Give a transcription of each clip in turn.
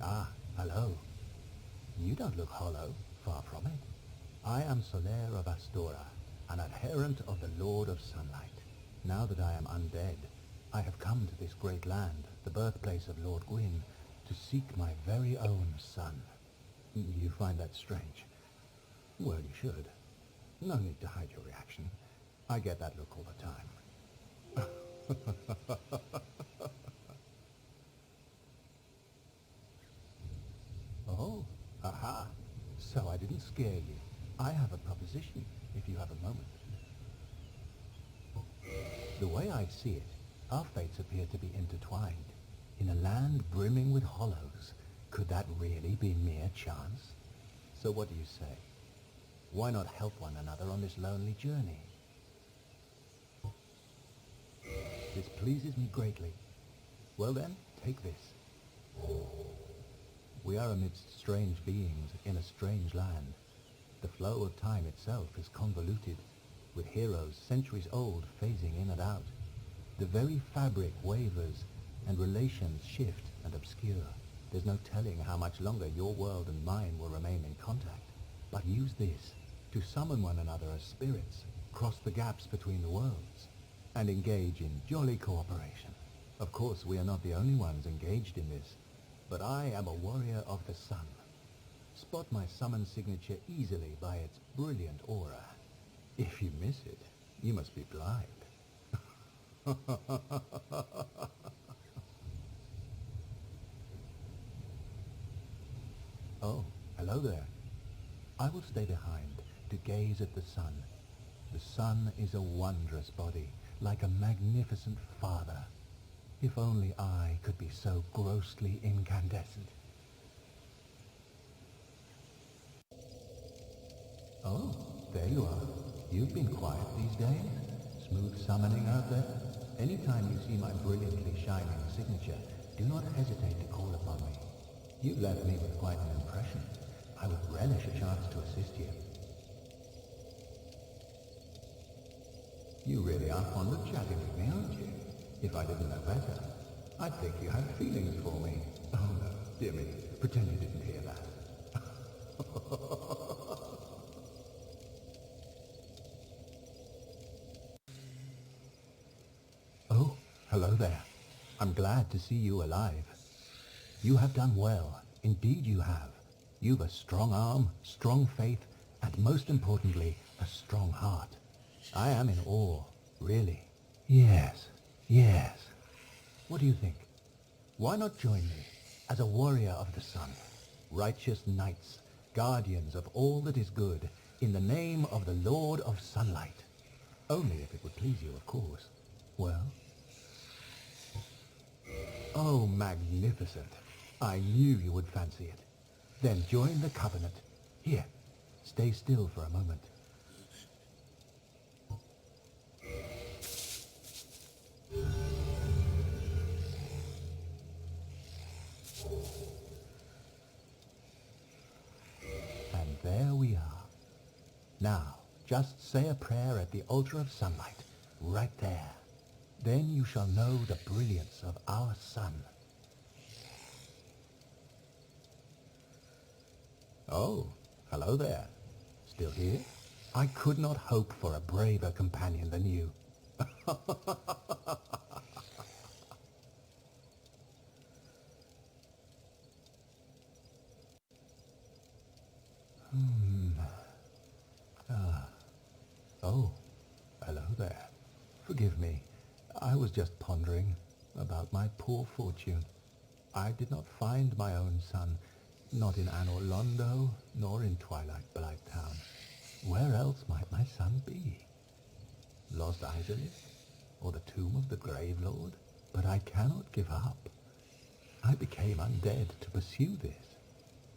Ah, hello. You don't look hollow, far from it. I am Solaire of Astora, an adherent of the Lord of Sunlight. Now that I am undead, I have come to this great land, the birthplace of Lord Gwyn, to seek my very own son. You find that strange? Well, you should. No need to hide your reaction. I get that look all the time. Oh, aha. So I didn't scare you. I have a proposition, if you have a moment. The way I see it, our fates appear to be intertwined. In a land brimming with hollows, could that really be mere chance? So what do you say? Why not help one another on this lonely journey? This pleases me greatly. Well then, take this. We are amidst strange beings in a strange land. The flow of time itself is convoluted, with heroes centuries old phasing in and out. The very fabric wavers, and relations shift and obscure. There's no telling how much longer your world and mine will remain in contact. But use this to summon one another as spirits, cross the gaps between the worlds, and engage in jolly cooperation. Of course, we are not the only ones engaged in this, but I am a warrior of the sun. Spot my summon signature easily by its brilliant aura. If you miss it, you must be blind. Oh, hello there. I will stay behind to gaze at the sun. The sun is a wondrous body, like a magnificent father. If only I could be so grossly incandescent. Oh, there you are. You've been quiet these days. Smooth summoning out there. Anytime you see my brilliantly shining signature, do not hesitate to call upon me. You left me with quite an impression. I would relish a chance to assist you. You really are fond of chatting with me, aren't you? If I didn't know better, I'd think you had feelings for me. Oh no, dear me, pretend you didn't hear that. Oh, hello there. I'm glad to see you alive. You have done well. Indeed you have. You've a strong arm, strong faith, and most importantly, a strong heart. I am in awe, really. Yes, yes. What do you think? Why not join me as a warrior of the sun? Righteous knights, guardians of all that is good, in the name of the Lord of Sunlight. Only if it would please you, of course. Well? Oh, magnificent. I knew you would fancy it. Then join the covenant. Here, stay still for a moment. And there we are. Now, just say a prayer at the altar of sunlight, right there. Then you shall know the brilliance of our sun. Oh, hello there. Still here? I could not hope for a braver companion than you. Oh, hello there. Forgive me. I was just pondering about my poor fortune. I did not find my own son, not in Anor Londo, nor in Twilight Blight Town. Where else might my son be? Lost Isolith? Or the tomb of the Grave Lord? But I cannot give up. I became undead to pursue this.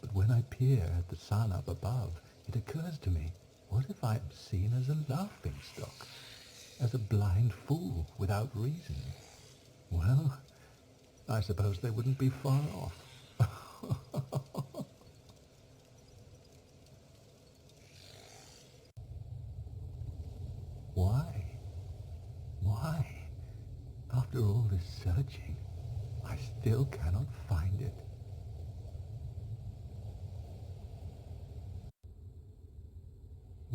But when I peer at the sun up above, it occurs to me, what if I am seen as a laughingstock? As a blind fool without reason? Well, I suppose they wouldn't be far off. Why? Why? After all this searching, I still cannot find it.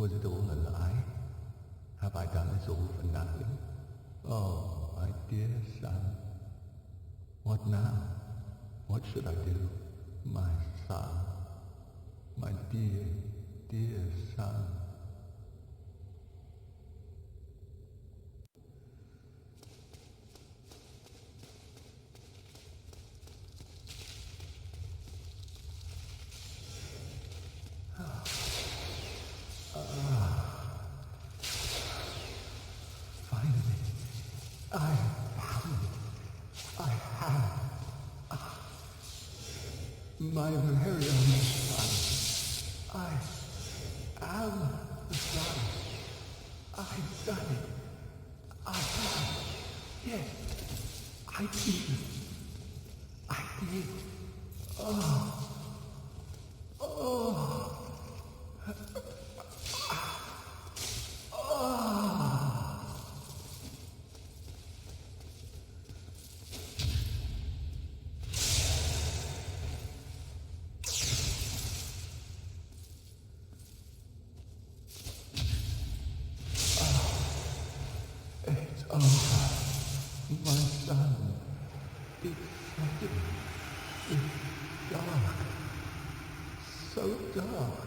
Was it all a lie? Have I done this all for nothing? Oh, my dear son. What now? What should I do? My son. My dear, dear son. Finally, I found it. I have. My very own son. I am the son. I've done it. I have. Yes, I did. I did. Oh. Oh. It's over. My son. It's sudden. It's dark. So dark.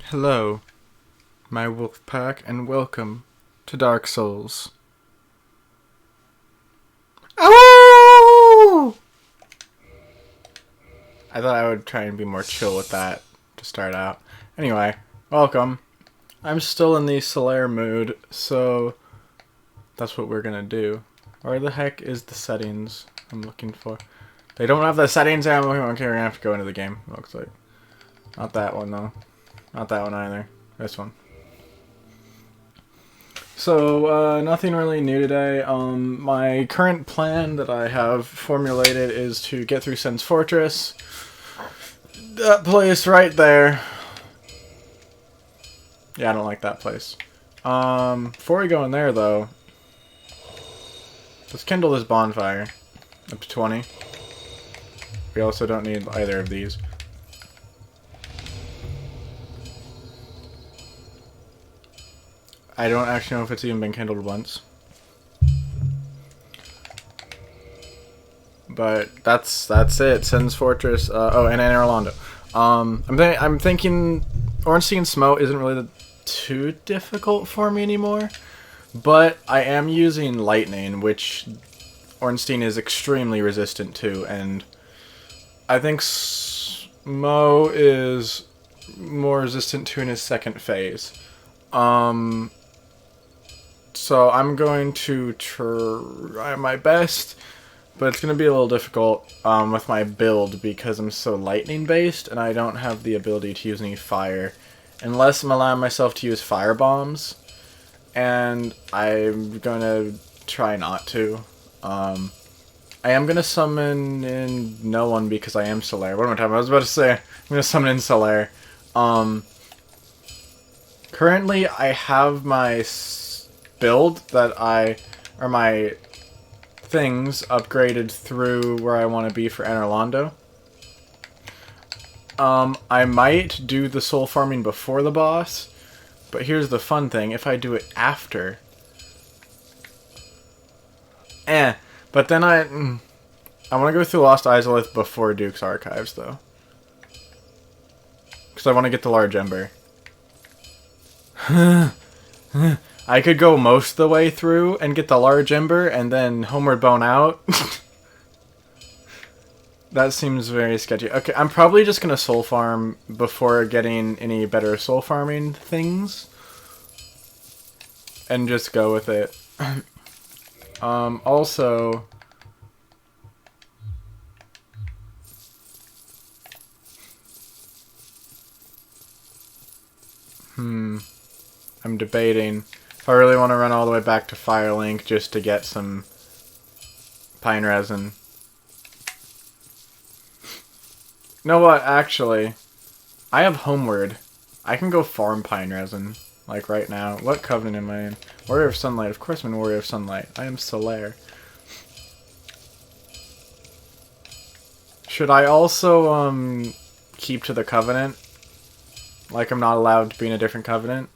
Hello, my wolf pack, and welcome to Dark Souls. Oh! I thought I would try and be more chill with that to start out. Anyway, welcome. I'm still in the Solaire mood, so that's what we're gonna do. Where the heck is the settings I'm looking for? They don't have the settings I'm looking for. Okay, we're gonna have to go into the game, it looks like. Not that one, though. Not that one either. This one. So, nothing really new today. My current plan that I have formulated is to get through Sen's Fortress. That place right there. Yeah, I don't like that place. Before we go in there, though, let's kindle this bonfire. Up to 20. We also don't need either of these. I don't actually know if it's even been kindled once. But that's it. Sen's Fortress. Oh, and Anne Orlando. I'm thinking Ornstein Smote isn't really too difficult for me anymore. But I am using Lightning, which Ornstein is extremely resistant to, and I think Smo is more resistant to in his second phase. So I'm going to try my best, but it's going to be a little difficult with my build because I'm so lightning based and I don't have the ability to use any fire unless I'm allowing myself to use fire bombs, and I'm going to try not to. I am going to summon in no one because I am Solaire. What am I talking about? I was about to say I'm going to summon in Solaire. Currently I have my build that or my things upgraded through where I want to be for Anne Orlando. I might do the soul farming before the boss, but here's the fun thing: if I do it after, but then I want to go through Lost Izalith before Duke's Archives, though, because I want to get the large ember. I could go most of the way through and get the large ember and then homeward bone out. That seems very sketchy. Okay, I'm probably just gonna soul farm before getting any better soul farming things. And just go with it. Also... I'm debating if I really want to run all the way back to Firelink just to get some pine resin. You know what, actually, I have Homeward. I can go farm pine resin, like right now. What covenant am I in? Warrior of Sunlight. Of course I'm in Warrior of Sunlight. I am Solaire. Should I also, keep to the covenant? Like I'm not allowed to be in a different covenant?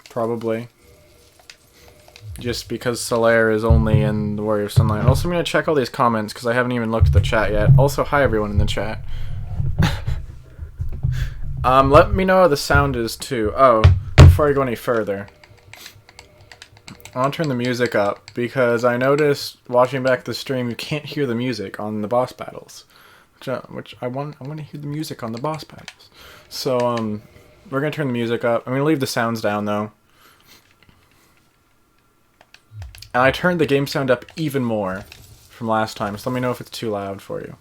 Probably. Just because Solaire is only in the Warrior of Sunlight. Also, I'm going to check all these comments because I haven't even looked at the chat yet. Also, hi everyone in the chat. Let me know how the sound is too. Oh, before I go any further, I want to turn the music up because I noticed watching back the stream you can't hear the music on the boss battles, which I want to hear the music on the boss battles. So we're gonna turn the music up. I'm gonna leave the sounds down though. And I turned the game sound up even more from last time, so let me know if it's too loud for you.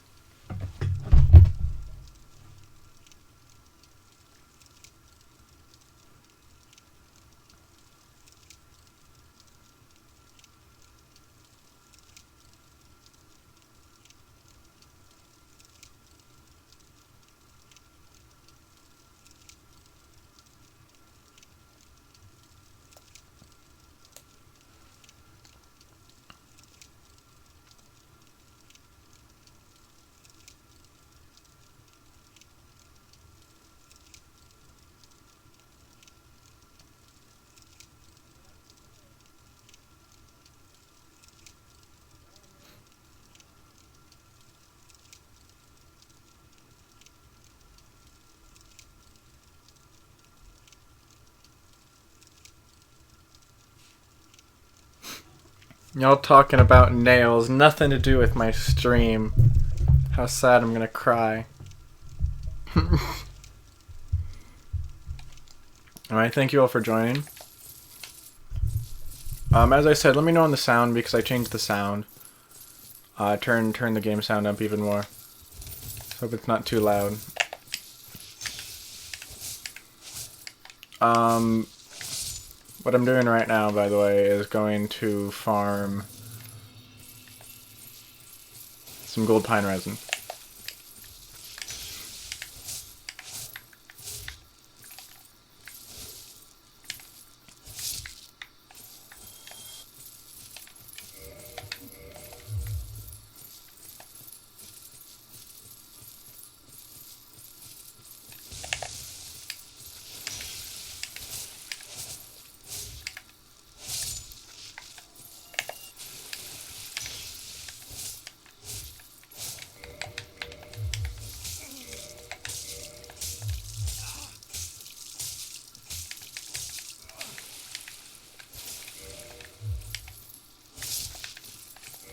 Y'all talking about nails, nothing to do with my stream. How sad I'm gonna cry. Alright, thank you all for joining. As I said, let me know on the sound because I changed the sound. Turn the game sound up even more. Hope it's not too loud. What I'm doing right now, by the way, is going to farm some gold pine resin.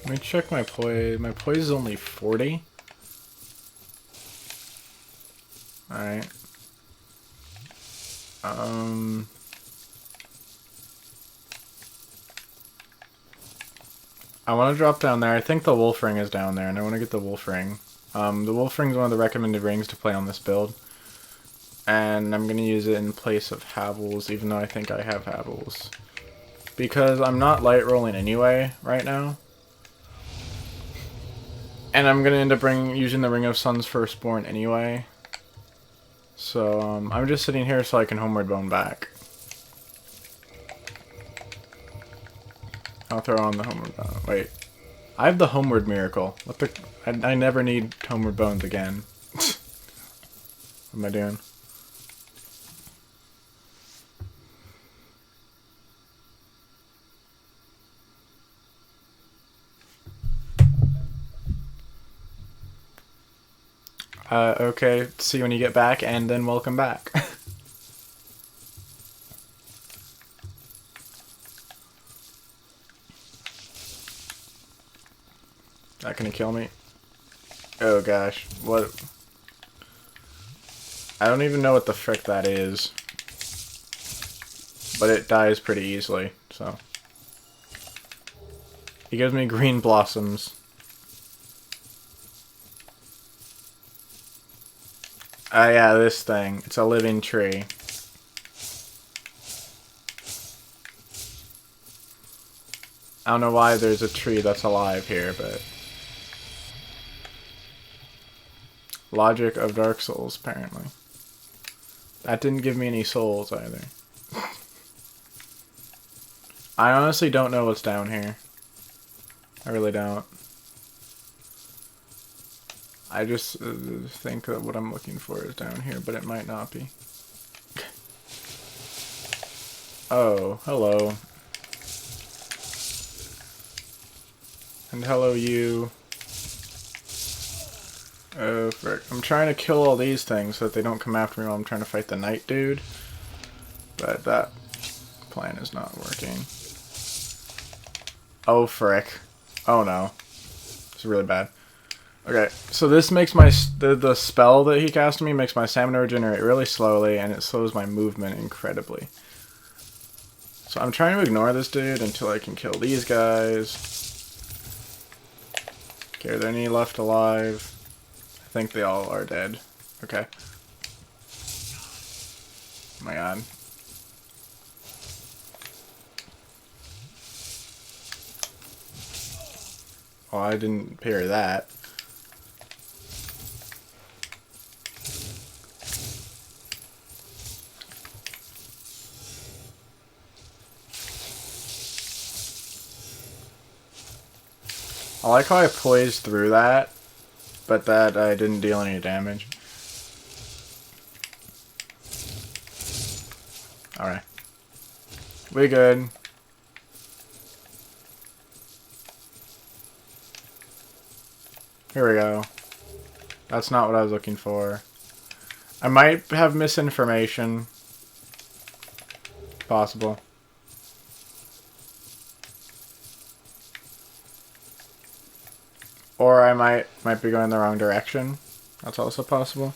Let me check my poise. My poise is only 40. Alright. I want to drop down there. I think the wolf ring is down there, and I want to get the wolf ring. The wolf ring is one of the recommended rings to play on this build. And I'm going to use it in place of Havels, even though I think I have Havels. Because I'm not light rolling anyway, right now. And I'm going to end up using the Ring of Sun's Firstborn anyway. So, I'm just sitting here so I can Homeward Bone back. I'll throw on the Homeward Bone. Wait. I have the Homeward Miracle. What the... I never need Homeward Bones again. What am I doing? Okay, see you when you get back, and then welcome back. That gonna kill me? Oh gosh, what? I don't even know what the frick that is. But it dies pretty easily, so. He gives me green blossoms. Yeah, this thing. It's a living tree. I don't know why there's a tree that's alive here, but... Logic of Dark Souls, apparently. That didn't give me any souls, either. I honestly don't know what's down here. I really don't. I just think that what I'm looking for is down here, but it might not be. Oh, hello. And hello, you. Oh, frick. I'm trying to kill all these things so that they don't come after me while I'm trying to fight the knight dude. But that plan is not working. Oh, frick. Oh, no. It's really bad. Okay, so this makes my... The spell that he cast on me makes my stamina regenerate really slowly, and it slows my movement incredibly. So I'm trying to ignore this dude until I can kill these guys. Okay, are there any left alive? I think they all are dead. Okay. Oh my god. Oh, I didn't parry that. I like how I poised through that, but that I didn't deal any damage. Alright. We good. Here we go. That's not what I was looking for. I might have misinformation. Possible. Or I might be going the wrong direction. That's also possible.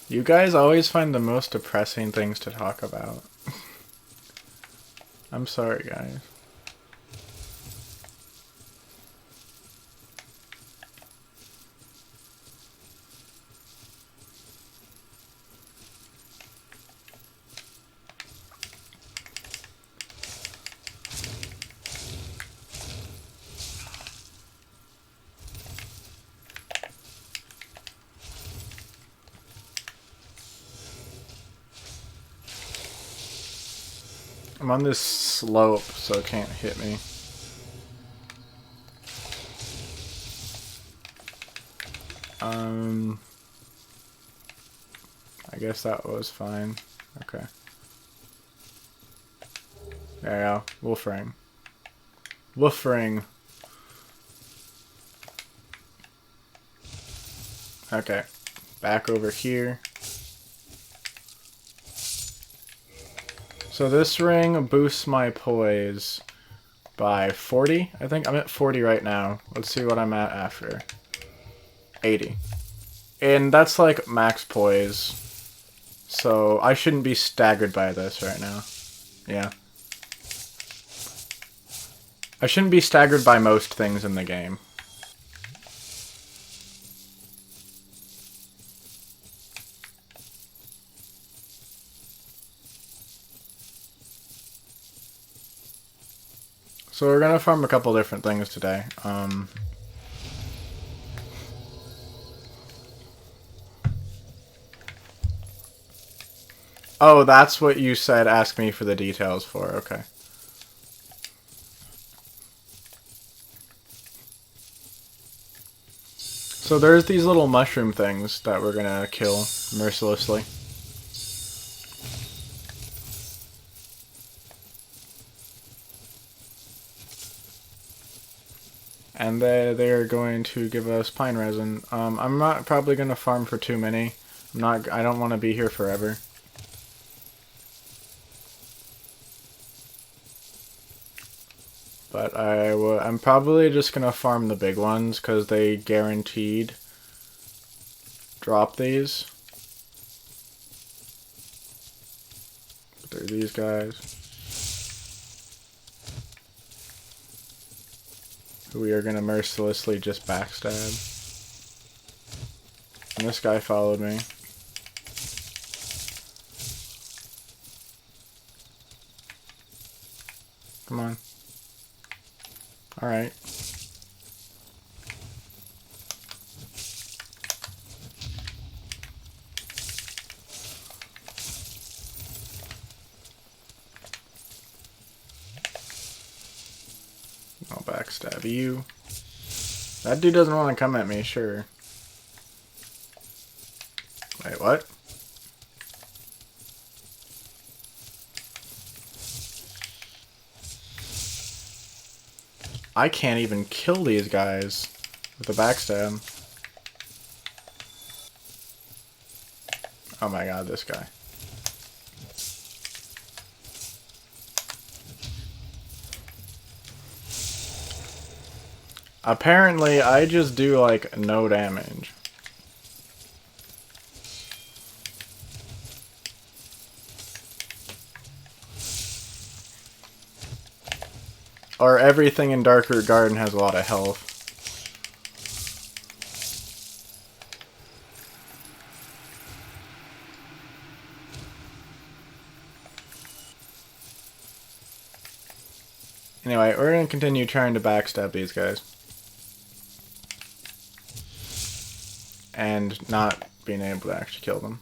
You guys always find the most depressing things to talk about. I'm sorry, guys. I'm on this slope, so it can't hit me. I guess that was fine. Okay. There we go. Wolfring. Wolfring. Okay. Back over here. So this ring boosts my poise by 40, I think. I'm at 40 right now. Let's see what I'm at after. 80. And that's like max poise. So I shouldn't be staggered by this right now. Yeah. I shouldn't be staggered by most things in the game. So we're gonna farm a couple different things today. Oh, that's what you said, ask me for the details for, okay. So there's these little mushroom things that we're gonna kill mercilessly. And they're going to give us pine resin. I'm not probably gonna farm for too many. I don't want to be here forever. But I'm probably just gonna farm the big ones because they guaranteed drop these. But they're these guys. Who we are gonna mercilessly just backstab. And this guy followed me. Come on. Alright. I'll backstab you. That dude doesn't want to come at me, sure. Wait, what? I can't even kill these guys with a backstab. Oh my god, this guy. Apparently, I just do, like, no damage. Or everything in Darkroot Garden has a lot of health. Anyway, we're going to continue trying to backstab these guys. And not being able to actually kill them.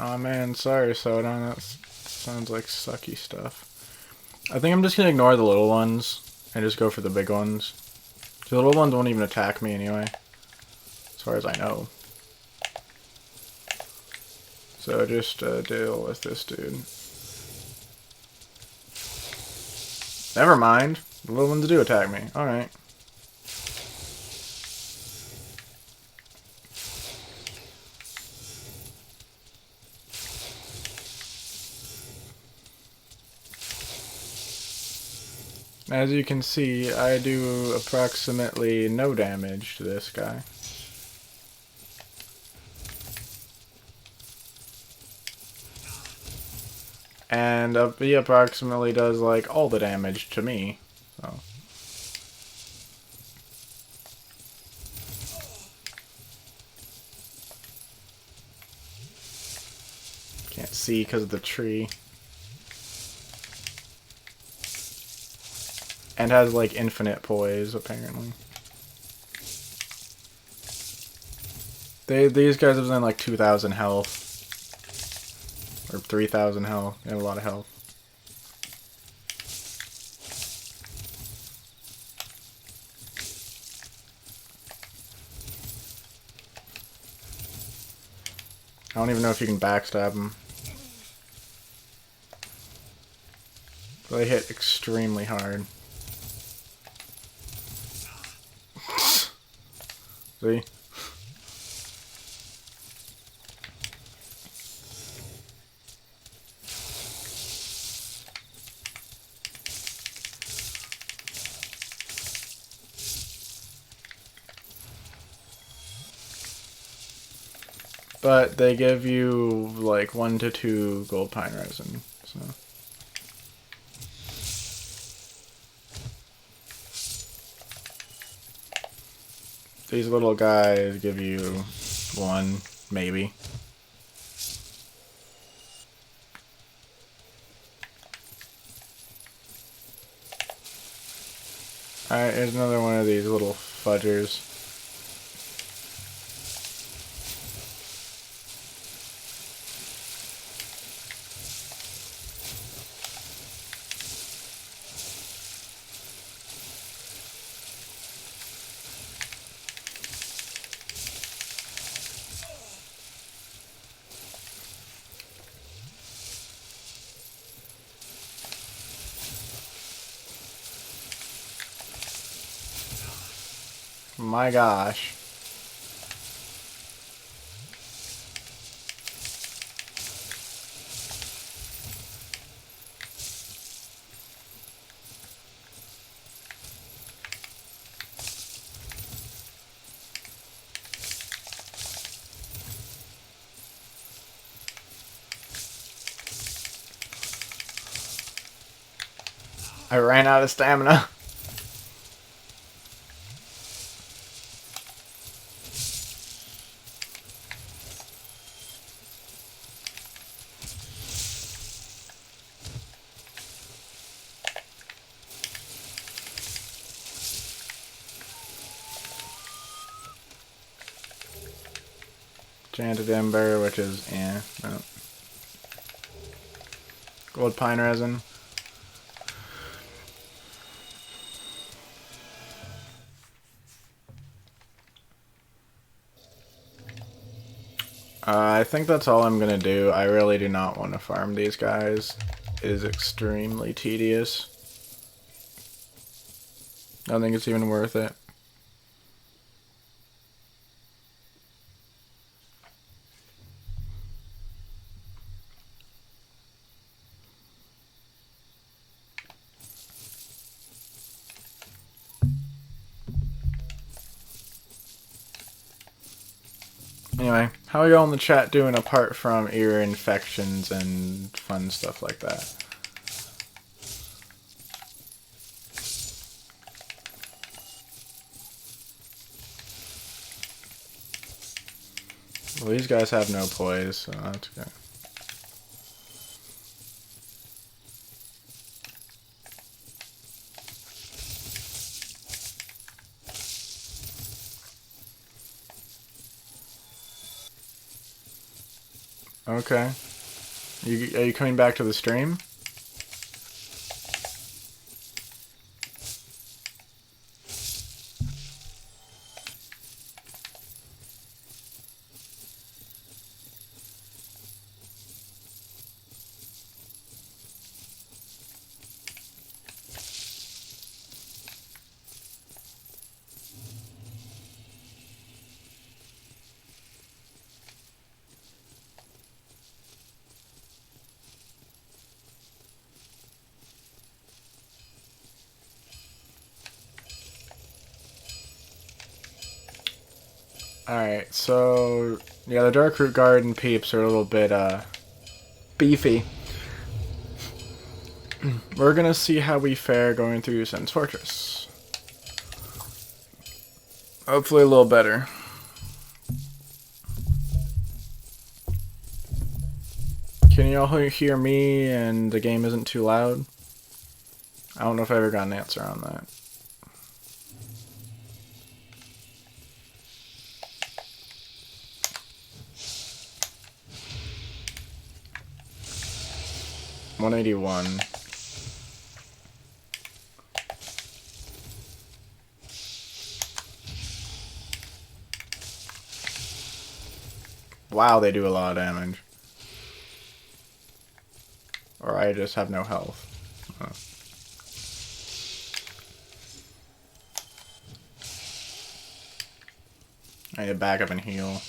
Oh man, sorry Soda, that sounds like sucky stuff. I think I'm just gonna ignore the little ones. and just go for the big ones. The little ones won't even attack me anyway, as far as I know. So just deal with this dude. Never mind. The little ones do attack me. Alright. As you can see, I do approximately no damage to this guy. And he approximately does like all the damage to me. So. Can't see because of the tree. And has like infinite poise apparently. These guys have done like 2,000 health. Or 3,000 health. They have a lot of health. I don't even know if you can backstab them. They hit extremely hard. See? But they give you like 1 to 2 gold pine resin, so. These little guys give you 1, maybe. Alright, here's another one of these little fudgers. My gosh. I ran out of stamina. Enchanted Ember, which is, no. Gold Pine Resin. I think that's all I'm gonna do. I really do not want to farm these guys. It is extremely tedious. I don't think it's even worth it. Anyway, how are y'all in the chat doing apart from ear infections and fun stuff like that? Well, these guys have no poise, so that's good. Okay. Are you coming back to the stream? Alright, so yeah, the Darkroot Garden peeps are a little bit beefy. We're gonna see how we fare going through Sen's Fortress. Hopefully a little better. Can you all hear me and the game isn't too loud? I don't know if I ever got an answer on that. $181. Wow, they do a lot of damage. Or I just have no health. Oh. I need to back up and heal.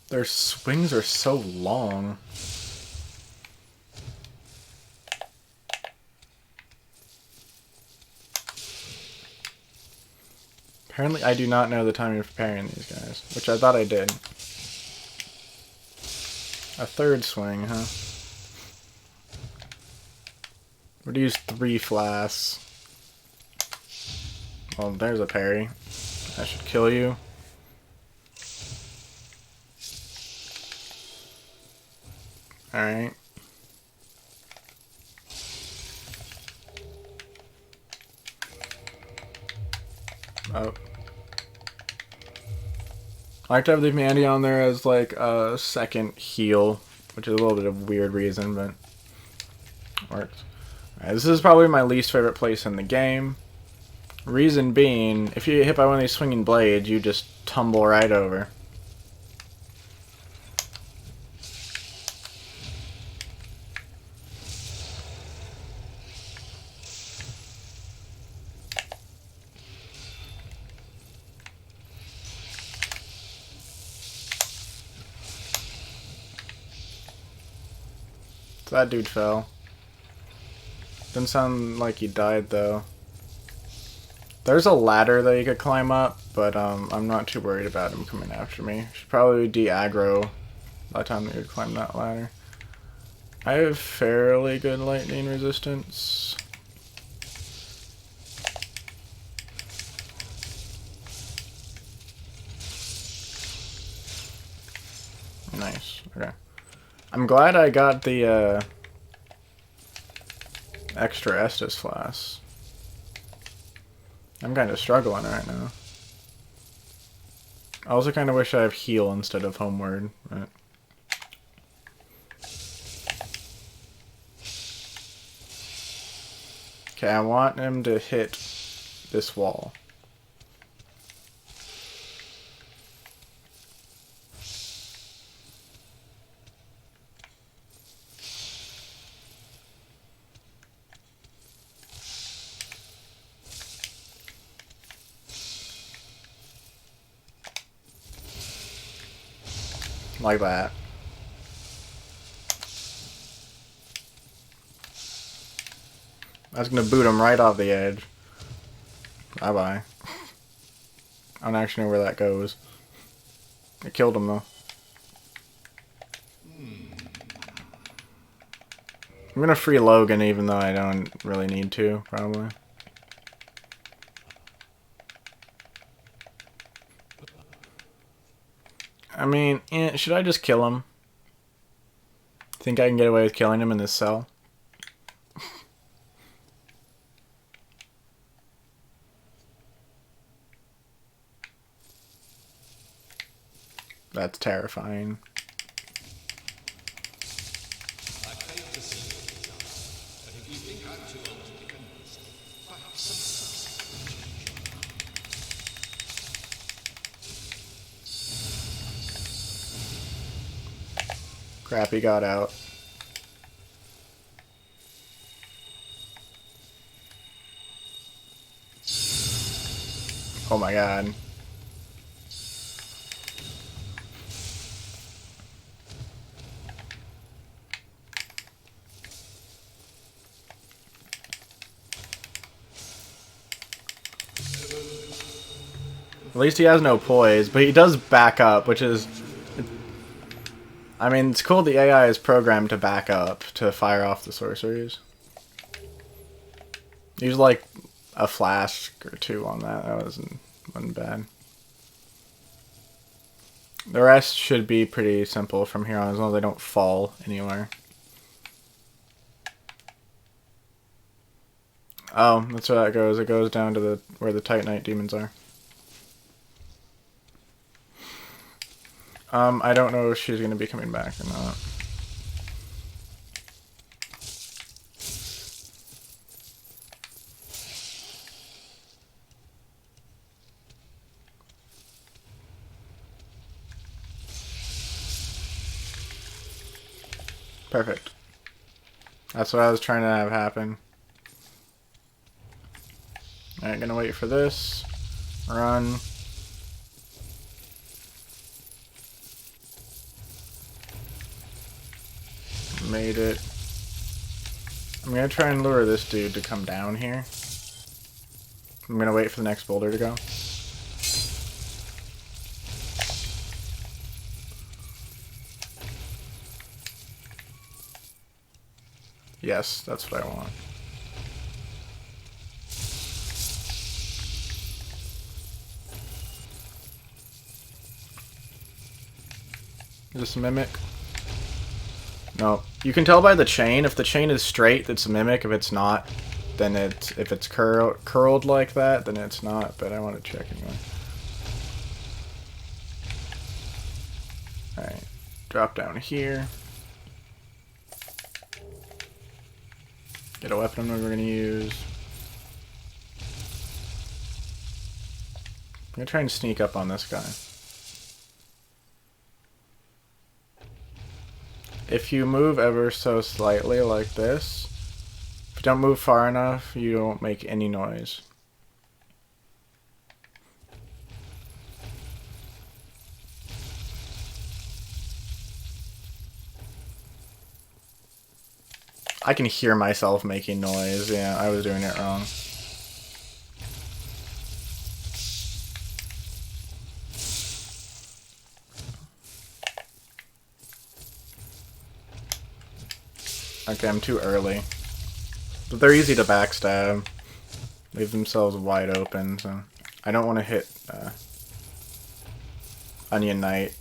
Their swings are so long. Apparently I do not know the timing of preparing these guys, which I thought I did. A third swing, huh? Would use 3 flasks. Well, there's a parry. That should kill you. Alright. Oh. I like to have the Mandy on there as like a second heal, which is a little bit of a weird reason, but works. Alright, this is probably my least favorite place in the game. Reason being, if you get hit by one of these swinging blades, you just tumble right over. So that dude fell. Didn't sound like he died though. There's a ladder that you could climb up, but I'm not too worried about him coming after me. Should probably de-aggro by the time that you climb that ladder. I have fairly good lightning resistance. Nice. Okay. I'm glad I got the extra Estus flask. I'm kind of struggling right now. I also kind of wish I have heal instead of homeward. But okay, I want him to hit this wall. Like that. That's gonna boot him right off the edge. Bye bye. I don't actually know where that goes. It killed him though. I'm gonna free Logan even though I don't really need to, probably. I mean, should I just kill him? Think I can get away with killing him in this cell? That's terrifying. Crap, he got out. Oh my god. At least he has no poise, but he does back up, which is... I mean, it's cool the AI is programmed to back up to fire off the sorceries. Use like a flask or two on that. That wasn't bad. The rest should be pretty simple from here on, as long as they don't fall anywhere. Oh, that's where that goes. It goes down to where the Titanite demons are. I don't know if she's going to be coming back or not. Perfect. That's what I was trying to have happen. Alright, gonna wait for this. Run. Made it. I'm gonna try and lure this dude to come down here. I'm gonna wait for the next boulder to go. Yes, that's what I want. Is this a mimic? No. You can tell by the chain. If the chain is straight, it's a mimic. If it's not, then if it's curled like that, then it's not. But I want to check anyway. Alright. Drop down here. Get a weapon we're going to use. I'm going to try and sneak up on this guy. If you move ever so slightly like this, if you don't move far enough, you don't make any noise. I can hear myself making noise. Yeah, I was doing it wrong. Okay, I'm too early. But they're easy to backstab. Leave themselves wide open, so... I don't want to hit Onion Knight.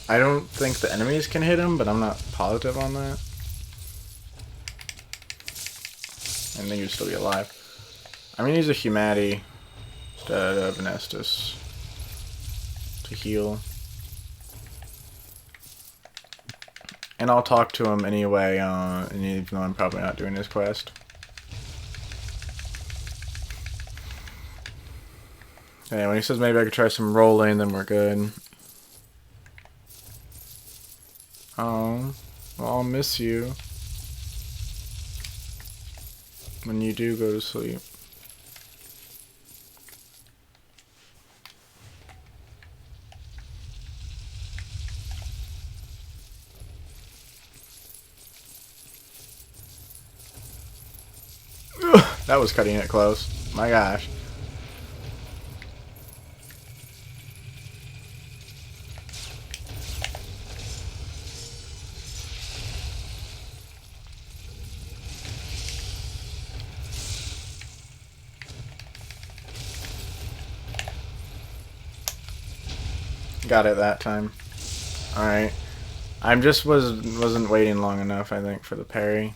I don't think the enemies can hit him, but I'm not positive on that. And then you'd still be alive. I'm gonna use a Humanity instead of an Estus to heal. And I'll talk to him anyway, even though I'm probably not doing his quest. Okay, when he says maybe I could try some rolling, then we're good. Oh, well, I'll miss you when you do go to sleep. That was cutting it close. My gosh. Got it that time. Alright. I just wasn't waiting long enough, I think, for the parry.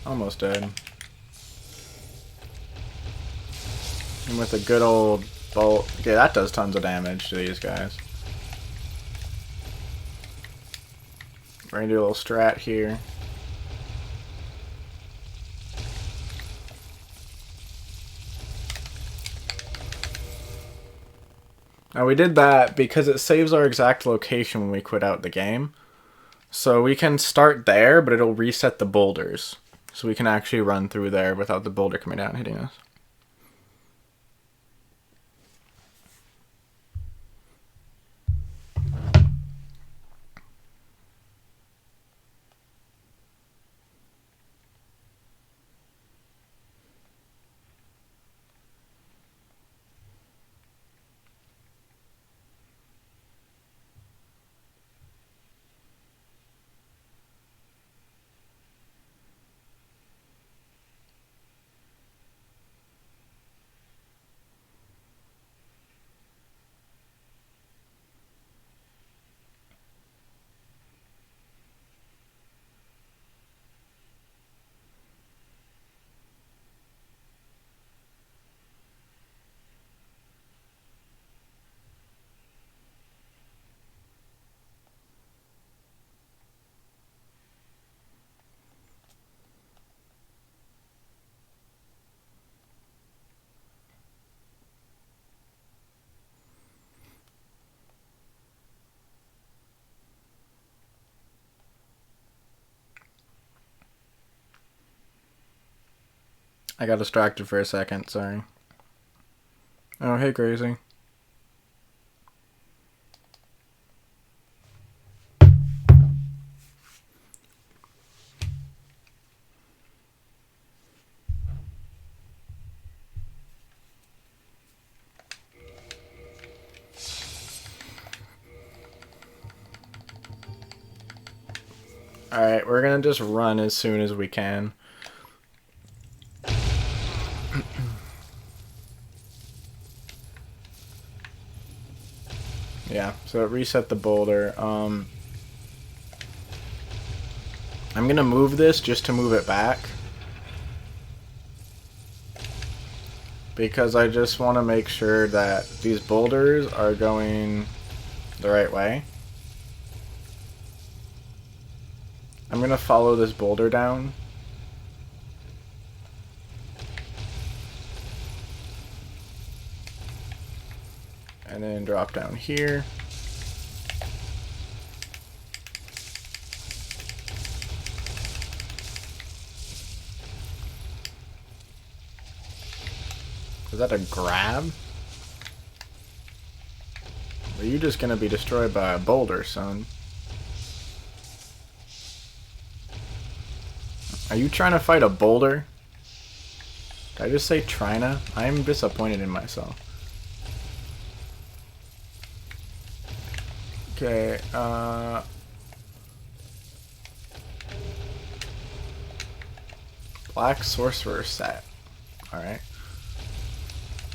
Almost dead. And with a good old bolt. Okay, that does tons of damage to these guys. We're gonna do a little strat here. Now we did that because it saves our exact location when we quit out the game. So we can start there, but it'll reset the boulders. So we can actually run through there without the boulder coming down and hitting us. I got distracted for a second, sorry. Oh, hey, Crazy. Alright, we're gonna just run as soon as we can. Yeah, so it reset the boulder. I'm gonna move this just to move it back. Because I just want to make sure that these boulders are going the right way. I'm gonna follow this boulder down. And then drop down here. Is that a grab? Are you just gonna be destroyed by a boulder, son? Are you trying to fight a boulder? Did I just say tryna? I'm disappointed in myself. Okay, Black Sorcerer set. Alright.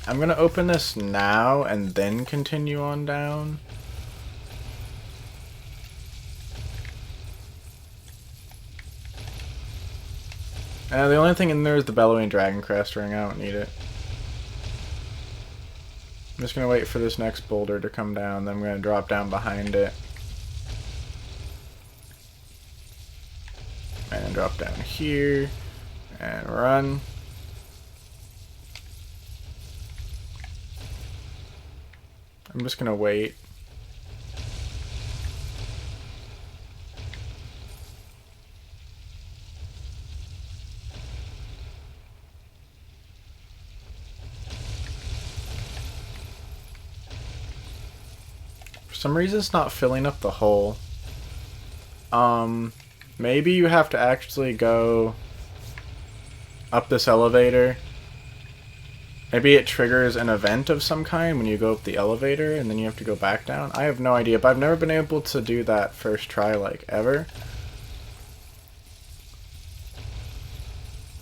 I'm gonna open this now and then continue on down. The only thing in there is the Bellowing Dragon Crest ring. I don't need it. I'm just gonna wait for this next boulder to come down, then I'm gonna drop down behind it. And drop down here. And run. I'm just gonna wait. For some reason it's not filling up the hole. Maybe you have to actually go up this elevator. Maybe it triggers an event of some kind when you go up the elevator and then you have to go back down. I have no idea, but I've never been able to do that first try, like, ever.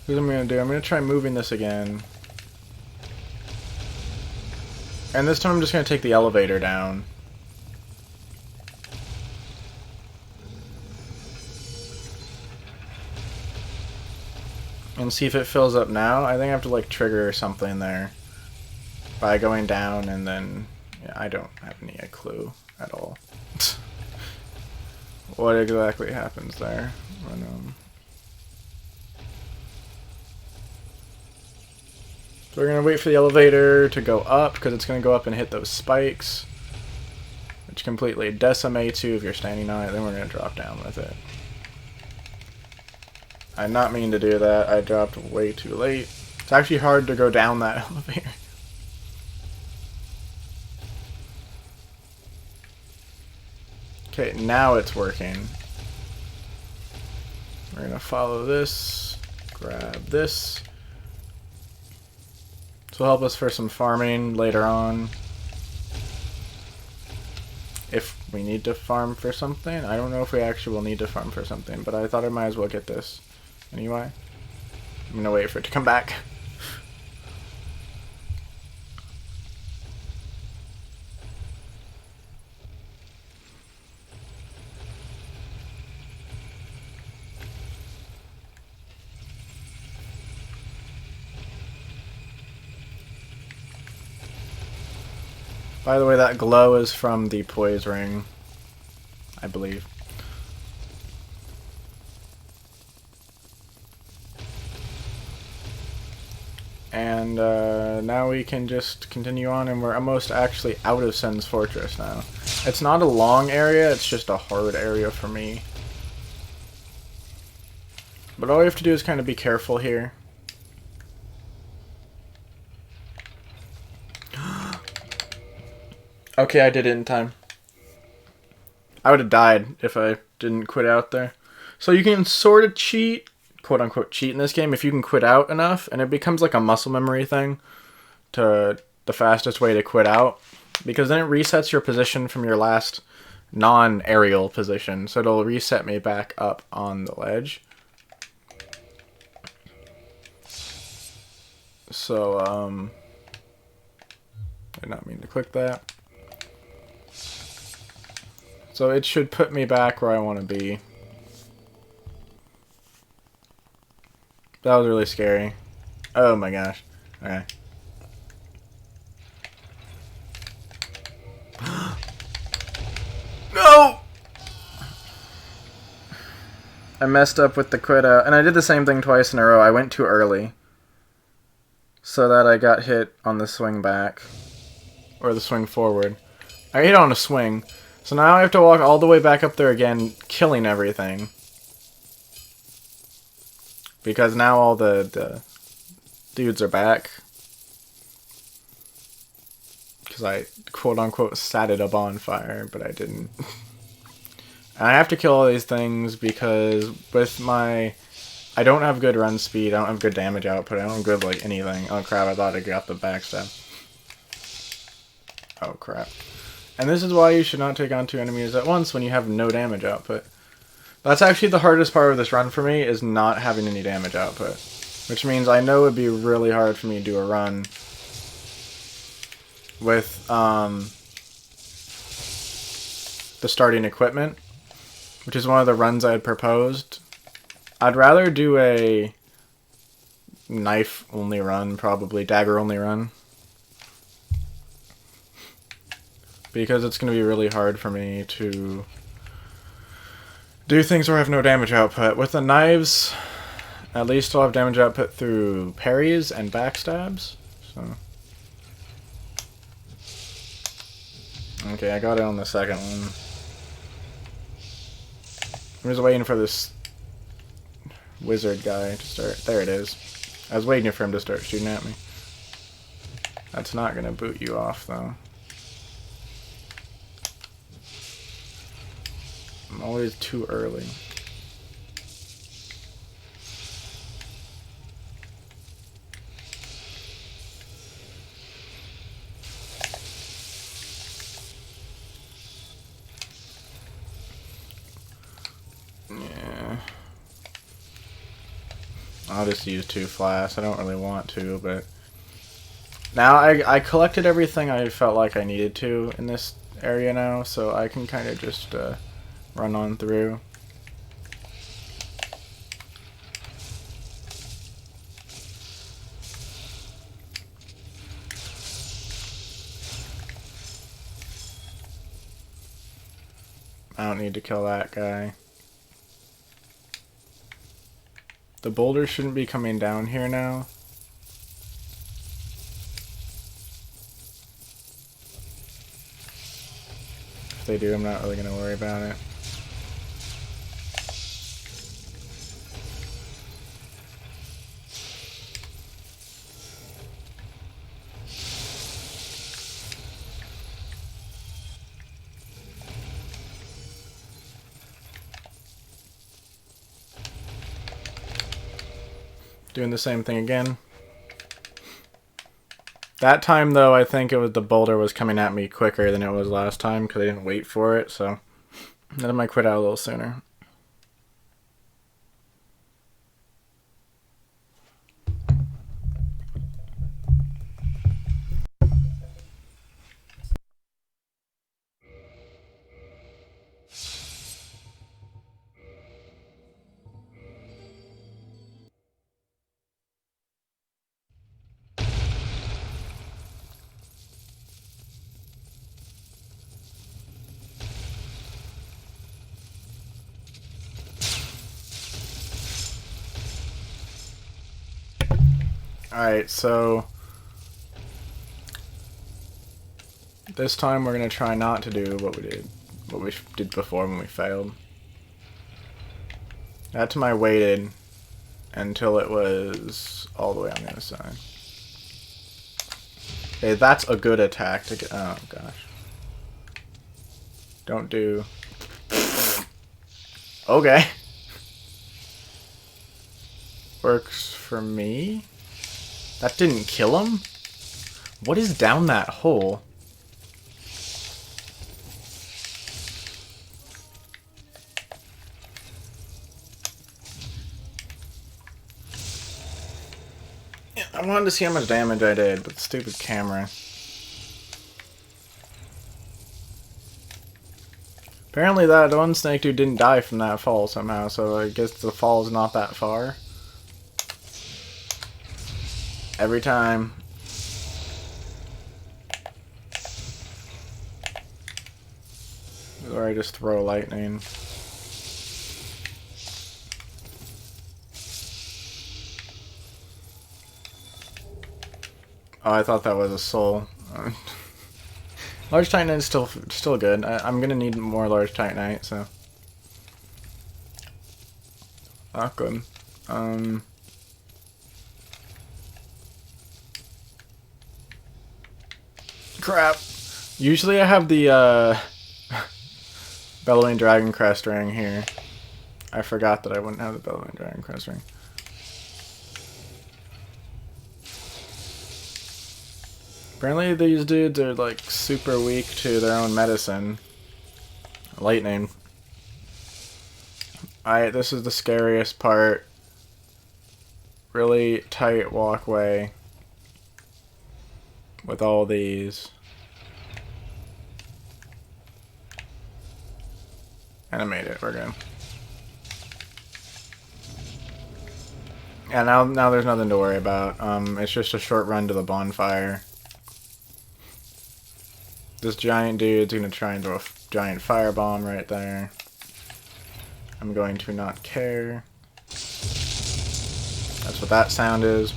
Here's what I'm going to do. I'm going to try moving this again. And this time I'm just going to take the elevator down. And see if it fills up now. I think I have to like trigger something there by going down and then yeah, I don't have any clue at all what exactly happens there. But, so we're gonna wait for the elevator to go up because it's gonna go up and hit those spikes, which completely decimates you if you're standing on it. Then we're gonna drop down with it. I did not mean to do that. I dropped way too late. It's actually hard to go down that elevator. Okay, now it's working. We're gonna follow this, grab this. This will help us for some farming later on. If we need to farm for something. I don't know if we actually will need to farm for something, but I thought I might as well get this. Anyway, I'm gonna wait for it to come back. By the way, that glow is from the poise ring, I believe. And now we can just continue on, and we're almost actually out of Sen's Fortress now. It's not a long area, it's just a hard area for me. But all we have to do is kind of be careful here. Okay, I did it in time. I would have died if I didn't quit out there. So you can sort of cheat, quote unquote cheat in this game, if you can quit out enough, and it becomes like a muscle memory thing to the fastest way to quit out, because then it resets your position from your last non-aerial position, so it'll reset me back up on the ledge. So, I did not mean to click that. So it should put me back where I want to be. That was really scary. Oh my gosh. Okay. No! I messed up with the quit out, and I did the same thing twice in a row. I went too early, so that I got hit on the swing back, or the swing forward. I hit on a swing, so now I have to walk all the way back up there again, killing everything. Because now all the dudes are back. Because I, quote-unquote, sat at a bonfire, but I didn't. And I have to kill all these things because with my... I don't have good run speed, I don't have good damage output, I don't have good, like, anything. Oh crap, I thought I got the backstab. Oh crap. And this is why you should not take on 2 enemies at once when you have no damage output. That's actually the hardest part of this run for me, is not having any damage output. Which means I know it would be really hard for me to do a run with the starting equipment, which is one of the runs I had proposed. I'd rather do a knife-only run, probably dagger-only run. Because it's going to be really hard for me to do things where I have no damage output. With the knives, at least I'll have damage output through parries and backstabs. So. Okay, I got it on the second one. I'm just waiting for this wizard guy to start. There it is. I was waiting for him to start shooting at me. That's not going to boot you off, though. I'm always too early. Yeah. I'll just use 2 flasks. I don't really want to, but... Now I collected everything I felt like I needed to in this area now, so I can kind of just... run on through. I don't need to kill that guy. The boulders shouldn't be coming down here now. If they do, I'm not really going to worry about it. Doing the same thing again. That time, though, I think it was the boulder was coming at me quicker than it was last time because I didn't wait for it, so then I might quit out a little sooner. Alright, so this time we're going to try not to do what we did before when we failed. That time I waited until it was all the way on the other side. Okay, that's a good attack to get. Oh gosh. Don't do... Okay. Works for me? That didn't kill him? What is down that hole? I wanted to see how much damage I did, but the stupid camera. Apparently that one snake dude didn't die from that fall somehow, so I guess the fall is not that far. Every time. Or I just throw lightning. Oh, I thought that was a soul. Large Titanite is still good. I'm gonna need more Large Titanite, so. Not good. Crap. Usually I have the Bellowing Dragon Crest ring here. I forgot that I wouldn't have the Bellowing Dragon Crest ring. Apparently these dudes are like super weak to their own medicine. Lightning. This is the scariest part. Really tight walkway with all these. And I made it, we're good. Yeah, now there's nothing to worry about. It's just a short run to the bonfire. This giant dude's gonna try and throw a giant firebomb right there. I'm going to not care. That's what that sound is.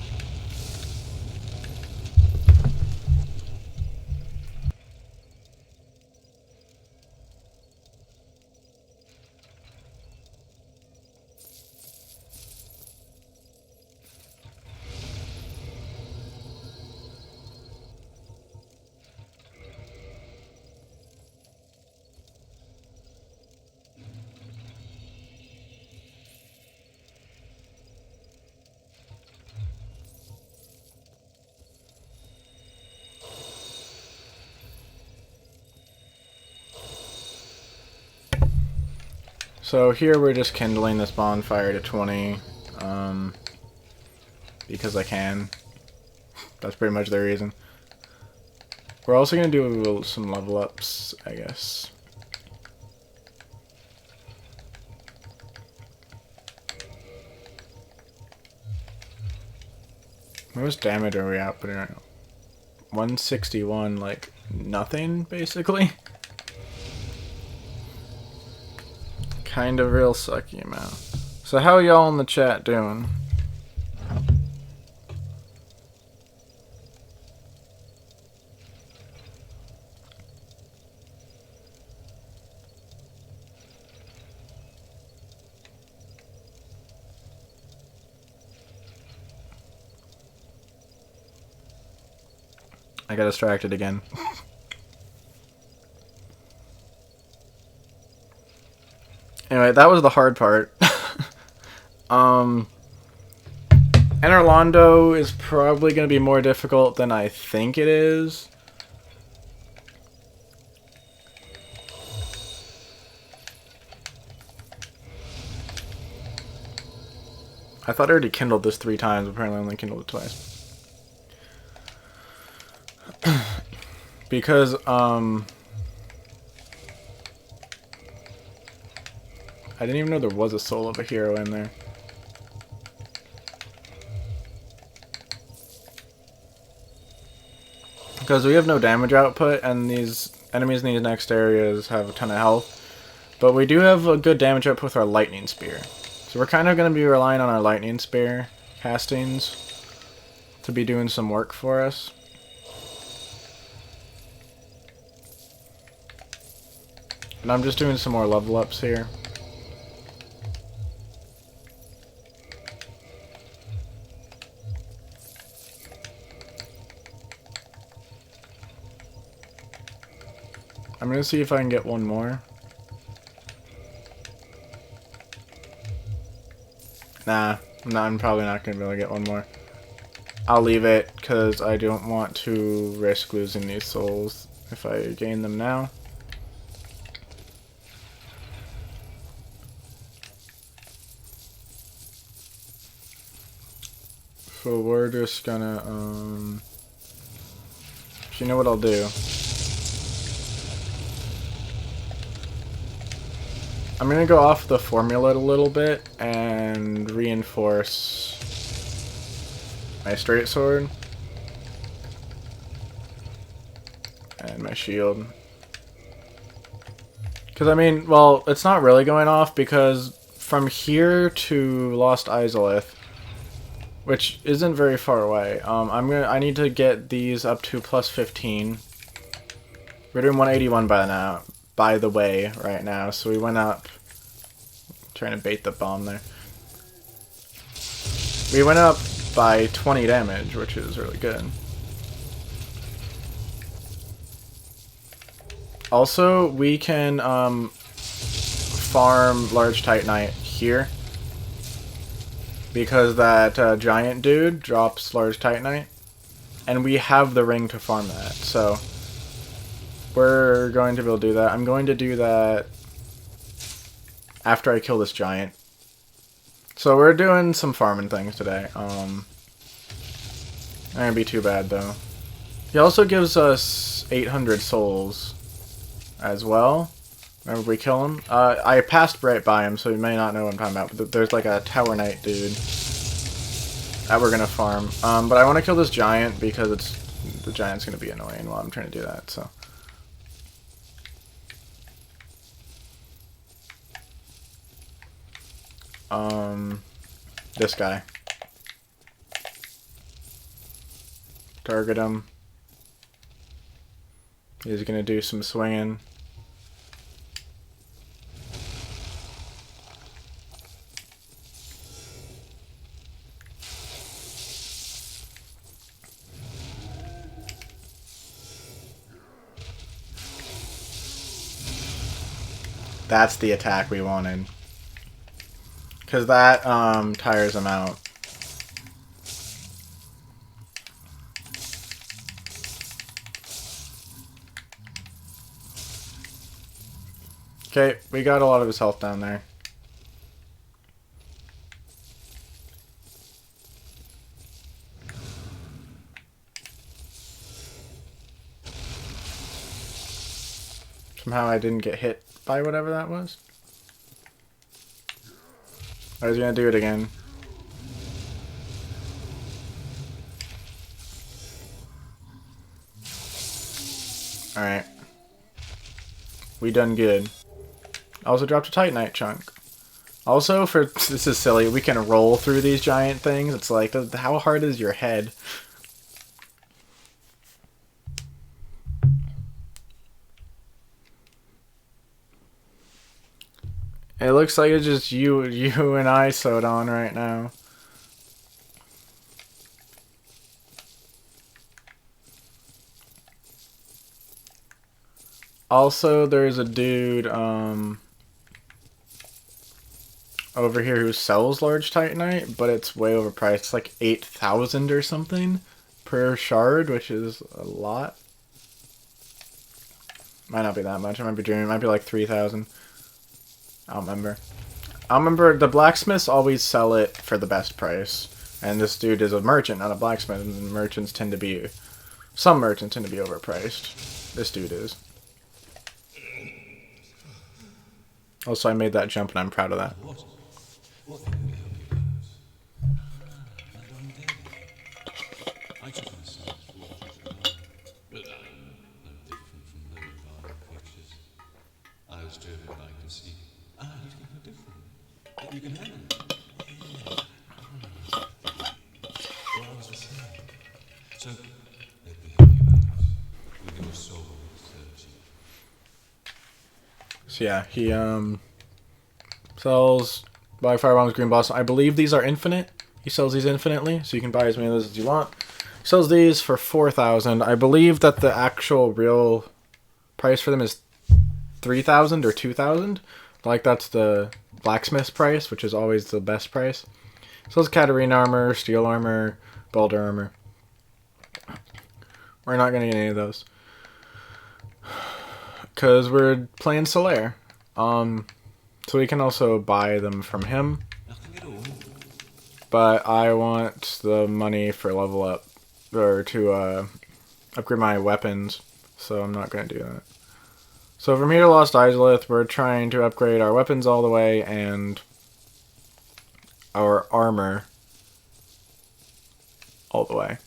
So here we're just kindling this bonfire to 20, because I can. That's pretty much the reason. We're also going to do some level ups, I guess. How much damage are we outputting right now? 161, like nothing, basically. Kind of real sucky amount. So how y'all in the chat doing? I got distracted again. Anyway, that was the hard part. Enerlondo is probably going to be more difficult than I think it is. I thought I already kindled this 3 times, apparently I only kindled it twice. Because, I didn't even know there was a soul of a hero in there. Because we have no damage output, and these enemies in these next areas have a ton of health. But we do have a good damage output with our lightning spear. So we're kind of going to be relying on our lightning spear castings to be doing some work for us. And I'm just doing some more level ups here. I'm gonna see if I can get one more. Nah, no, I'm probably not gonna be able to get one more. I'll leave it because I don't want to risk losing these souls if I gain them now. So we're just gonna, you know what I'll do? I'm gonna go off the formula a little bit and reinforce my straight sword and my shield. Because, I mean, well, it's not really going off because from here to Lost Izalith, which isn't very far away, I need to get these up to plus 15. We're doing 181 by the way, right now, so we went up, trying to bait the bomb there. We went up by 20 damage, which is really good. Also, we can farm Large Titanite here, because that giant dude drops Large Titanite, and we have the ring to farm that, so we're going to be able to do that. I'm going to do that after I kill this giant. So we're doing some farming things today. Not gonna be too bad though. He also gives us 800 souls as well. Remember we kill him? I passed right by him, so you may not know what I'm talking about. But there's like a Tower Knight dude that we're gonna farm. But I want to kill this giant because the giant's gonna be annoying while I'm trying to do that. So. This guy. Target him. He's gonna do some swinging. That's the attack we wanted. Because that tires him out. Okay, we got a lot of his health down there. Somehow I didn't get hit by whatever that was. I was gonna do it again. Alright. We done good. Also dropped a Titanite chunk. Also, this is silly, we can roll through these giant things. It's like, how hard is your head? It looks like it's just you and I sewed on right now. Also, there's a dude over here who sells Large Titanite, but it's way overpriced. It's like 8,000 or something per shard, which is a lot. Might not be that much. I might be dreaming. It might be like 3,000. I don't remember. I remember the blacksmiths always sell it for the best price. And this dude is a merchant, not a blacksmith. And merchants tend to be... Some merchants tend to be overpriced. This dude is. Also, I made that jump and I'm proud of that. What can we help you with? I took myself for what but I'm no different from those vile creatures. I was driven by conceit. You think no different? You can handle it. Yeah. What I was just saying. So, let me help you with your soul searching. So yeah, he sells buy firebombs, green blossom. I believe these are infinite. He sells these infinitely, so you can buy as many of those as you want. He sells these for 4,000. I believe that the actual real price for them is 3,000 or 2,000. Like, that's the blacksmith's price, which is always the best price. So it's Katarina armor, steel armor, Balder armor. We're not going to get any of those. Because we're playing Solaire. So we can also buy them from him. But I want the money for level up, or to upgrade my weapons, so I'm not going to do that. So from here to Lost Izalith, we're trying to upgrade our weapons all the way, and our armor all the way.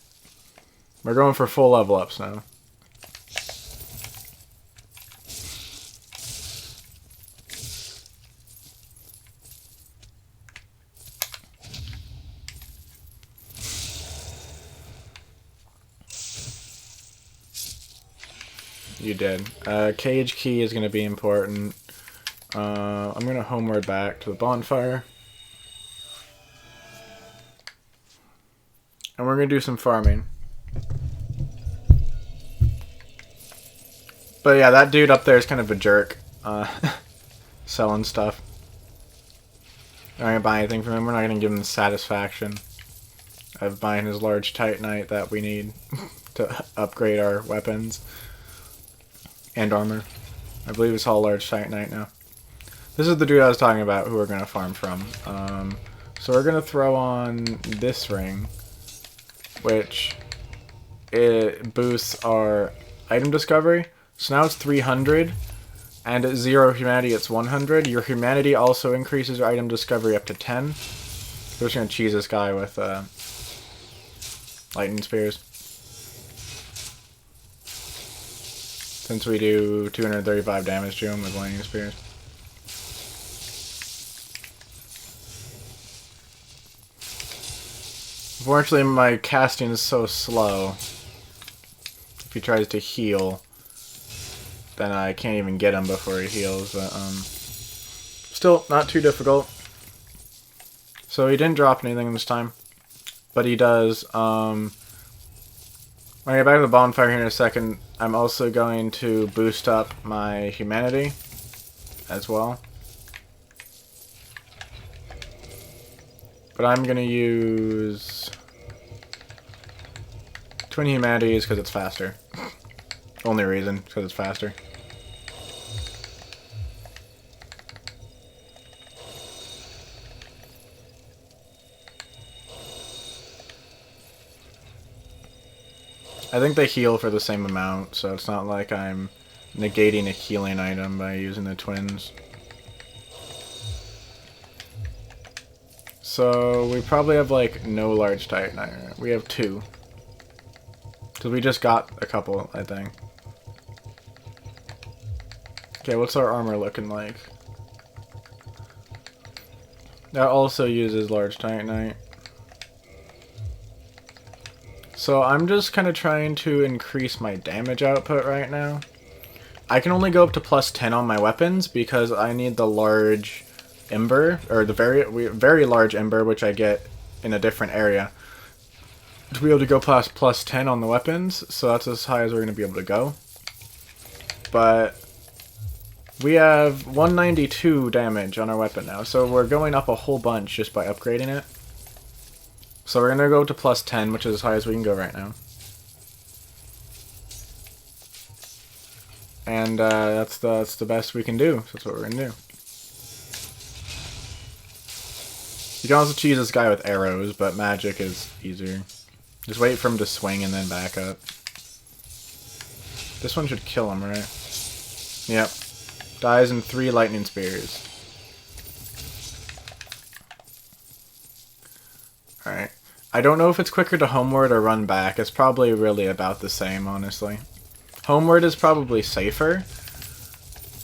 We're going for full level ups now. You did. Cage key is going to be important. I'm going to homeward back to the bonfire. And we're going to do some farming. But yeah, that dude up there is kind of a jerk. Selling stuff. We're not going to buy anything from him. We're not going to give him the satisfaction of buying his large titanite that we need to upgrade our weapons. And armor. I believe it's all large titanite now. This is the dude I was talking about who we're going to farm from. So we're going to throw on this ring, which it boosts our item discovery. So now it's 300, and at 0 humanity it's 100. Your humanity also increases your item discovery up to 10. We're just going to cheese this guy with lightning spears. Since we do 235 damage to him with lightning spears. Unfortunately, my casting is so slow. If he tries to heal, then I can't even get him before he heals. But still, not too difficult. So he didn't drop anything this time, but he does. When I get back to the bonfire here in a second, I'm also going to boost up my humanity as well. But I'm going to use twin humanities because it's faster. Only reason, because it's faster. I think they heal for the same amount, so it's not like I'm negating a healing item by using the twins. So we probably have like no large titanite. We have 2. Because we just got a couple, I think. Okay, what's our armor looking like? That also uses large titanite. So I'm just kind of trying to increase my damage output right now. I can only go up to +10 on my weapons because I need the large ember, or the very large ember, which I get in a different area, to be able to go past +10 on the weapons. So that's as high as we're going to be able to go. But we have 192 damage on our weapon now, so we're going up a whole bunch just by upgrading it. So we're going to go to +10, which is as high as we can go right now. And that's the best we can do. So that's what we're going to do. You can also cheese this guy with arrows, but magic is easier. Just wait for him to swing and then back up. This one should kill him, right? Yep. Dies in 3 lightning spears. Alright. I don't know if it's quicker to homeward or run back. It's probably really about the same, honestly. Homeward is probably safer,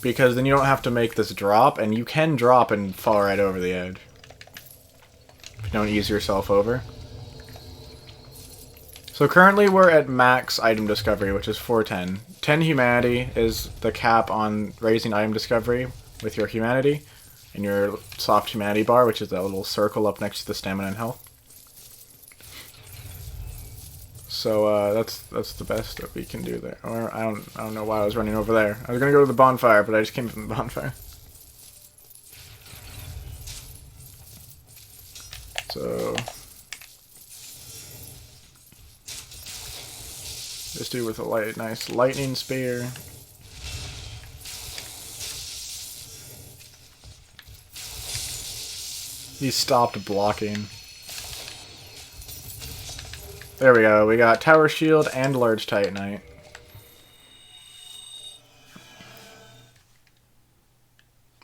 because then you don't have to make this drop, and you can drop and fall right over the edge. If you don't ease yourself over. So currently we're at max item discovery, which is 410. 10 humanity is the cap on raising item discovery with your humanity, and your soft humanity bar, which is that little circle up next to the stamina and health. So that's the best that we can do there. Or I don't know why I was running over there. I was gonna go to the bonfire, but I just came from the bonfire. So this dude with a nice lightning spear. He stopped blocking. There we go. We got Tower Shield and Large Titanite.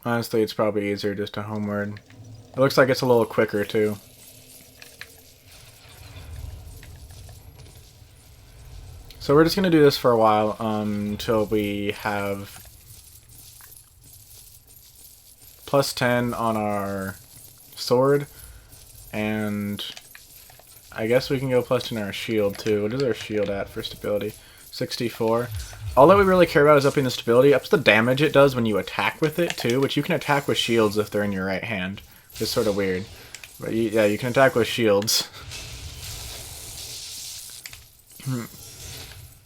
Honestly, it's probably easier just to homeward. It looks like it's a little quicker, too. So we're just going to do this for a while until we have +10 on our sword, and I guess we can go +10 on our shield too. What is our shield at for stability? 64. All that we really care about is upping the stability. Ups the damage it does when you attack with it too, which you can attack with shields if they're in your right hand. It's sort of weird. But yeah, you can attack with shields.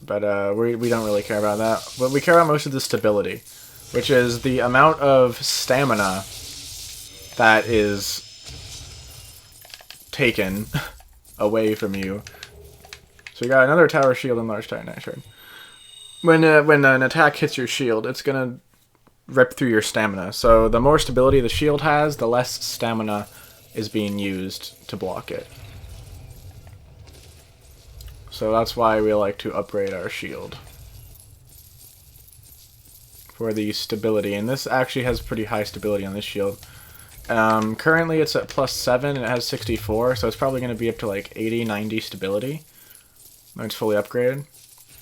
But we don't really care about that. But we care about most of the stability, which is the amount of stamina that is taken away from you. So you got another Tower Shield and Large Titanite Shard. When an attack hits your shield, it's gonna rip through your stamina. So the more stability the shield has, the less stamina is being used to block it. So that's why we like to upgrade our shield for the stability. And this actually has pretty high stability on this shield. Currently it's at +7 and it has 64, so it's probably going to be up to like 80, 90 stability when it's fully upgraded,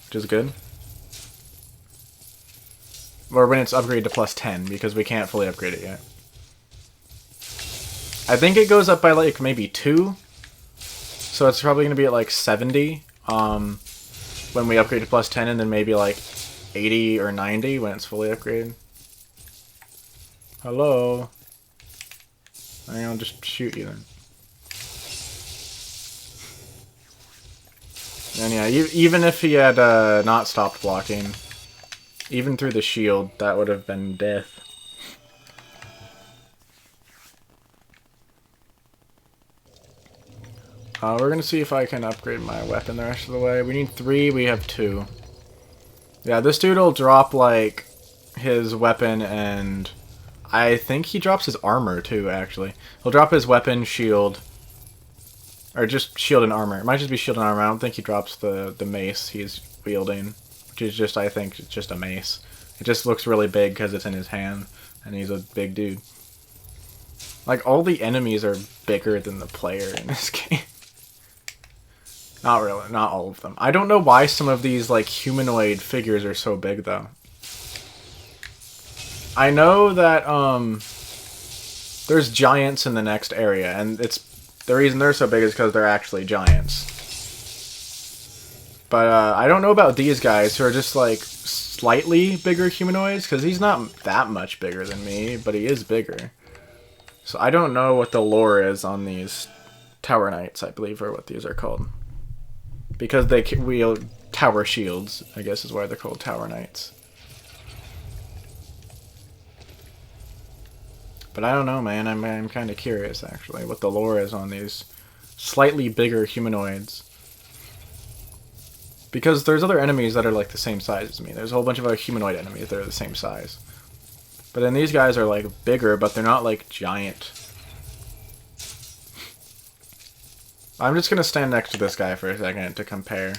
which is good. Or when it's upgraded to +10, because we can't fully upgrade it yet. I think it goes up by like maybe 2, so it's probably going to be at like 70 when we upgrade to +10, and then maybe like 80 or 90 when it's fully upgraded. Hello? I'll just shoot you then. And yeah, even if he had not stopped blocking, even through the shield, that would have been death. We're gonna see if I can upgrade my weapon the rest of the way. We need 3, we have 2. Yeah, this dude will drop like his weapon, and I think he drops his armor too, actually. He'll drop his weapon, shield, or just shield and armor. It might just be shield and armor. I don't think he drops the mace he's wielding, which is just, I think, it's just a mace. It just looks really big because it's in his hand, and he's a big dude. Like, all the enemies are bigger than the player in this game. Not really, not all of them. I don't know why some of these, like, humanoid figures are so big, though. I know that, there's giants in the next area, and the reason they're so big is because they're actually giants. But, I don't know about these guys who are just, like, slightly bigger humanoids, because he's not that much bigger than me, but he is bigger. So I don't know what the lore is on these Tower Knights, I believe, or what these are called. Because they wield tower shields, I guess is why they're called Tower Knights. But I don't know, man. I'm kind of curious, actually, what the lore is on these slightly bigger humanoids. Because there's other enemies that are like the same size as me. There's a whole bunch of other humanoid enemies that are the same size. But then these guys are like bigger, but they're not like giant. I'm just gonna stand next to this guy for a second to compare.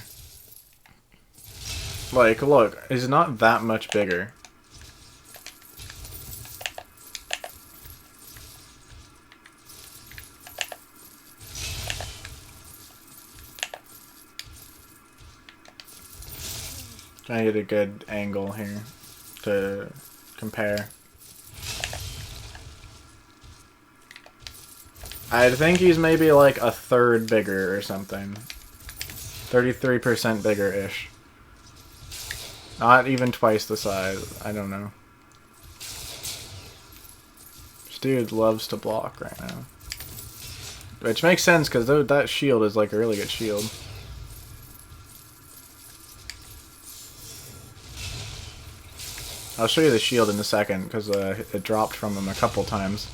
Like, look, he's not that much bigger. Trying to get a good angle here to compare. I think he's maybe like a third bigger or something. 33% bigger-ish. Not even twice the size. I don't know. This dude loves to block right now. Which makes sense, because that shield is like a really good shield. I'll show you the shield in a second, because it dropped from him a couple times.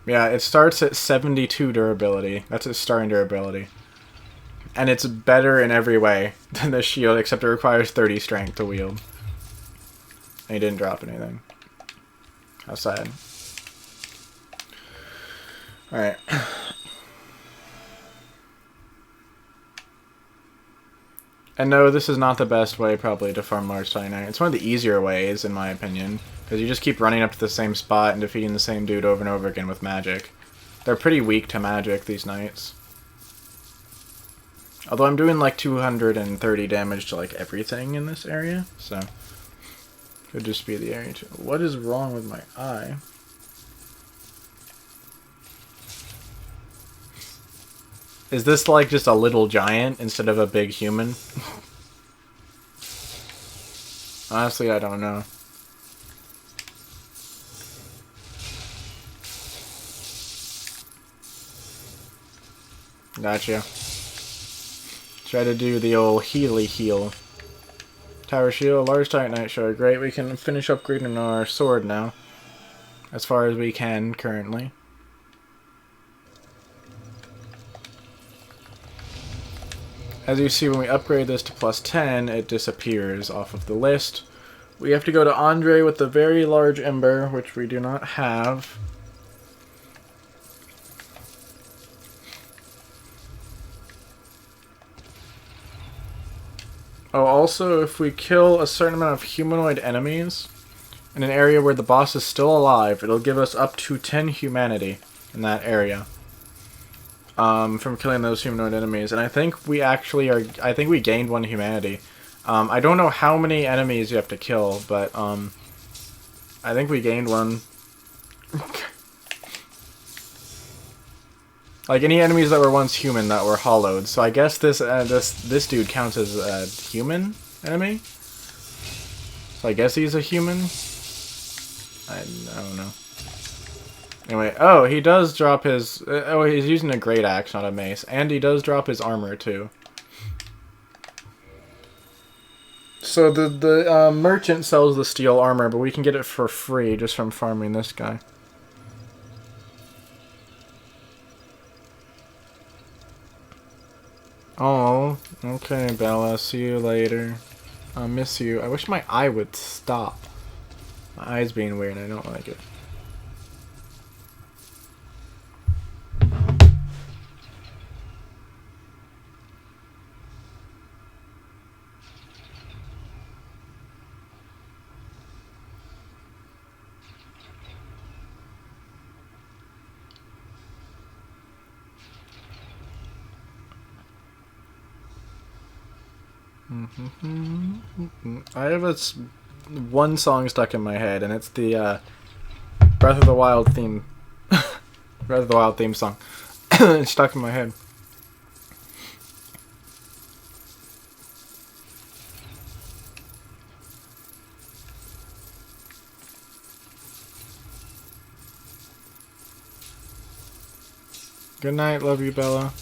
Yeah, it starts at 72 durability. That's its starting durability. And it's better in every way than the shield, except it requires 30 strength to wield. And he didn't drop anything. How sad. Alright. And no, this is not the best way, probably, to farm large Titanite. It's one of the easier ways, in my opinion. Because you just keep running up to the same spot and defeating the same dude over and over again with magic. They're pretty weak to magic, these knights. Although I'm doing like 230 damage to like everything in this area, so... Could just be the area too. What is wrong with my eye? Is this like just a little giant instead of a big human? Honestly, I don't know. Gotcha. Try to do the old healy heal. Tower shield, large Titanite shard. Great, we can finish upgrading our sword now. As far as we can currently. As you see, when we upgrade this to plus 10, it disappears off of the list. We have to go to Andre with the very large ember, which we do not have. Oh, also, if we kill a certain amount of humanoid enemies in an area where the boss is still alive, it'll give us up to 10 humanity in that area. From killing those humanoid enemies. And I think we actually are... I think we gained 1 humanity. I don't know how many enemies you have to kill, but, I think we gained 1. Like, any enemies that were once human that were hollowed. So I guess this dude counts as a human enemy? So I guess he's a human? I don't know. Anyway, oh, he does drop his... oh, he's using a great axe, not a mace. And he does drop his armor, too. So the merchant sells the steel armor, but we can get it for free just from farming this guy. Oh, okay, Bella. See you later. I'll miss you. I wish my eye would stop. My eye's being weird and I don't like it. I have one song stuck in my head, and it's the Breath of the Wild theme. Breath of the Wild theme song. It's stuck in my head. Good night, love you, Bella.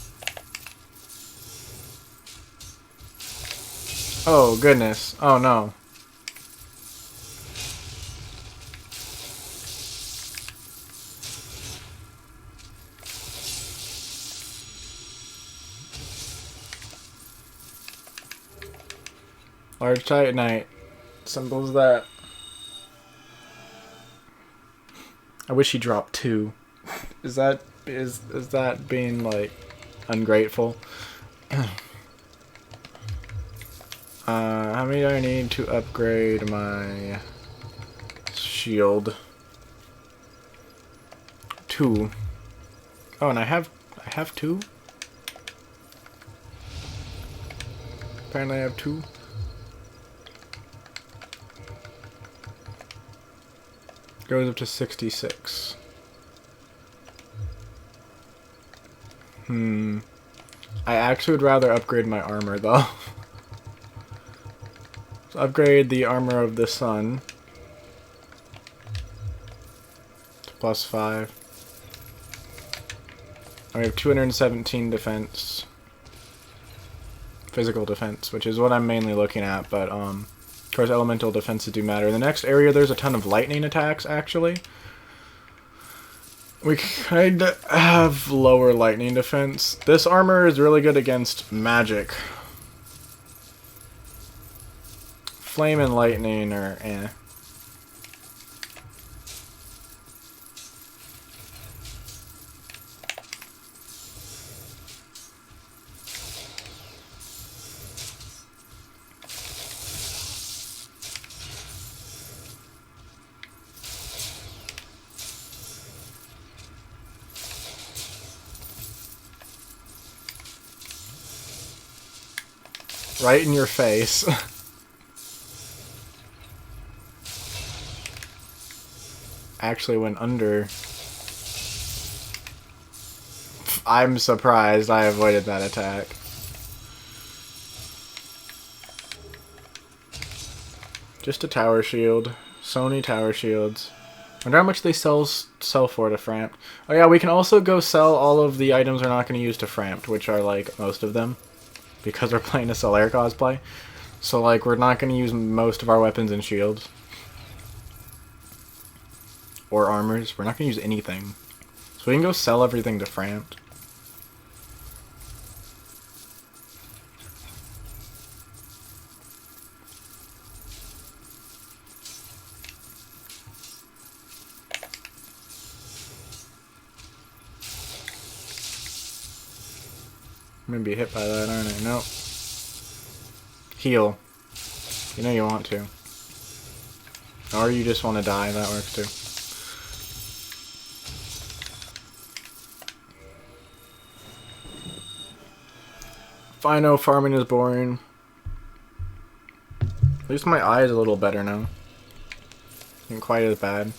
Oh, goodness. Oh, no. Large Titanite. Simple as that. I wish he dropped 2. Is that being, like, ungrateful? How many do I need to upgrade my shield? 2. Oh, and I have 2? Apparently I have 2. Goes up to 66. I actually would rather upgrade my armor, though. So upgrade the armor of the sun to plus 5. I have 217 defense. physical defense, which is what I'm mainly looking at, but of course elemental defenses do matter. In the next area there's a ton of lightning attacks, actually. We kind of have lower lightning defense. This armor is really good against magic. Flame and lightning are eh. Right in your face. Actually went under. I'm surprised I avoided that attack. Just a tower shield. Sony tower shields. Wonder how much they sell for to Frampt. Oh yeah, we can also go sell all of the items we're not going to use to Frampt, which are like most of them. Because we're playing a Solaire cosplay. So, like, we're not going to use most of our weapons and shields. Or armors. We're not going to use anything. So we can go sell everything to Frampt. I'm gonna be hit by that, aren't I? Nope. Heal. You know you want to. Or you just want to die, that works too. I know farming is boring. At least my eye is a little better now. Ain't quite as bad.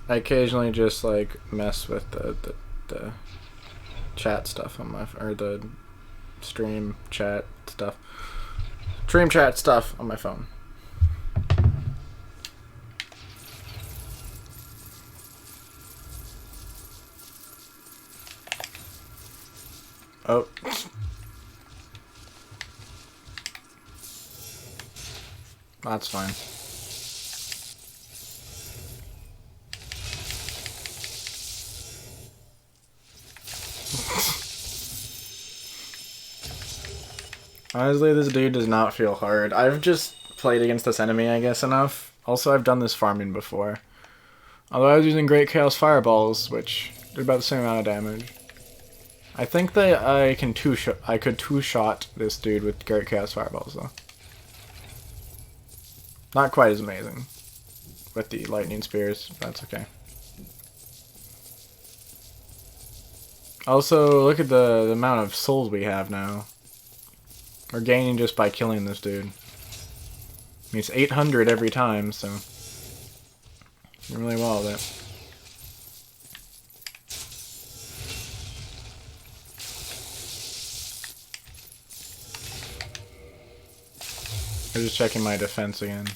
I occasionally just like mess with the chat stuff on my or the stream chat stuff on my phone. Oh. That's fine. Honestly, this dude does not feel hard. I've just played against this enemy, I guess, enough. Also, I've done this farming before. Although I was using Great Chaos Fireballs, which did about the same amount of damage. I think that I could two-shot this dude with Great Chaos Fireballs, though. Not quite as amazing with the lightning spears. That's okay. Also, look at the amount of souls we have now. We're gaining just by killing this dude. I mean, it's 800 every time, so doing really well with it. I'm just checking my defense again.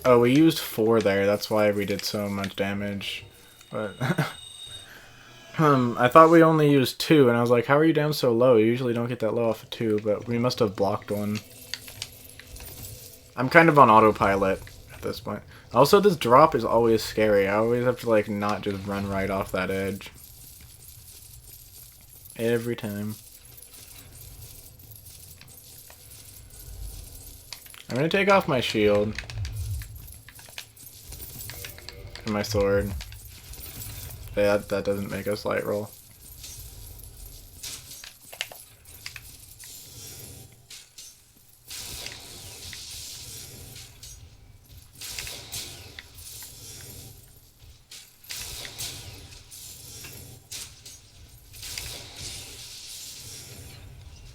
Oh, we used 4 there. That's why we did so much damage. But I thought we only used 2, and I was like, how are you down so low? You usually don't get that low off of 2, but we must have blocked 1. I'm kind of on autopilot at this point. Also, this drop is always scary. I always have to, like, not just run right off that edge. Every time. I'm gonna take off my shield. And my sword. Yeah, that doesn't make us light roll.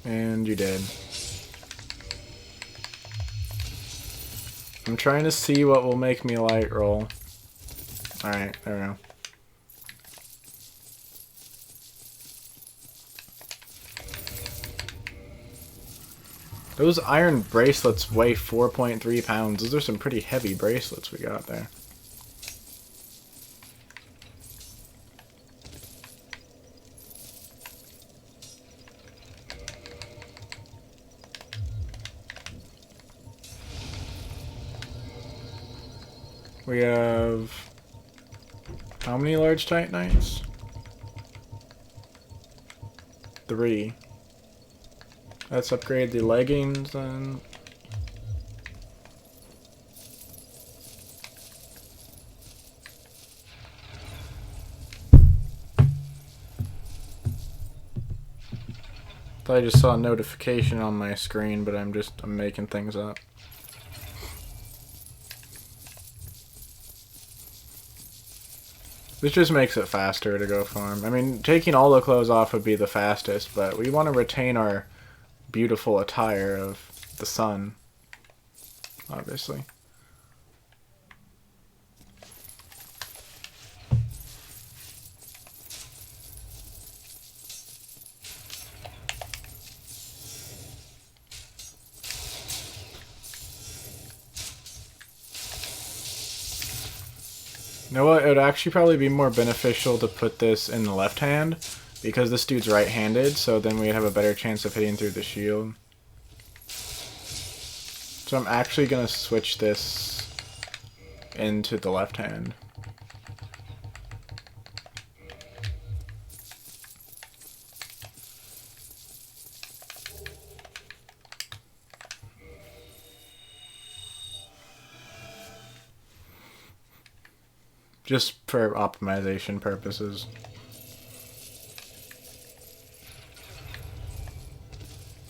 And you did. I'm trying to see what will make me light roll. Alright, there we go. Those iron bracelets weigh 4.3 pounds. Those are some pretty heavy bracelets we got there. We have... how many large Titanites? 3. Let's upgrade the leggings then. Thought I just saw a notification on my screen, but I'm making things up. This just makes it faster to go farm. I mean, taking all the clothes off would be the fastest, but we want to retain our beautiful attire of the sun, obviously. You know what? It would actually probably be more beneficial to put this in the left hand, because this dude's right-handed, so then we'd have a better chance of hitting through the shield. So I'm actually going to switch this into the left hand. Just for optimization purposes.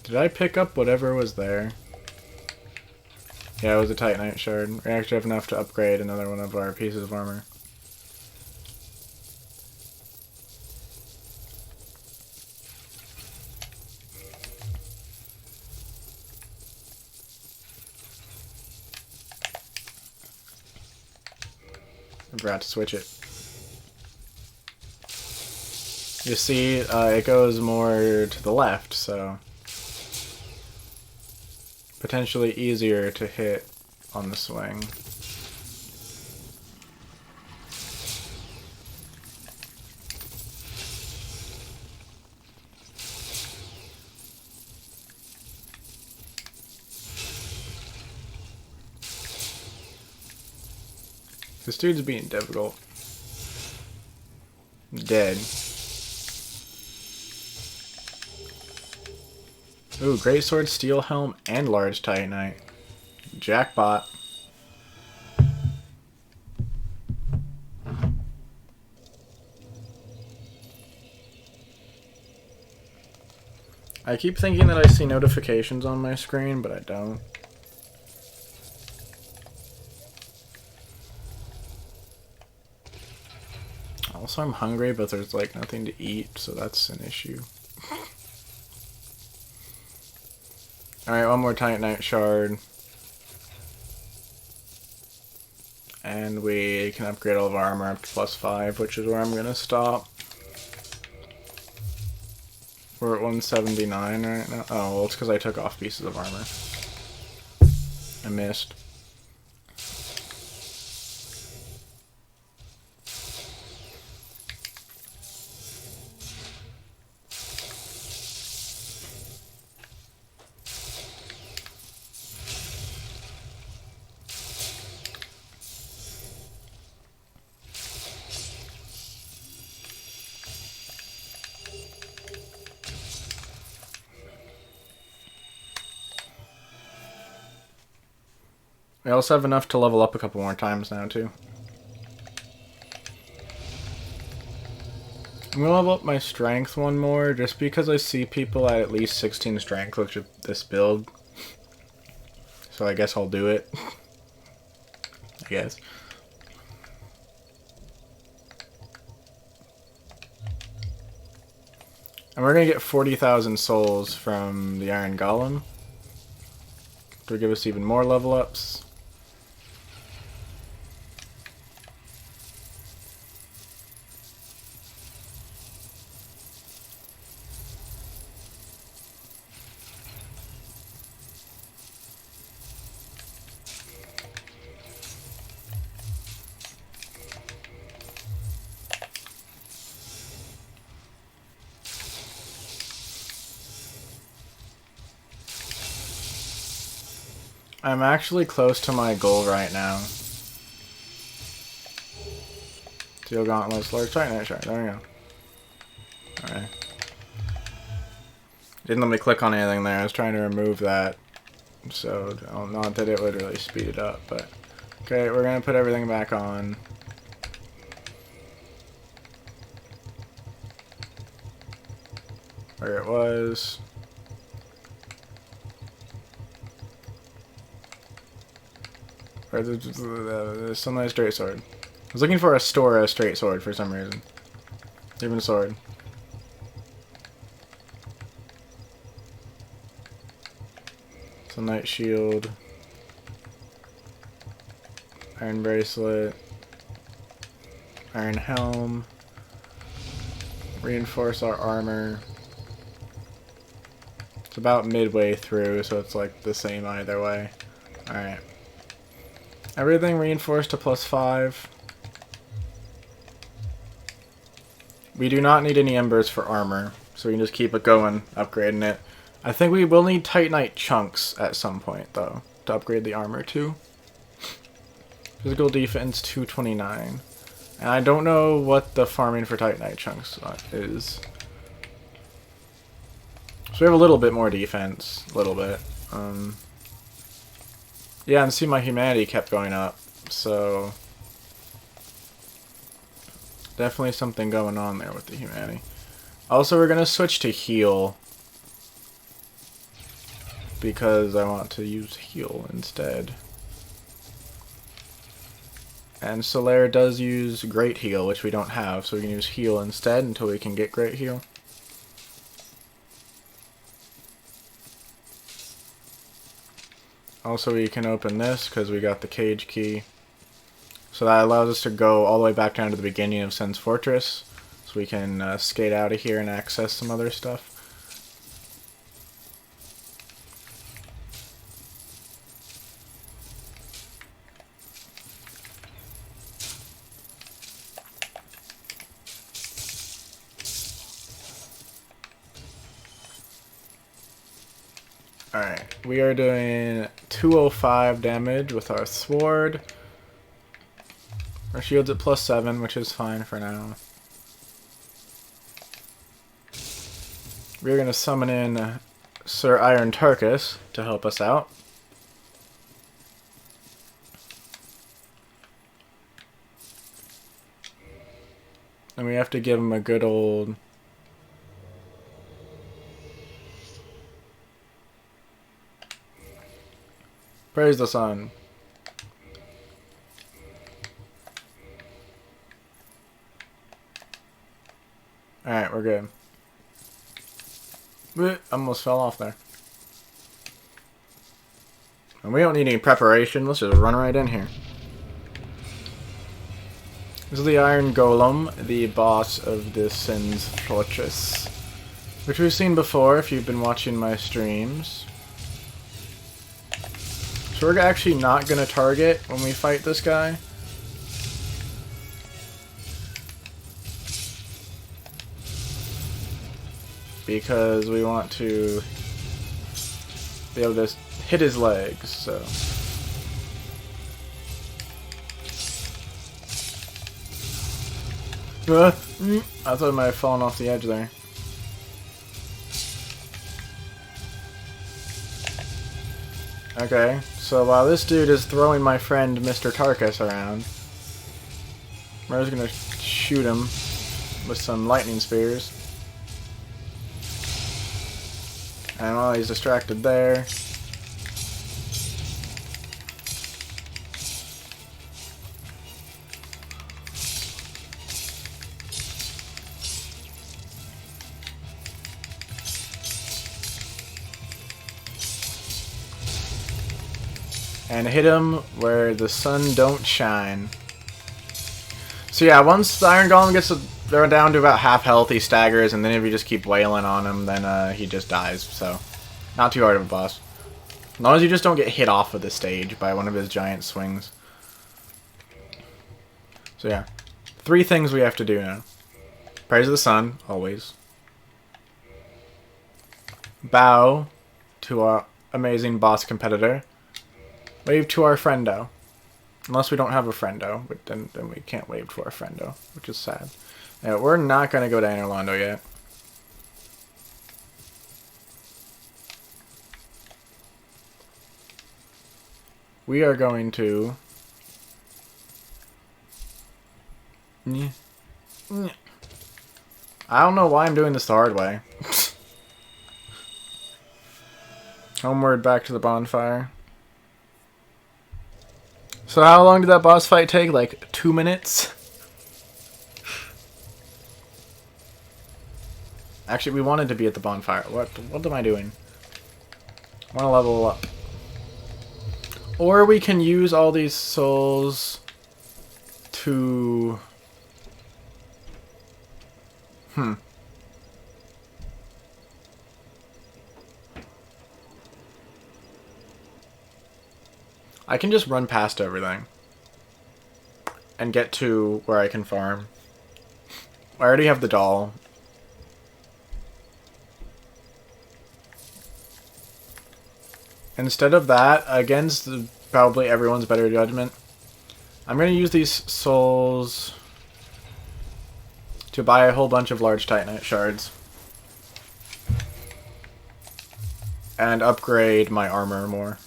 Did I pick up whatever was there? Yeah, it was a Titanite shard. We actually have enough to upgrade another one of our pieces of armor. I forgot to switch it. You see, it goes more to the left, so potentially easier to hit on the swing. This dude's being difficult. Dead. Ooh, greatsword, steel helm, and large titanite. Jackpot. I keep thinking that I see notifications on my screen, but I don't. Also, I'm hungry, but there's like nothing to eat, so that's an issue. Alright, one more Titanite shard. And we can upgrade all of our armor up to +5, which is where I'm gonna stop. We're at 179 right now. Oh, well, it's because I took off pieces of armor. I missed. We also have enough to level up a couple more times now, too. I'm gonna level up my strength one more, just because I see people at least 16 strength with this build. So I guess I'll do it. I guess. And we're going to get 40,000 souls from the Iron Golem. To give us even more level ups. I'm actually close to my goal right now. Steel gauntlets, large titanite shard. There we go. Alright. Didn't let me click on anything there. I was trying to remove that. So, not that it would really speed it up, but... Okay, we're gonna put everything back on. Where it was. Where's the Sunlight Straight Sword? I was looking for a Astora Straight Sword for some reason. Even sword. Sunlight Shield. Iron Bracelet. Iron Helm. Reinforce our armor. It's about midway through, so it's like the same either way. Alright. Everything reinforced to +5. We do not need any embers for armor, so we can just keep it going, upgrading it. I think we will need Titanite chunks at some point, though, to upgrade the armor to. Physical defense 229. And I don't know what the farming for Titanite chunks is. So we have a little bit more defense, a little bit. Yeah, and see, my humanity kept going up, so definitely something going on there with the humanity. Also, we're going to switch to heal because I want to use heal instead. And Solaire does use Great Heal, which we don't have, so we can use heal instead until we can get Great Heal. Also, we can open this because we got the cage key. So that allows us to go all the way back down to the beginning of Sen's Fortress. So we can skate out of here and access some other stuff. Alright, we are doing 205 damage with our sword. Our shield's at +7, which is fine for now. We're going to summon in Sir Iron Tarkus to help us out. And we have to give him a good old... Praise the sun. Alright, we're good. Almost fell off there. And we don't need any preparation. Let's just run right in here. This is the Iron Golem, the boss of the Sen's Fortress, which we've seen before if you've been watching my streams. So we're actually not going to target when we fight this guy. Because we want to be able to hit his legs, so... I thought I might have fallen off the edge there. Okay, so while this dude is throwing my friend Mr. Tarkus around, we're just gonna shoot him with some lightning spears. And while he's distracted there, And hit him where the sun don't shine. So yeah, once the Iron Golem gets down to about half health, he staggers, and then if you just keep wailing on him, then he just dies. So, not too hard of a boss. As long as you just don't get hit off of the stage by one of his giant swings. So yeah, 3 things we have to do now. Praise the sun, always. Bow to our amazing boss competitor. Wave to our friendo. Unless we don't have a friendo, but then we can't wave to our friendo, which is sad. Yeah, we're not going to go to Anor Londo yet. We are going to... I don't know why I'm doing this the hard way. Homeward back to the bonfire. So how long did that boss fight take? Like 2 minutes? Actually, we wanted to be at the bonfire. What am I doing? I want to level up. Or we can use all these souls to... I can just run past everything and get to where I can farm. I already have the doll. Instead of that, against probably everyone's better judgment, I'm going to use these souls to buy a whole bunch of large Titanite shards. And upgrade my armor more.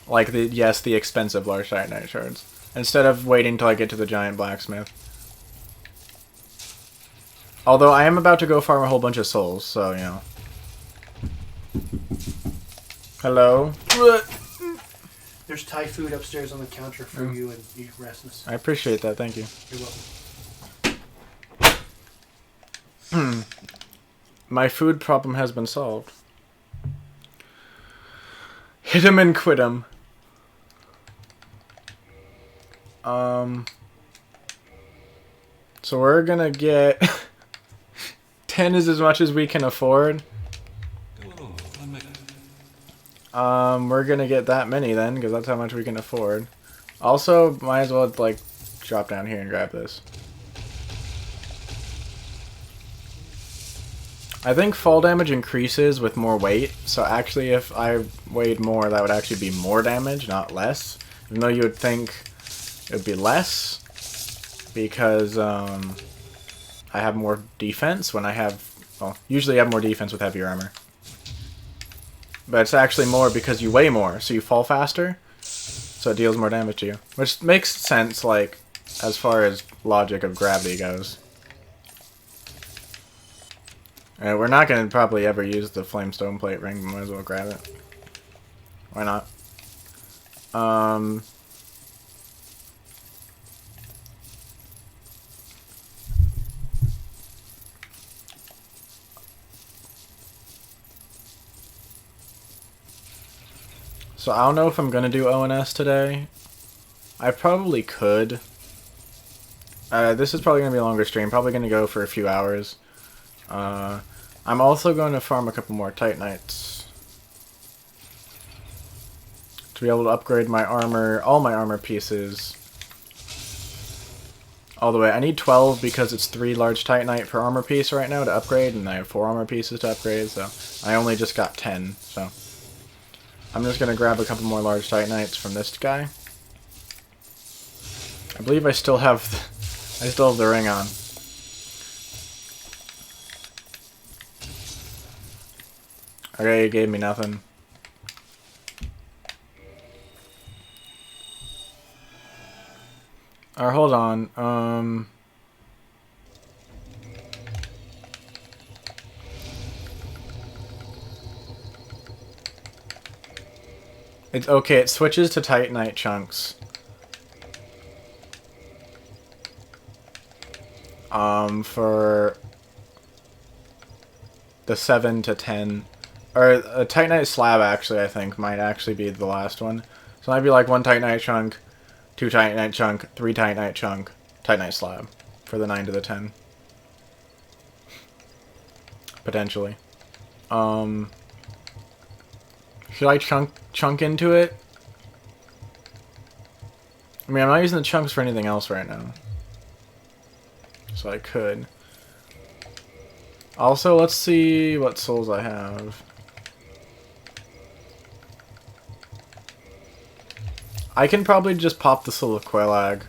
Like, the expensive large Titanite shards. Instead of waiting till I get to the giant blacksmith. Although I am about to go farm a whole bunch of souls, so, you know. Hello? There's Thai food upstairs on the counter for you and you restless. I appreciate that, thank you. You're welcome. My food problem has been solved. Hit him and quit him. So we're gonna get 10 is as much as we can afford. We're gonna get that many then, because that's how much we can afford. Also, might as well like drop down here and grab this. I think fall damage increases with more weight, so actually if I weighed more, that would actually be more damage, not less. Even though you would think it would be less, because I have more defense when I have... Well, usually I have more defense with heavier armor. But it's actually more because you weigh more, so you fall faster, so it deals more damage to you. Which makes sense, like, as far as logic of gravity goes. We're not going to probably ever use the Flamestone Plate Ring, but might as well grab it. Why not? So I don't know if I'm going to do ONS today. I probably could. This is probably going to be a longer stream. Probably going to go for a few hours. I'm also going to farm a couple more Titanites to be able to upgrade my armor, all my armor pieces, all the way. I need 12 because it's 3 large Titanite per armor piece right now to upgrade, and I have 4 armor pieces to upgrade, so I only just got 10, so I'm just going to grab a couple more large Titanites from this guy. I believe I still have the ring on. Okay, he gave me nothing. Or hold on. It's okay, it switches to Titanite chunks. For the 7 to 10 Or a Titanite slab, actually, I think, might actually be the last one. So it might be like 1 Titanite chunk, 2 Titanite chunk, 3 Titanite chunk, Titanite slab for the 9 to the 10. Potentially. Should I chunk into it? I mean, I'm not using the chunks for anything else right now. So I could. Also, let's see what souls I have. I can probably just pop the Soul of Quelag.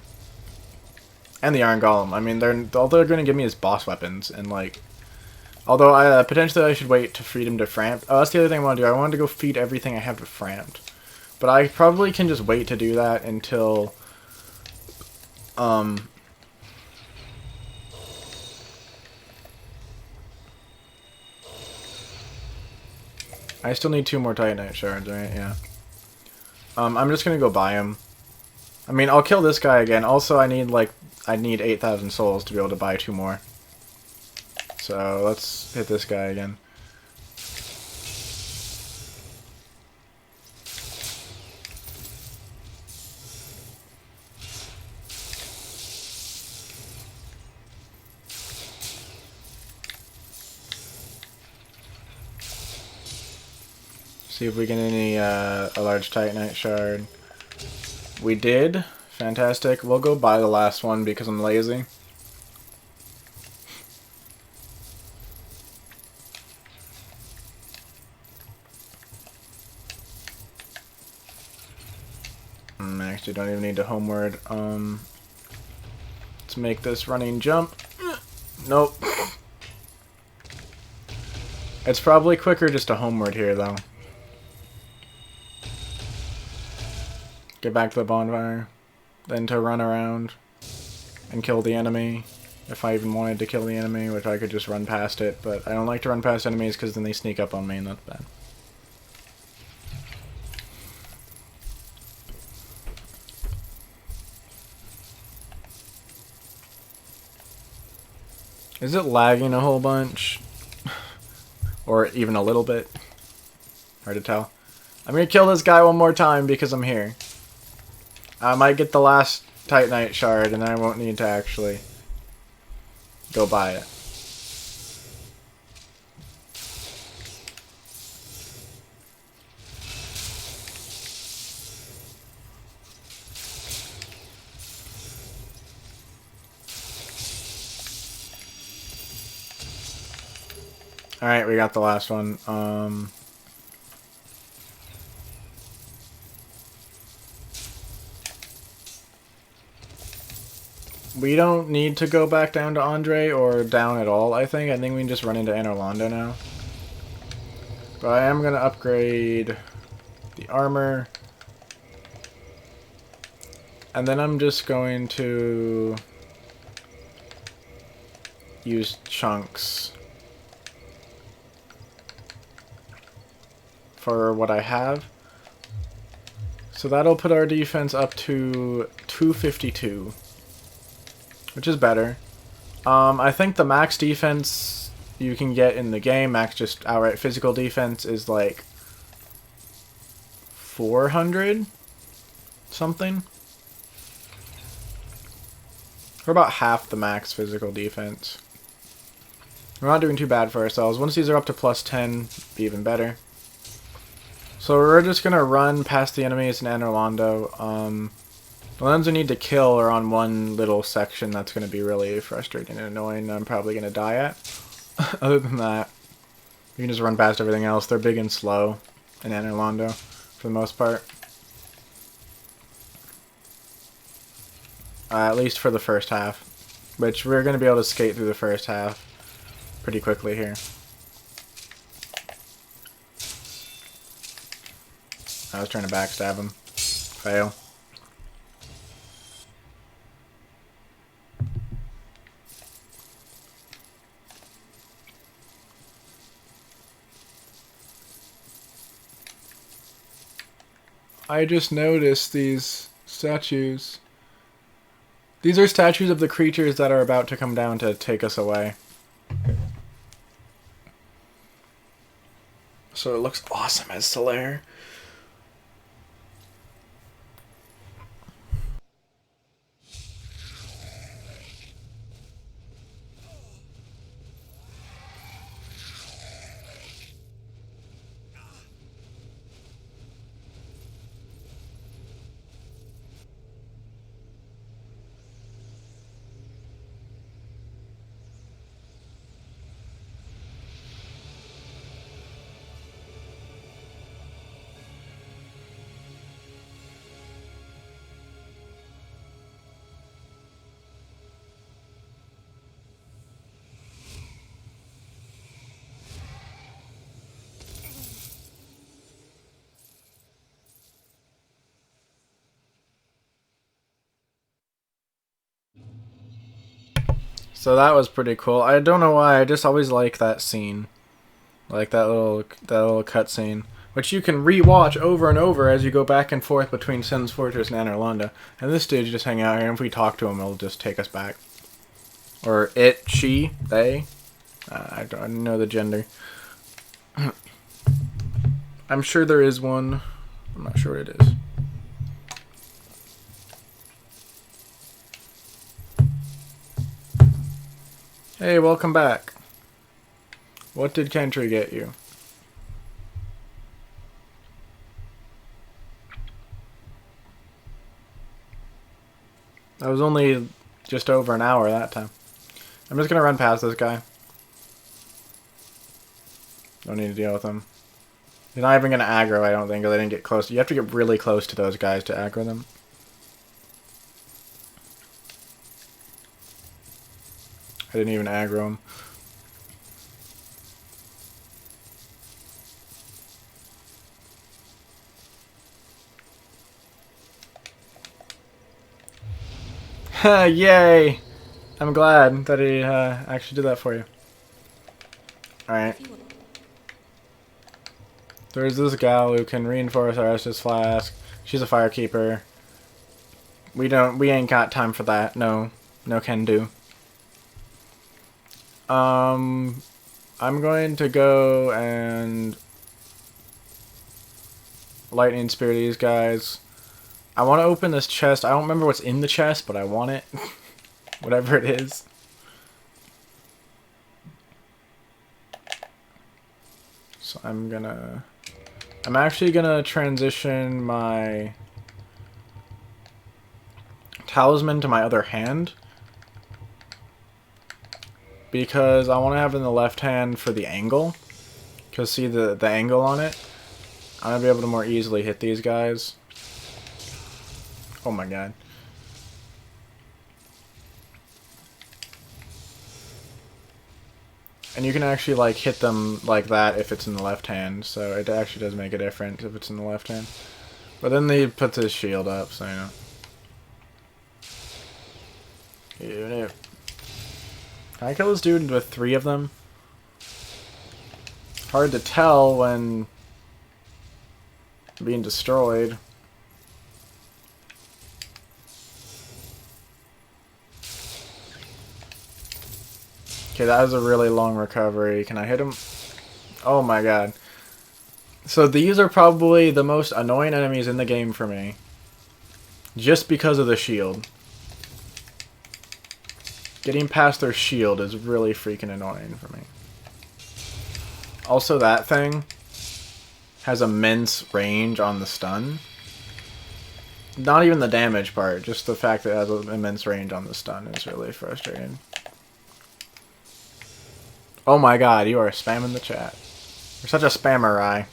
And the Iron Golem. I mean, all they're going to give me is boss weapons. And, like... Although, potentially I should wait to feed him to Frampt. Oh, that's the other thing I want to do. I wanted to go feed everything I have to Frampt. But I probably can just wait to do that until... I still need 2 more Titanite shards, right? Yeah. I'm just gonna go buy them. I mean, I'll kill this guy again. Also, I need 8,000 souls to be able to buy 2 more. So, let's hit this guy again. See if we get a large Titanite shard. We did. Fantastic. We'll go buy the last one because I'm lazy. I actually don't even need to homeward. Let's make this running jump. Nope. It's probably quicker just to homeward here, though. Get back to the bonfire. Then to run around and kill the enemy. If I even wanted to kill the enemy, which I could just run past it. But I don't like to run past enemies because then they sneak up on me and that's bad. Is it lagging a whole bunch? Or even a little bit? Hard to tell. I'm gonna kill this guy one more time because I'm here. I might get the last Titanite shard and I won't need to actually go buy it. Alright, we got the last one. We don't need to go back down to Andre or down at all, I think. I think we can just run into Anor Londo now. But I am going to upgrade the armor. And then I'm just going to use chunks for what I have. So that'll put our defense up to 252. Which is better. I think the max defense you can get in the game, max just outright physical defense, is like 400 something. We're about half the max physical defense. We're not doing too bad for ourselves. Once these are up to plus 10, be even better. So we're just gonna run past the enemies in Anor Londo. The ones we need to kill are on one little section that's going to be really frustrating and annoying. I'm probably going to die at. Other than that, you can just run past everything else. They're big and slow in Anor Londo, for the most part. At least for the first half. Which we're going to be able to skate through the first half pretty quickly here. I was trying to backstab him. Fail. I just noticed these statues. These are statues of the creatures that are about to come down to take us away. So it looks awesome as Solaire. So that was pretty cool. I don't know why, I just always like that scene. Like that little cutscene. Which you can re-watch over and over as you go back and forth between Sin's Fortress and Anor Londo. And this dude just hang out here, and if we talk to him, it'll just take us back. Or it, she, they. I don't know the gender. I'm sure there is one. I'm not sure what it is. Hey, welcome back. What did Kentry get you? That was only just over an hour that time. I'm just gonna run past this guy. Don't need to deal with him. He's not even gonna aggro, I don't think, because I didn't get close. You have to get really close to those guys to aggro them. I didn't even aggro him. Yay! I'm glad that he actually did that for you. Alright. There's this gal who can reinforce our Estus Flask. She's a firekeeper. We ain't got time for that. No can do. I'm going to go and lightning spear these guys. I want to open this chest. I don't remember what's in the chest, but I want it. Whatever it is. So I'm actually gonna transition my talisman to my other hand. Because I want to have it in the left hand for the angle. Because see the angle on it? I'm going to be able to more easily hit these guys. Oh my god. And you can actually like hit them like that if it's in the left hand. So it actually does make a difference if it's in the left hand. But then he puts his shield up, so you know. Can I kill this dude with 3 of them? Hard to tell when being destroyed. Okay, that was a really long recovery. Can I hit him? Oh my god. So these are probably the most annoying enemies in the game for me. Just because of the shield. Getting past their shield is really freaking annoying for me. Also, that thing has immense range on the stun. Not even the damage part, just the fact that it has an immense range on the stun is really frustrating. Oh my god, you are spamming the chat. You're such a spammer, Rye.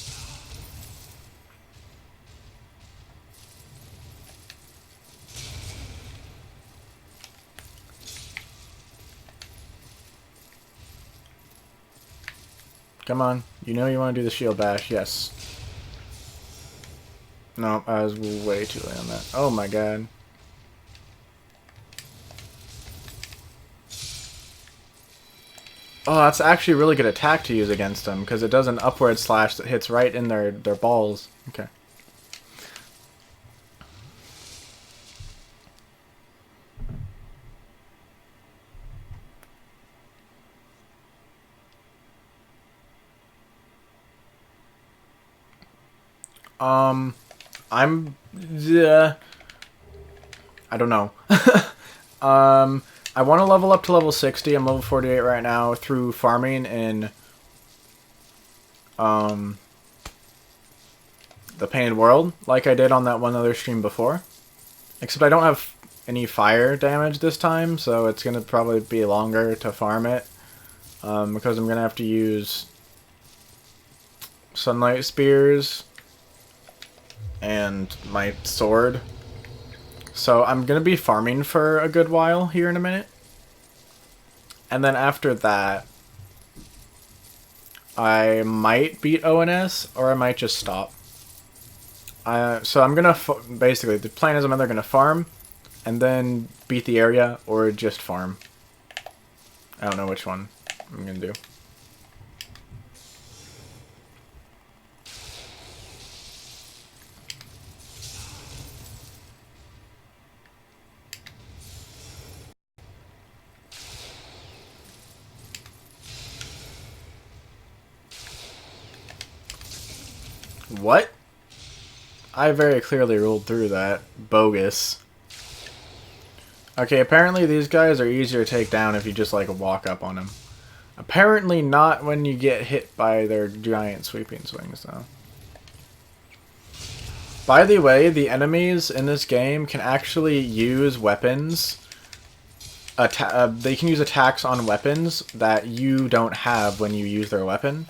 Come on. You know you want to do the shield bash. Yes. No, I was way too late on that. Oh my god. Oh, that's actually a really good attack to use against them, because it does an upward slash that hits right in their balls. Okay. I'm... I don't know. I want to level up to level 60. I'm level 48 right now through farming in the Painted World, like I did on that one other stream before. Except I don't have any fire damage this time, so it's going to probably be longer to farm it. Because I'm going to have to use sunlight spears and my sword. So I'm going to be farming for a good while here in a minute. And then after that, I might beat ONS, or I might just stop. So I'm going to, basically, the plan is I'm either going to farm, and then beat the area, or just farm. I don't know which one I'm going to do. What? I very clearly ruled through that. Bogus. Okay, apparently these guys are easier to take down if you just, like, walk up on them. Apparently not when you get hit by their giant sweeping swings, though. By the way, the enemies in this game can actually use weapons. They can use attacks on weapons that you don't have when you use their weapon.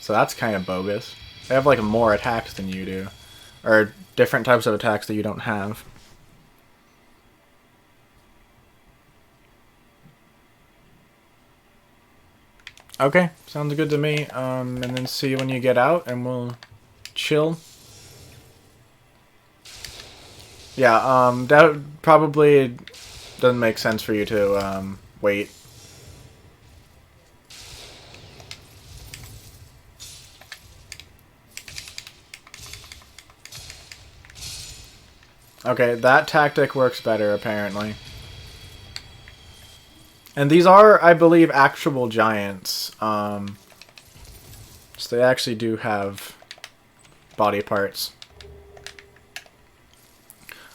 So that's kind of bogus. They have, like, more attacks than you do. Or different types of attacks that you don't have. Okay, sounds good to me. And then see you when you get out, and we'll chill. Yeah, that probably doesn't make sense for you to, wait. Okay, that tactic works better, apparently. And these are, I believe, actual giants. So they actually do have body parts.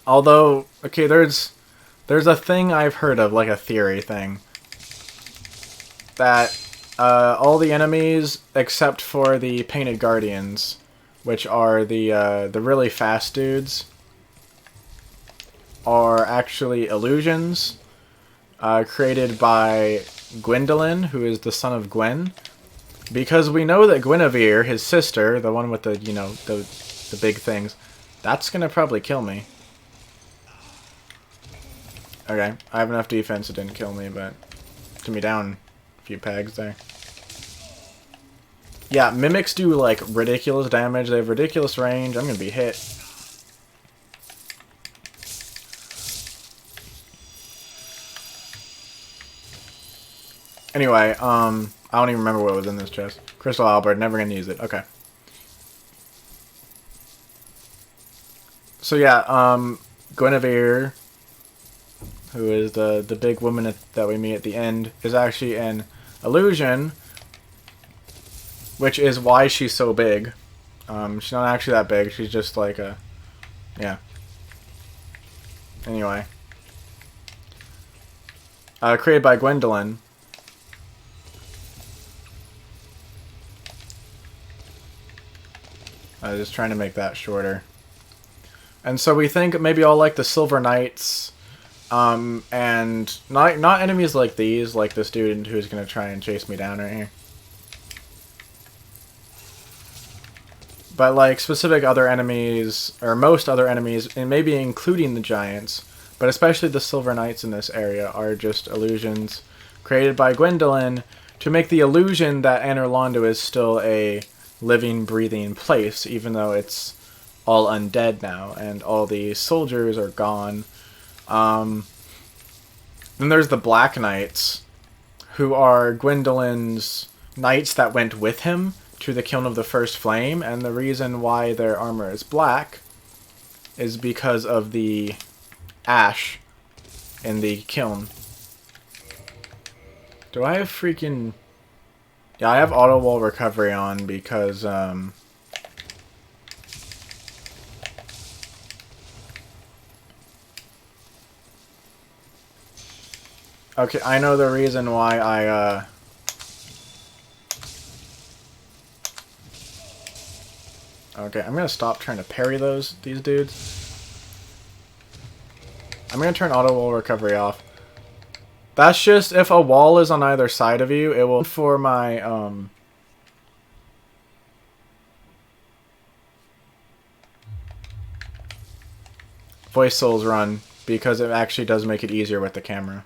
Although, okay, there's a thing I've heard of, like a theory thing, that all the enemies except for the Painted Guardians, which are the really fast dudes, are actually illusions created by Gwendolyn, who is the son of Gwen. Because we know that Guinevere, his sister, the one with the, you know, the big things, that's gonna probably kill me. Okay, I have enough defense, it didn't kill me, but took me down a few pegs there. Yeah, mimics do, like, ridiculous damage, they have ridiculous range, I'm gonna be hit. Anyway, I don't even remember what was in this chest. Crystal Albert, never gonna use it. Okay. So yeah, Guinevere, who is the big woman that we meet at the end, is actually an illusion, which is why she's so big. She's not actually that big, she's just like a... yeah. Anyway. Created by Gwendolyn. I was just trying to make that shorter. And so we think maybe all like the Silver Knights, and not enemies like these, like this dude who's gonna try and chase me down right here. But like specific other enemies, or most other enemies, and maybe including the giants, but especially the Silver Knights in this area, are just illusions created by Gwendolyn to make the illusion that Anor Londo is still a living, breathing place, even though it's all undead now, and all the soldiers are gone. Then there's the Black Knights, who are Gwendolyn's knights that went with him to the Kiln of the First Flame, and the reason why their armor is black is because of the ash in the kiln. Do I have freaking... yeah, I have auto wall recovery on because, Okay, I know the reason why Okay, I'm gonna stop trying to parry these dudes. I'm gonna turn auto wall recovery off. That's just if a wall is on either side of you, it will for my voice souls run because it actually does make it easier with the camera.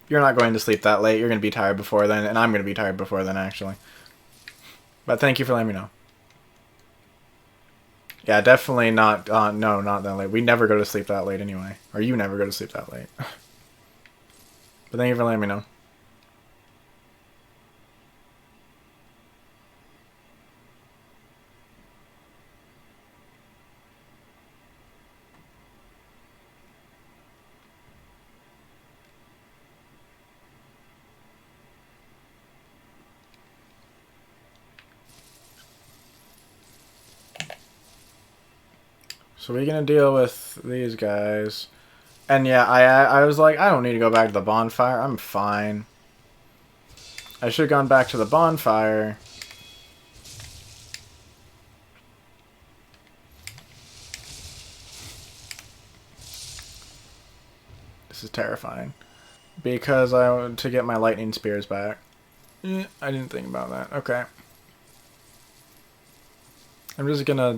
You're not going to sleep that late. You're going to be tired before then, and I'm going to be tired before then, actually. But thank you for letting me know. Yeah, definitely not. No, not that late. We never go to sleep that late anyway. Or you never go to sleep that late. But thank you for letting me know. So we're gonna deal with these guys. And yeah, I was like, I don't need to go back to the bonfire. I'm fine. I should have gone back to the bonfire. This is terrifying. Because I want to get my lightning spears back. I didn't think about that. Okay. I'm just gonna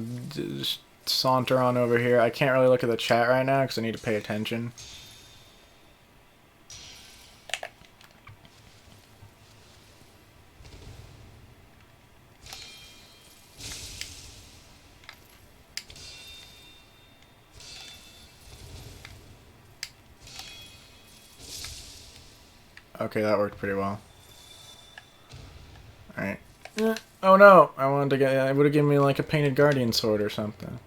saunter on over here. I can't really look at the chat right now because I need to pay attention. Okay, that worked pretty well. Alright. Oh no! I wanted to get... It would have given me like a painted guardian sword or something.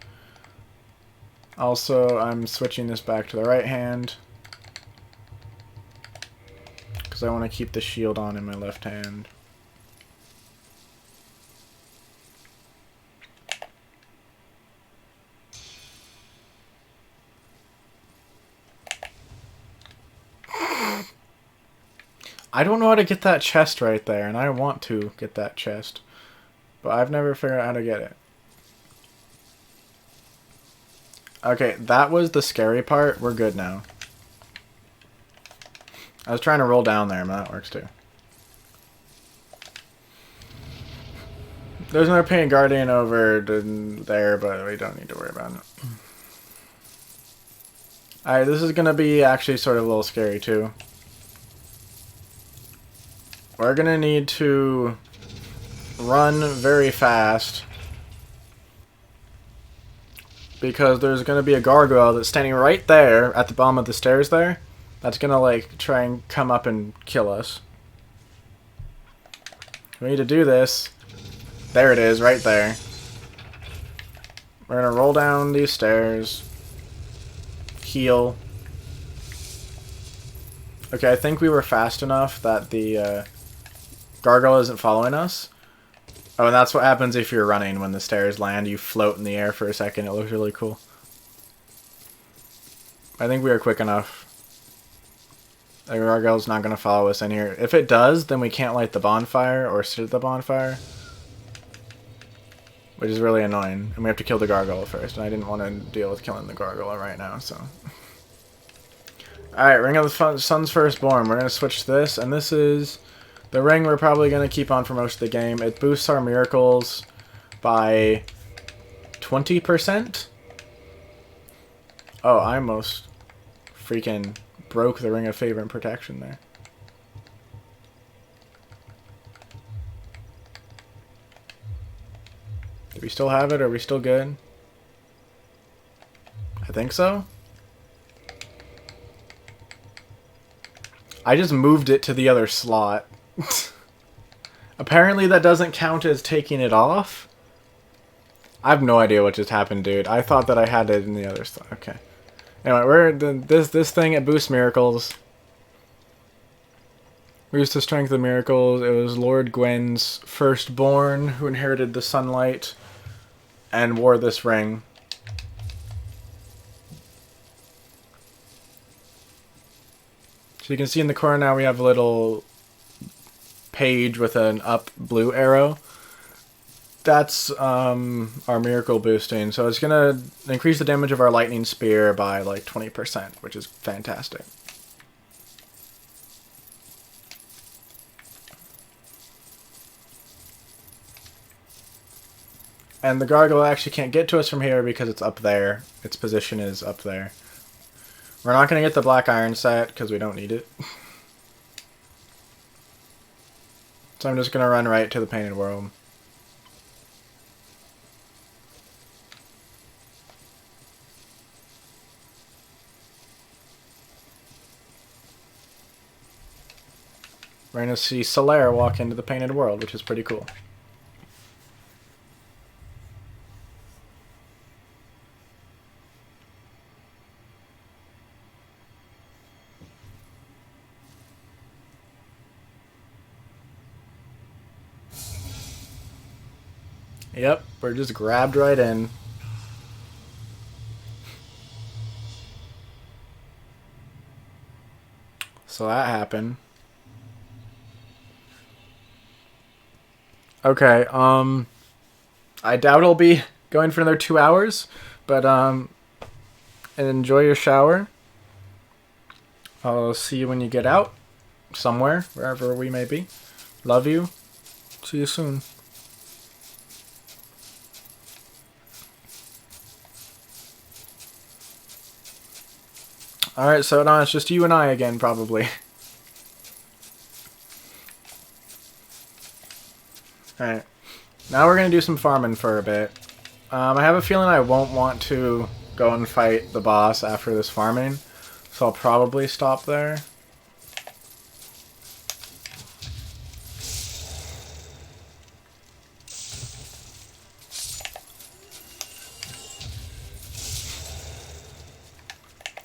Also, I'm switching this back to the right hand. Because I want to keep the shield on in my left hand. I don't know how to get that chest right there, and I want to get that chest. But I've never figured out how to get it. Okay, that was the scary part. We're good now. I was trying to roll down there, but that works too. There's another painted guardian over there, but we don't need to worry about it. Alright, this is going to be actually sort of a little scary too. We're going to need to run very fast. Because there's going to be a gargoyle that's standing right there at the bottom of the stairs there. That's going to like try and come up and kill us. We need to do this. There it is, right there. We're going to roll down these stairs. Heal. Okay, I think we were fast enough that the gargoyle isn't following us. Oh, and that's what happens if you're running. When the stairs land, you float in the air for a second. It looks really cool. I think we are quick enough. The gargoyle's not going to follow us in here. If it does, then we can't light the bonfire or sit at the bonfire. Which is really annoying. And we have to kill the gargoyle first. And I didn't want to deal with killing the gargoyle right now, so... Alright, Ring of the Sun's Firstborn. We're going to switch this, and this is... The ring we're probably going to keep on for most of the game. It boosts our miracles by 20%. Oh, I almost freaking broke the Ring of Favor and Protection there. Do we still have it? Are we still good? I think so. I just moved it to the other slot. Apparently that doesn't count as taking it off. I have no idea what just happened, dude. I thought that I had it in the other slot. Okay. Anyway, this thing, it boosts miracles. Boosts the strength of miracles. It was Lord Gwyn's firstborn who inherited the sunlight. and wore this ring. So you can see in the corner now we have a little page with an up blue arrow. That's our miracle boosting. So it's going to increase the damage of our lightning spear by like 20%, which is fantastic. And the gargoyle actually can't get to us from here because it's up there. Its position is up there. We're not going to get the black iron set because we don't need it. So I'm just going to run right to the painted world. We're going to see Solaire walk into the painted world, which is pretty cool. Yep, we're just grabbed right in. So that happened. Okay, I doubt I'll be going for another 2 hours, but and enjoy your shower. I'll see you when you get out, somewhere, wherever we may be. Love you. See you soon. Alright, so now it's just you and I again, probably. Alright. Now we're going to do some farming for a bit. I have a feeling I won't want to go and fight the boss after this farming, so I'll probably stop there.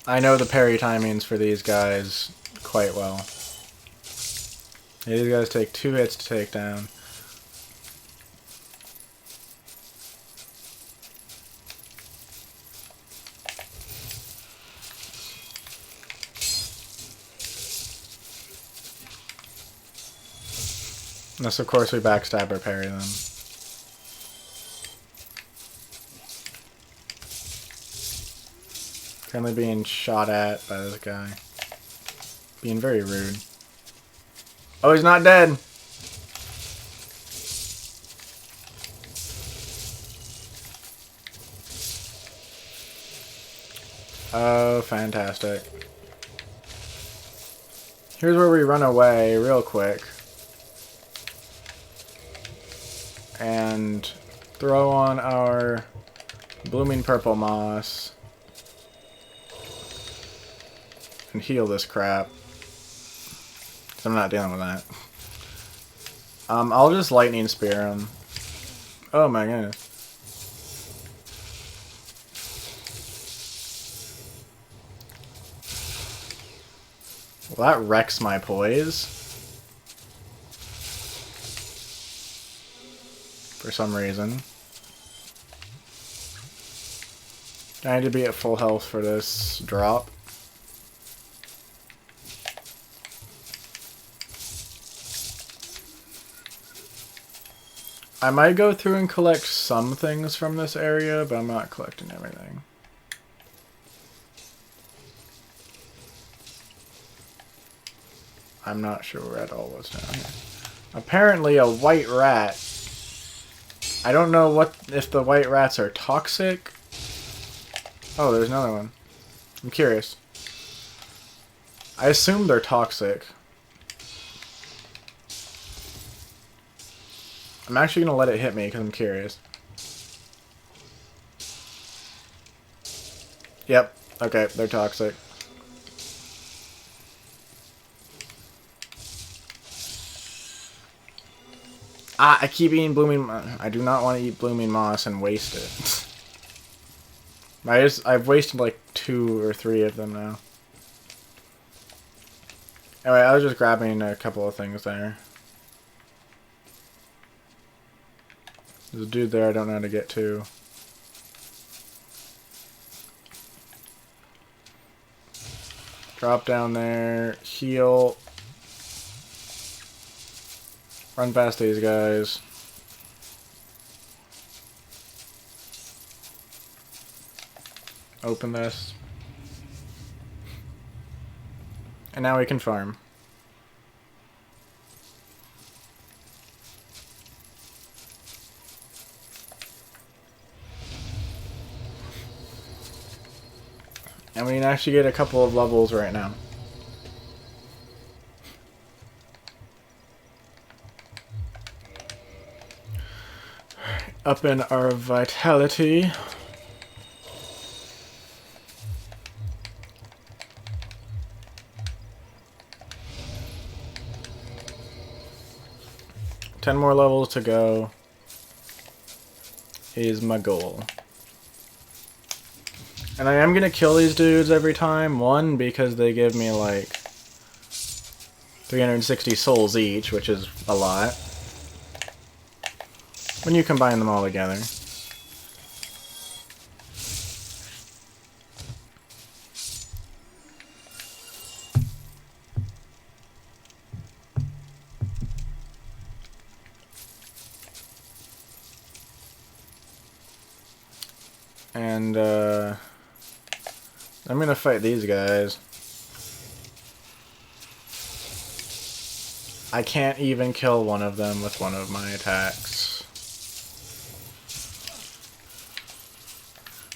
I know the parry timings for these guys quite well. These guys take 2 hits to take down. Unless, of course, we backstab or parry them. Currently being shot at by this guy. Being very rude. Oh, he's not dead! Oh, fantastic. Here's where we run away real quick. And throw on our blooming purple moss. And heal this crap. 'Cause I'm not dealing with that. I'll just lightning spear him. Oh my goodness. Well, that wrecks my poise. For some reason. I need to be at full health for this drop. I might go through and collect some things from this area, but I'm not collecting everything. I'm not sure at all what's down here. Apparently a white rat. I don't know what if the white rats are toxic. Oh, there's another one. I'm curious. I assume they're toxic. I'm actually going to let it hit me because I'm curious. Yep. Okay, they're toxic. Ah, I keep eating blooming... I do not want to eat blooming moss and waste it. I've wasted like 2 or 3 of them now. Anyway, I was just grabbing a couple of things there. There's a dude there I don't know how to get to. Drop down there. Heal. Run past these guys. Open this. And now we can farm. And we can actually get a couple of levels right now. Up in our vitality. Ten more levels to go is my goal. And I am gonna kill these dudes every time. One, because they give me like 360 souls each, which is a lot when you combine them all together. And I'm gonna fight these guys. I can't even kill one of them with one of my attacks.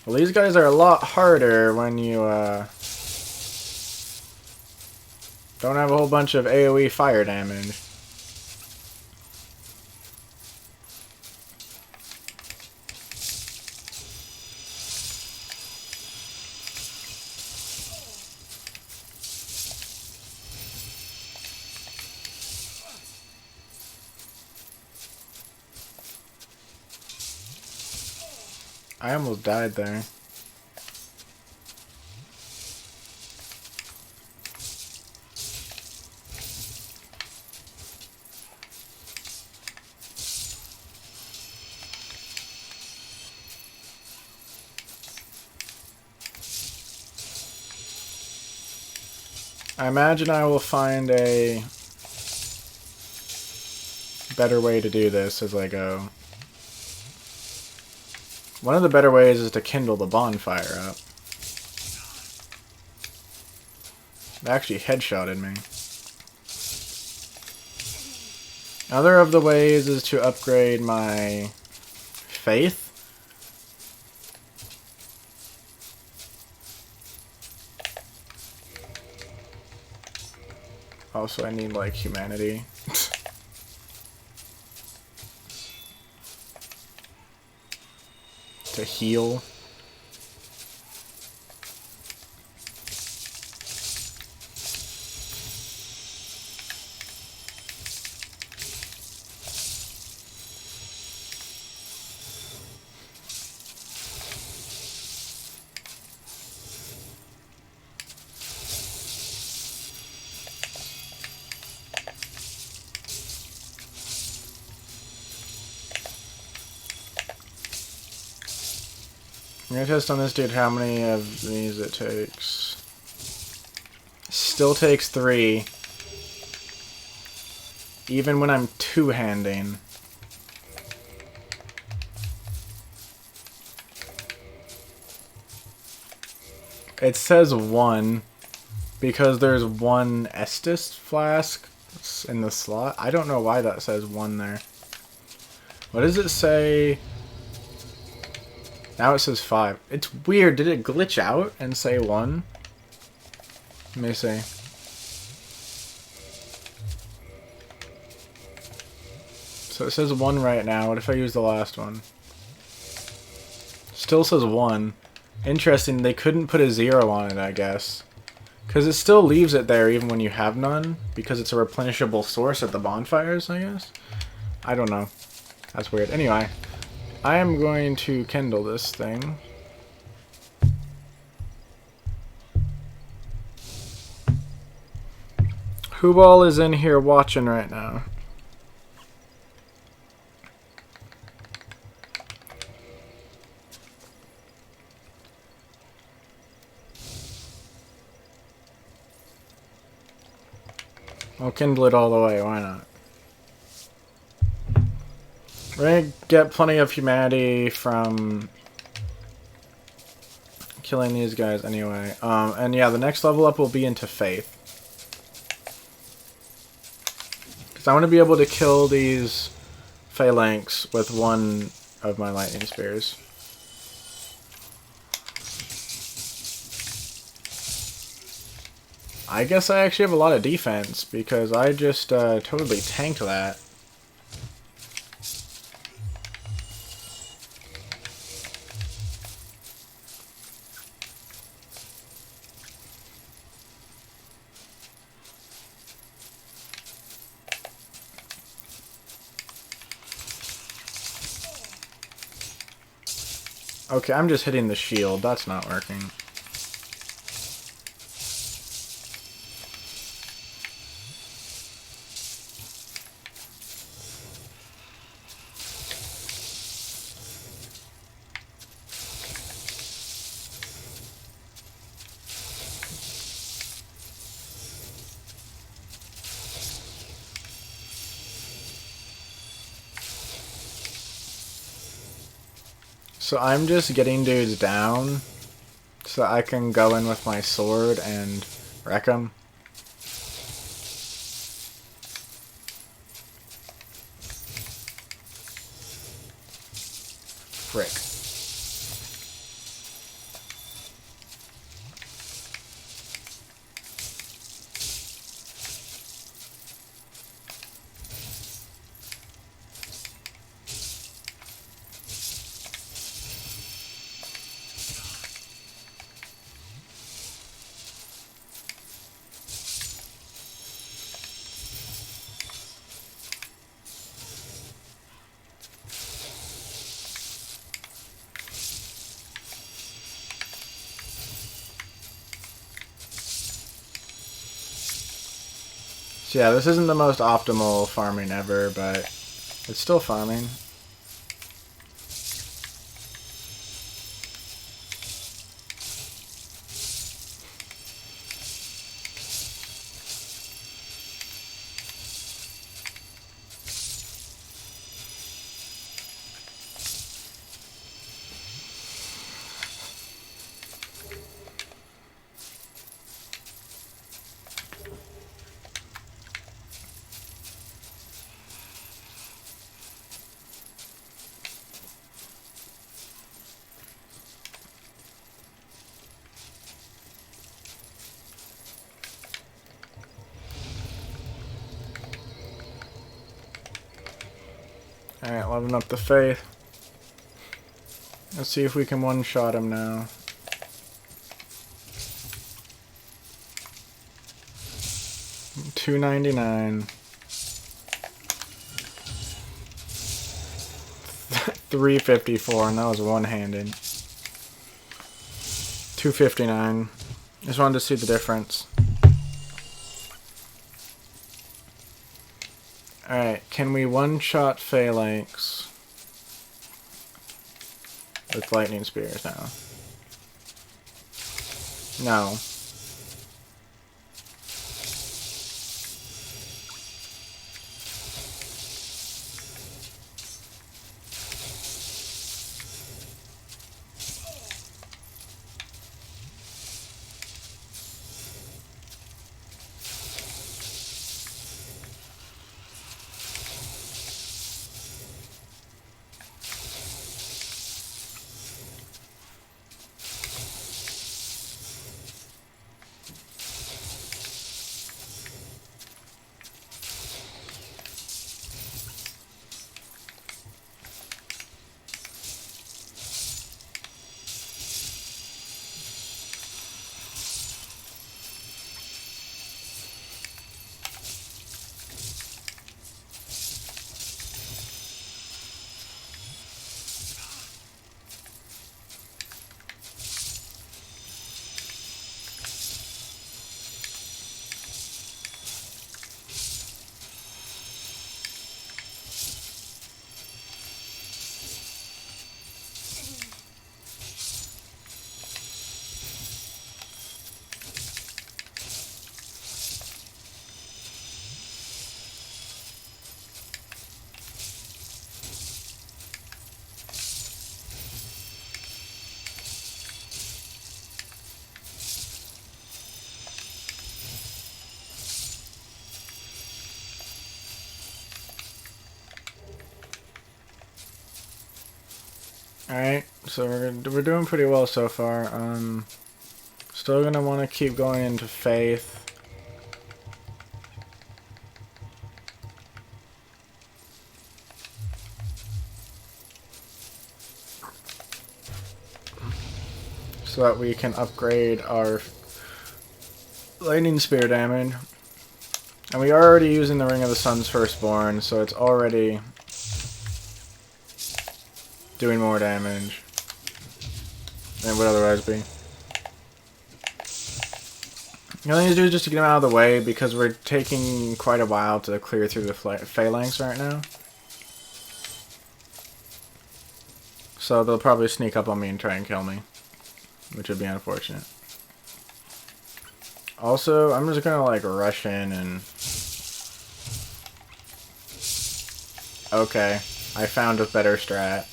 Well, these guys are a lot harder when you don't have a whole bunch of AoE fire damage. I almost died there. I imagine I will find a better way to do this as I go. One of the better ways is to kindle the bonfire up. It actually headshotted me. Other of the ways is to upgrade my faith. Also, I need, like, humanity. To heal. I'm gonna test on this dude how many of these it takes. Still takes 3. Even when I'm two-handing. It says 1 because there's 1 Estus flask in the slot. I don't know why that says 1 there. What does it say? Now it says 5. It's weird. Did it glitch out and say 1? Let me see. So it says 1 right now. What if I use the last one? Still says 1. Interesting. They couldn't put a 0 on it, I guess. Because it still leaves it there even when you have none. Because it's a replenishable source at the bonfires, I guess. I don't know. That's weird. Anyway. I am going to kindle this thing. Who all is in here watching right now? We'll kindle it all the way, why not? We're gonna get plenty of humanity from killing these guys anyway. And yeah, the next level up will be into faith. Because I want to be able to kill these phalanx with one of my lightning spears. I guess I actually have a lot of defense because I just totally tanked that. Okay, I'm just hitting the shield. That's not working. So I'm just getting dudes down so I can go in with my sword and wreck them. Frick. So yeah, this isn't the most optimal farming ever, but it's still farming. Alright, leveling up the faith. Let's see if we can one-shot him now. $2.99. 354, and that was one-handed. $2.59. Just wanted to see the difference. Alright, can we one-shot phalanx with lightning spears now? No. Alright, so we're doing pretty well so far. Still gonna want to keep going into faith. So that we can upgrade our lightning spear damage. And we are already using the Ring of the Sun's Firstborn, so it's already doing more damage than it would otherwise be. The only thing to do is just to get them out of the way, because we're taking quite a while to clear through the phalanx right now. So they'll probably sneak up on me and try and kill me, which would be unfortunate. Also, I'm just gonna like rush in and... Okay, I found a better strat.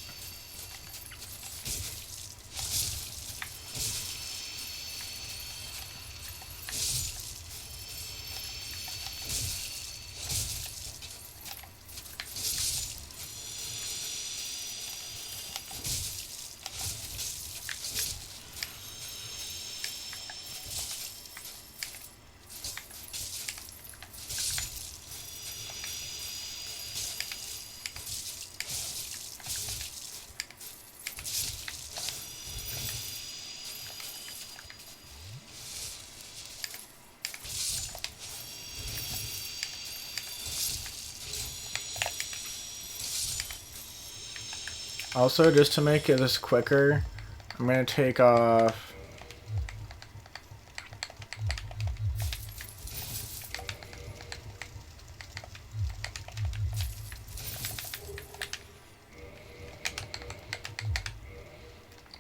Also, just to make this quicker, I'm going to take off...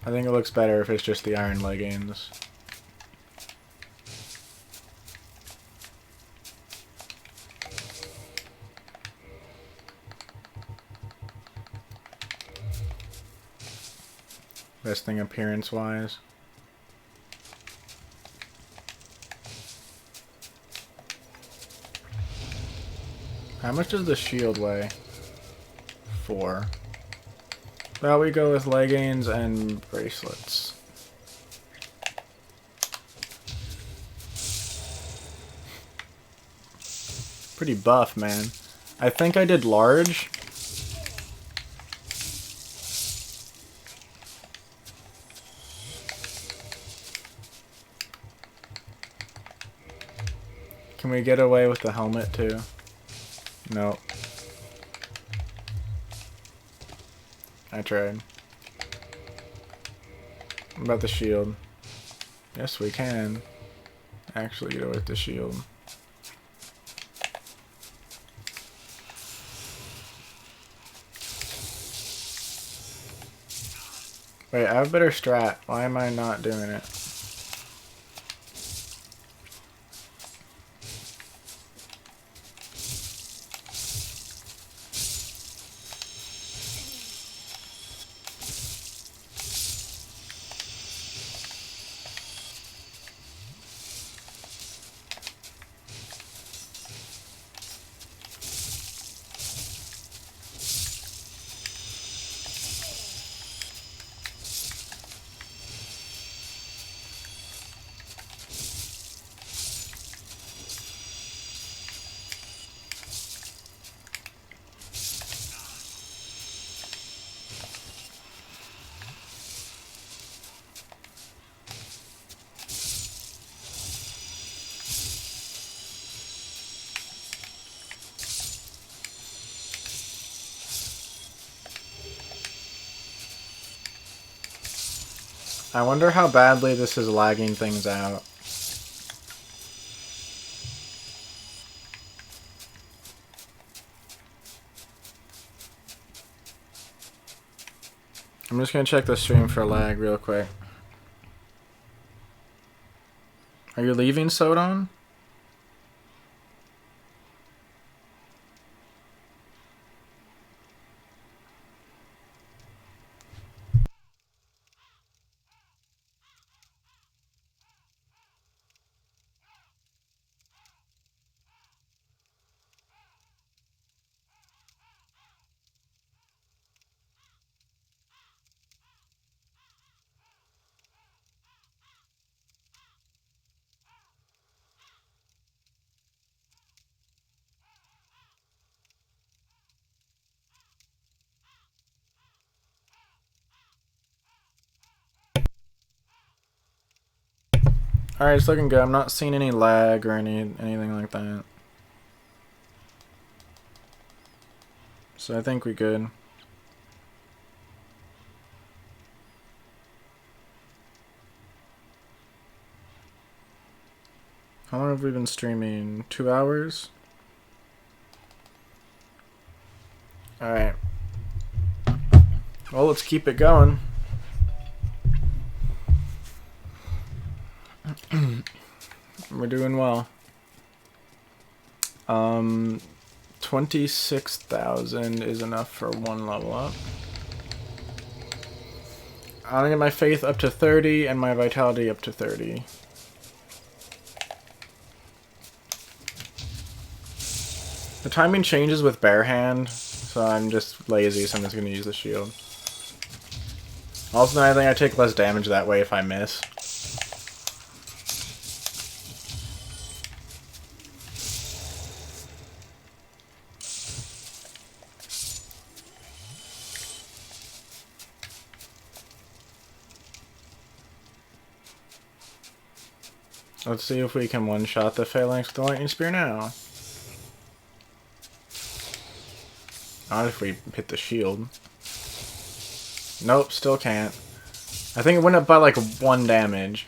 I think it looks better if it's just the iron leggings. Best thing appearance-wise. How much does the shield weigh? 4. Well, we go with leggings and bracelets. Pretty buff, man. I think I did large. Can we get away with the helmet too? Nope. I tried. What about the shield? Yes, we can actually get away with the shield. Wait, I have a better strat. Why am I not doing it? I wonder how badly this is lagging things out. I'm just gonna check the stream for lag real quick. Are you leaving, Sodon? Alright, it's looking good. I'm not seeing any lag or anything like that. So I think we're good. How long have we been streaming? 2 hours? Alright. Well, let's keep it going. We're doing well. 26,000 is enough for 1 level up. I'm gonna get my faith up to 30 and my vitality up to 30. The timing changes with bare hand, so I'm just lazy, so I'm just gonna use the shield. Also, I think I take less damage that way if I miss. Let's see if we can one-shot the phalanx with the lightning spear now. Not if we hit the shield. Nope, still can't. I think it went up by like 1 damage.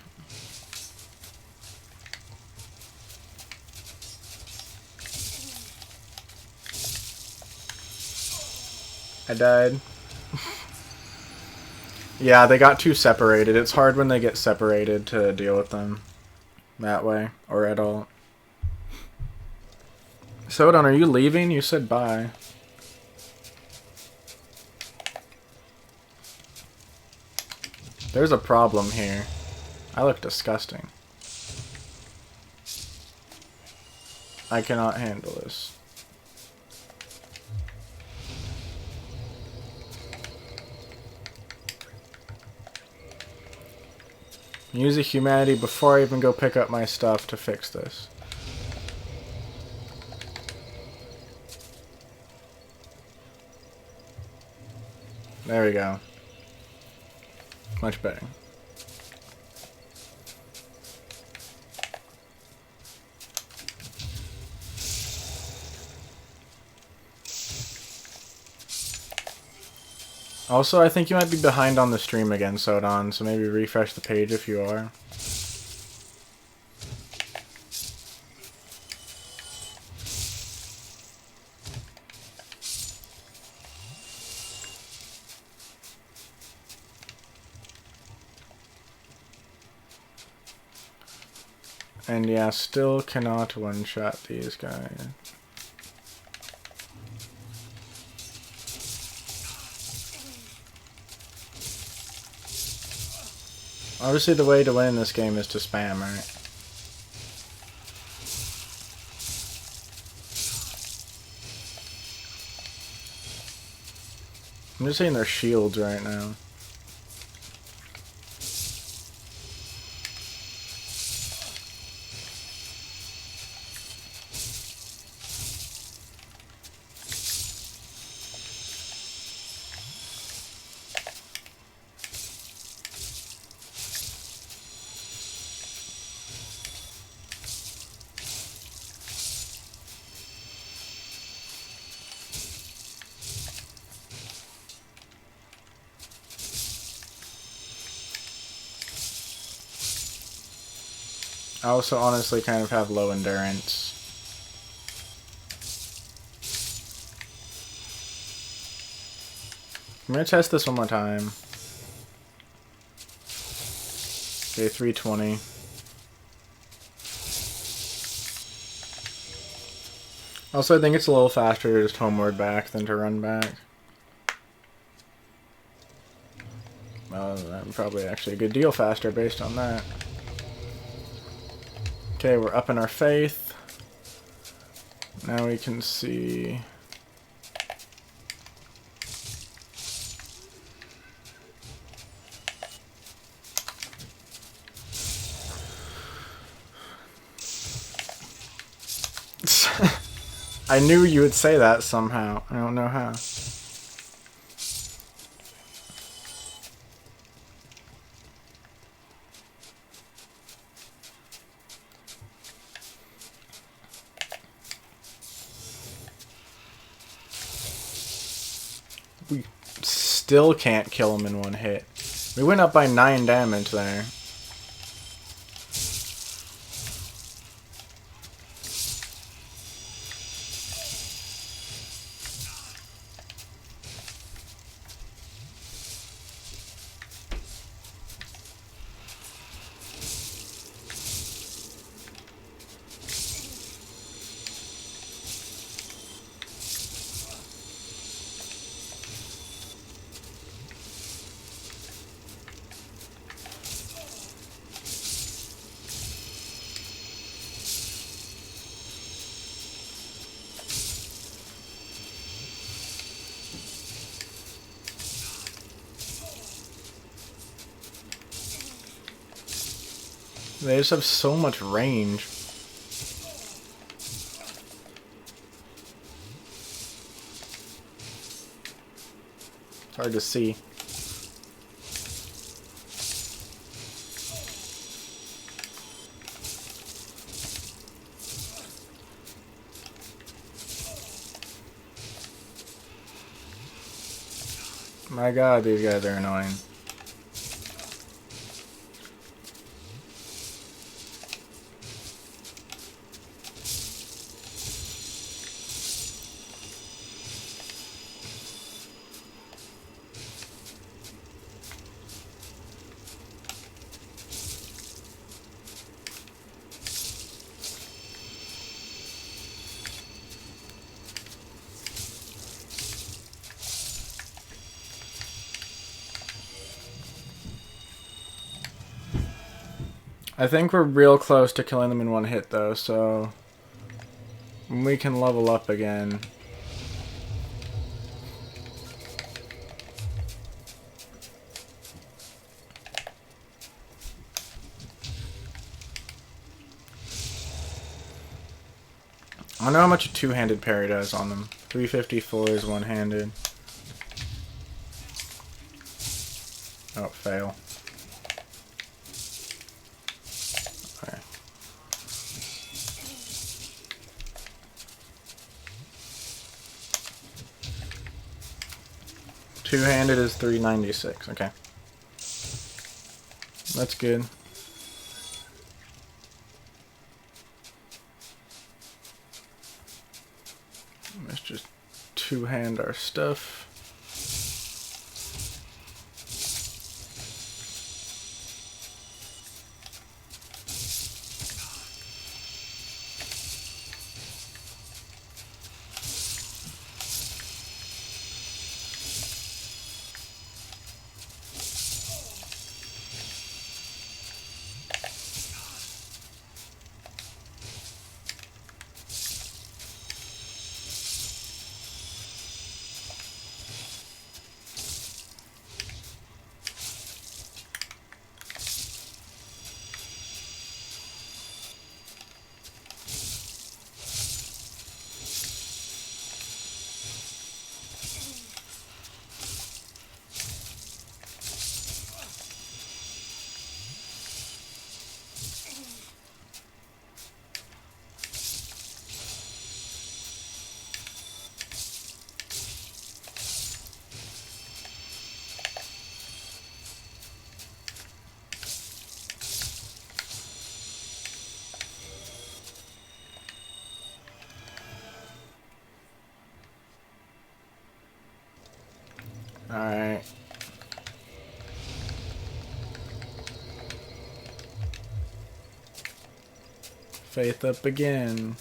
I died. Yeah, they got too separated. It's hard when they get separated to deal with them that way, or at all. Sodon, are you leaving? You said bye. There's a problem here. I look disgusting. I cannot handle this. Use the humanity before I even go pick up my stuff to fix this. There we go. Much better. Also, I think you might be behind on the stream again, Sodon, so maybe refresh the page if you are. And yeah, still cannot one-shot these guys. Obviously the way to win this game is to spam, right? I'm just seeing their shields right now. I also honestly kind of have low endurance. I'm gonna test this one more time. Okay, 320. Also, I think it's a little faster to just homeward back than to run back. Well, that's probably actually a good deal faster based on that. Okay, we're up in our faith. Now we can see. I knew you would say that somehow. I don't know how. still can't kill him in one hit. We went up by 9 damage there. They just have so much range. It's hard to see. My god, these guys are annoying. I think we're real close to killing them in one hit though, so we can level up again. I don't know how much a two-handed parry does on them. 354 is one-handed. Oh, fail. Okay. Two-handed is 396. Okay. That's good. Let's just two-hand our stuff. Alright. Faith up again.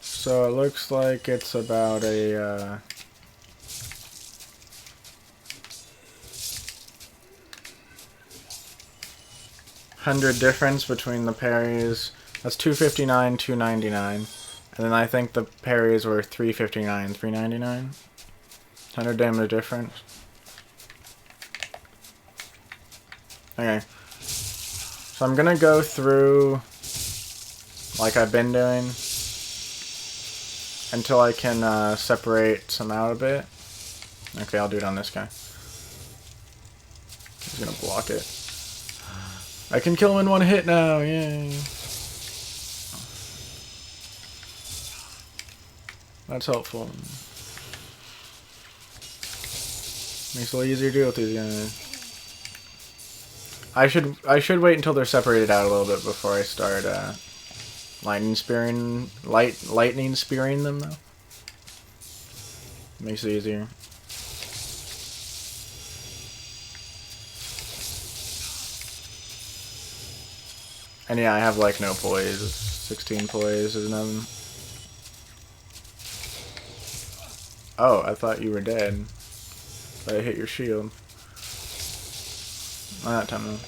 So it looks like it's about a 100 difference between the parries. That's 259, 299. And then I think the parries were 359, 399. 100 damage difference. Okay. So I'm gonna go through like I've been doing until I can separate some out a bit. Okay, I'll do it on this guy. He's gonna block it. I can kill him in one hit now, yay! That's helpful. Makes it a little easier to deal with these guys. I should wait until they're separated out a little bit before I start lightning spearing them though. Makes it easier. And yeah, I have like no poise. 16 poise is nothing. Oh, I thought you were dead. But I hit your shield. Not that time though.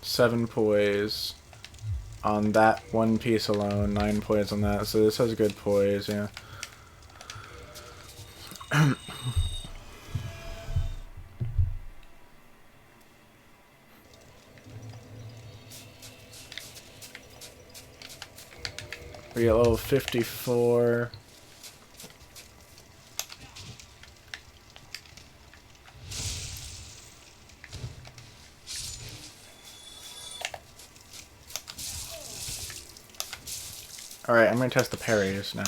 Seven poise on that one piece alone. 9 poise on that. So this has good poise, yeah. We get level 54. Alright, I'm gonna test the parries now.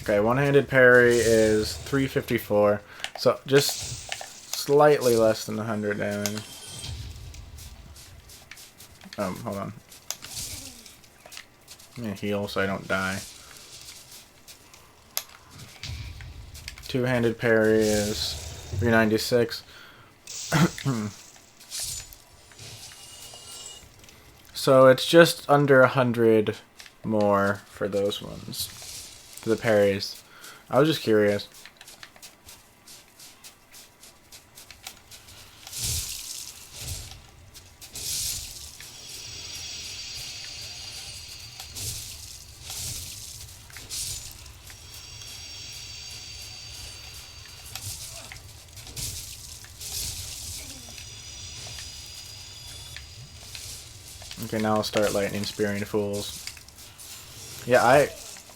Okay, one-handed parry is 354. So just slightly less than 100 damage. Hold on. I'm gonna heal so I don't die. Two-handed parry is 396. So it's just under 100 more for those ones. For the parries. I was just curious. Okay, now I'll start lightning spearing fools. Yeah, I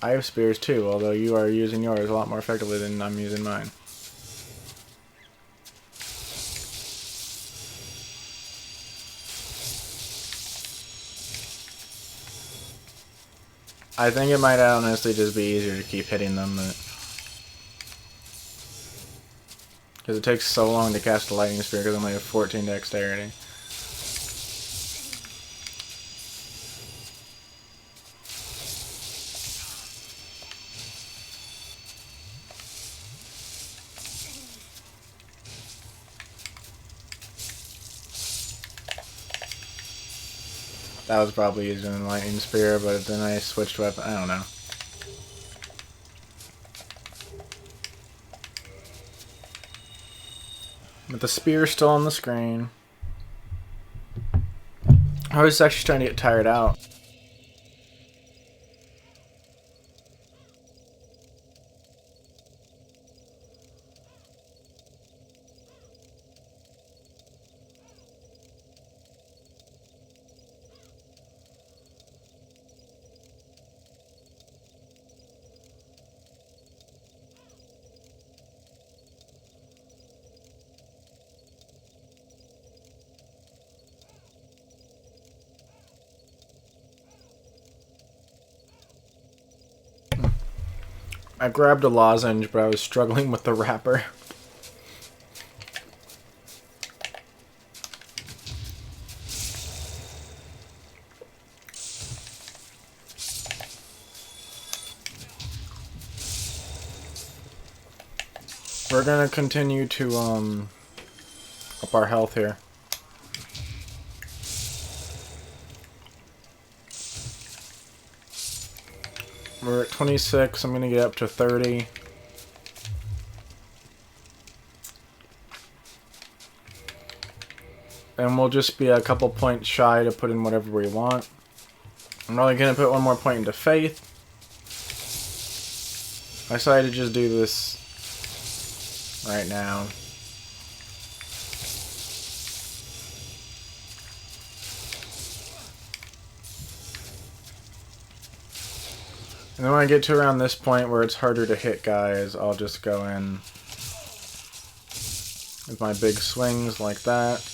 have spears too, although you are using yours a lot more effectively than I'm using mine. I think it might honestly just be easier to keep hitting them, because it takes so long to cast a lightning spear because I only have 14 dexterity. That was probably using a lightning spear, but then I switched weapon. I don't know. But the spear's still on the screen. I was actually starting to get tired out. I grabbed a lozenge, but I was struggling with the wrapper. We're gonna continue to up our health here. We're at 26, I'm gonna get up to 30. And we'll just be a couple points shy to put in whatever we want. I'm probably gonna put one more point into faith. I decided to just do this right now. And then when I get to around this point where it's harder to hit guys, I'll just go in with my big swings like that.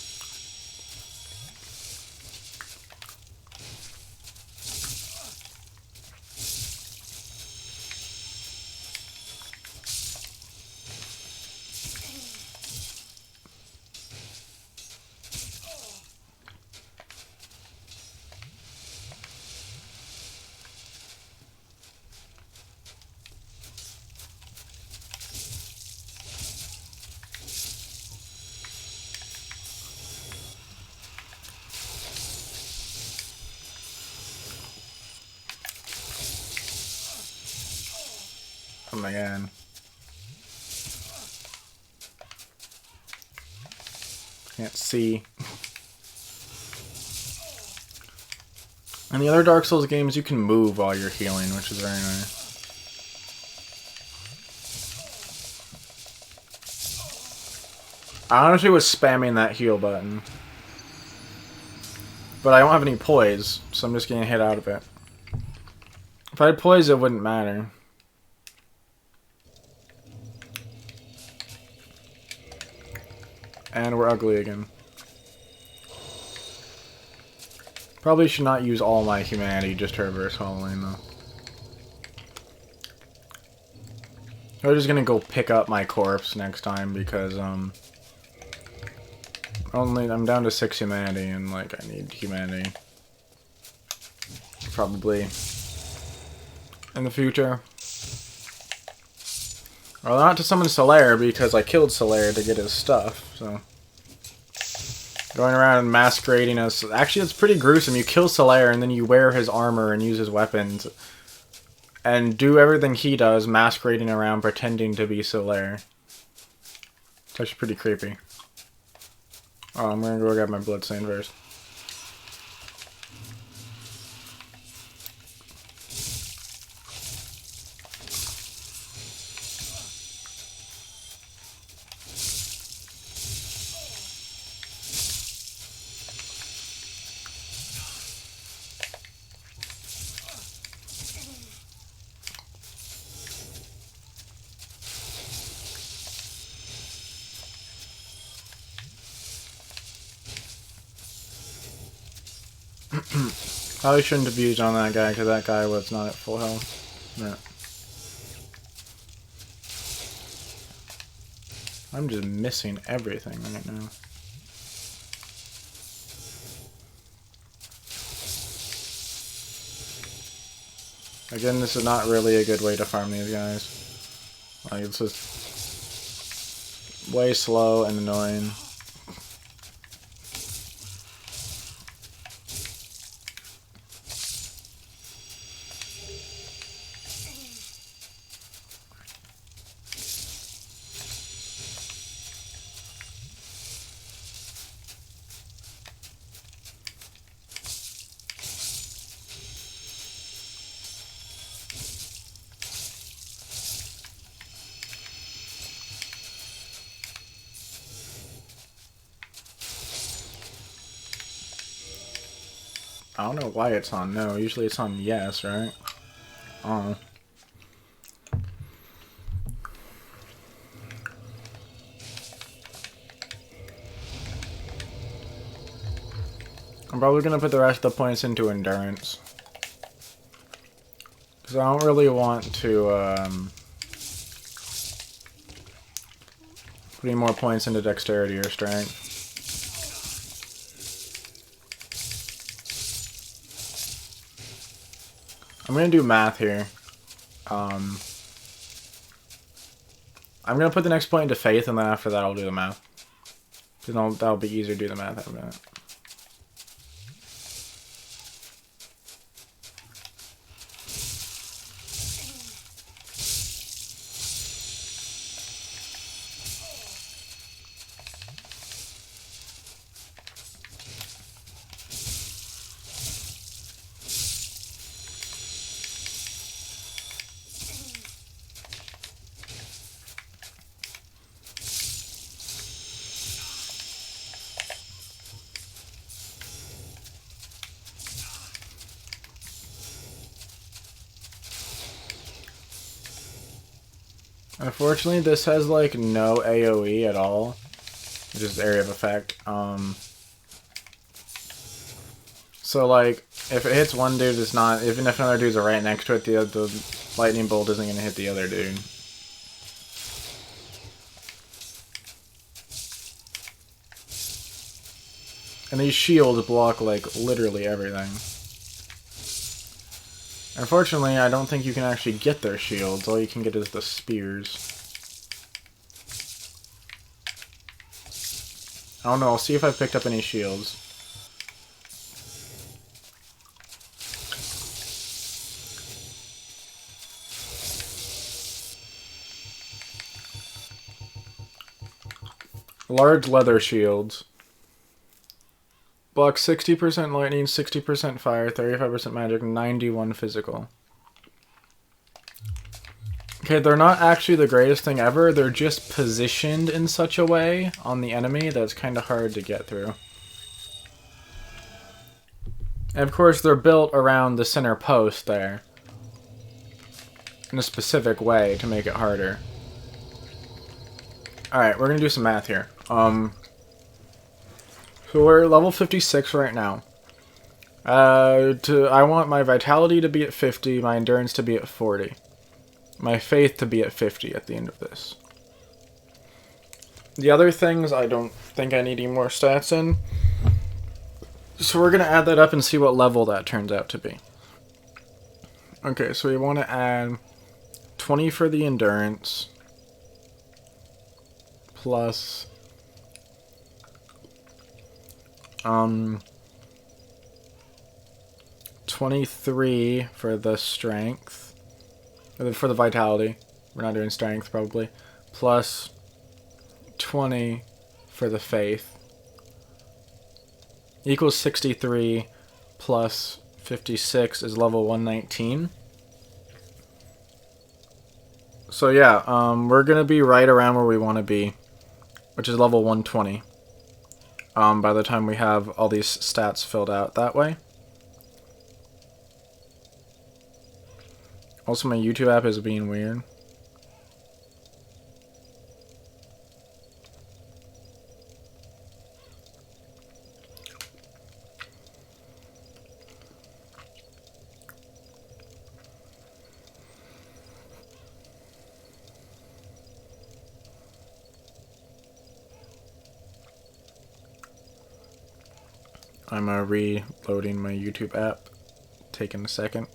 Oh my god. Can't see. In the other Dark Souls games, you can move while you're healing, which is very nice. I honestly was spamming that heal button. But I don't have any poise, so I'm just getting hit out of it. If I had poise, it wouldn't matter. And we're ugly again. Probably should not use all my humanity just to reverse hollowing though. I'm just gonna go pick up my corpse next time because I'm down to 6 humanity and like I need humanity. Probably in the future. Well, not to summon Solaire because I killed Solaire to get his stuff, so. Going around and masquerading as... Actually, it's pretty gruesome. You kill Solaire and then you wear his armor and use his weapons. And do everything he does, masquerading around pretending to be Solaire. It's actually pretty creepy. Oh, I'm gonna go grab my bloodstain first. Probably shouldn't have used on that guy because that guy was not at full health. No. I'm just missing everything right now. Again, this is not really a good way to farm these guys. Like, it's just way slow and annoying. I don't know why it's on no. Usually it's on yes, right? Oh. I'm probably gonna put the rest of the points into endurance. Because I don't really want to put any more points into dexterity or strength. I'm gonna do math here. I'm gonna put the next point into faith, and then after that I'll do the math. Then that'll be easier to do the math after that. Unfortunately, this has like no AoE at all. which is area of effect. So like, if it hits one dude, it's not. Even if another dude's right next to it, the lightning bolt isn't gonna hit the other dude. And these shields block like literally everything. Unfortunately, I don't think you can actually get their shields. All you can get is the spears. I don't know. I'll see if I picked up any shields. Large leather shields. Block 60% lightning, 60% fire, 35% magic, 91 physical. Okay, they're not actually the greatest thing ever. They're just positioned in such a way on the enemy that it's kind of hard to get through. And of course, they're built around the center post there. In a specific way to make it harder. Alright, we're going to do some math here. So we're level 56 right now. I want my vitality to be at 50, my endurance to be at 40. My faith to be at 50 at the end of this. The other things, I don't think I need any more stats in. So we're going to add that up and see what level that turns out to be. Okay, so we want to add 20 for the endurance. Plus 23 for the strength, for the vitality. We're not doing strength probably. Plus 20 for the faith. Equals 63 plus 56 is level 119. So yeah, we're gonna be right around where we want to be, which is level 120. By the time we have all these stats filled out that way. Also, my YouTube app is being weird. I'm reloading my YouTube app. Taking a second.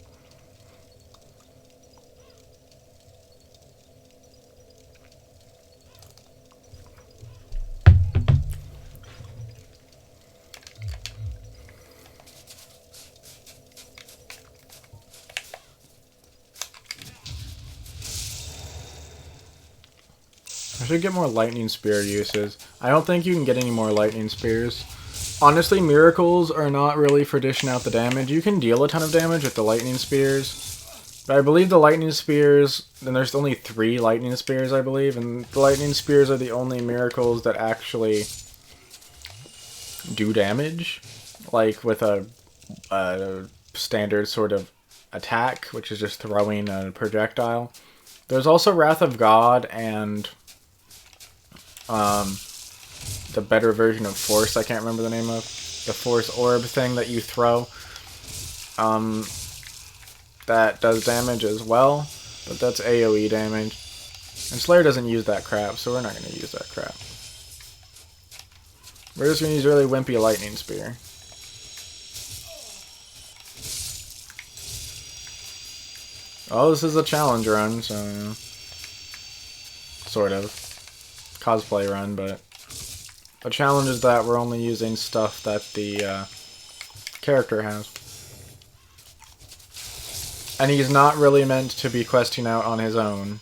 I should get more lightning spear uses. I don't think you can get any more lightning spears. Honestly, miracles are not really for dishing out the damage. You can deal a ton of damage with the lightning spears. But I believe the lightning spears, and there's only 3 lightning spears, I believe, and the lightning spears are the only miracles that actually do damage. Like with a standard sort of attack, which is just throwing a projectile. There's also Wrath of God and the better version of Force, I can't remember the name of. The Force Orb thing that you throw. That does damage as well, but that's AoE damage. And Slayer doesn't use that crap, so we're not going to use that crap. We're just going to use a really wimpy lightning spear. Oh, this is a challenge run, so... sort of. Cosplay run, but... the challenge is that we're only using stuff that the character has. And he's not really meant to be questing out on his own.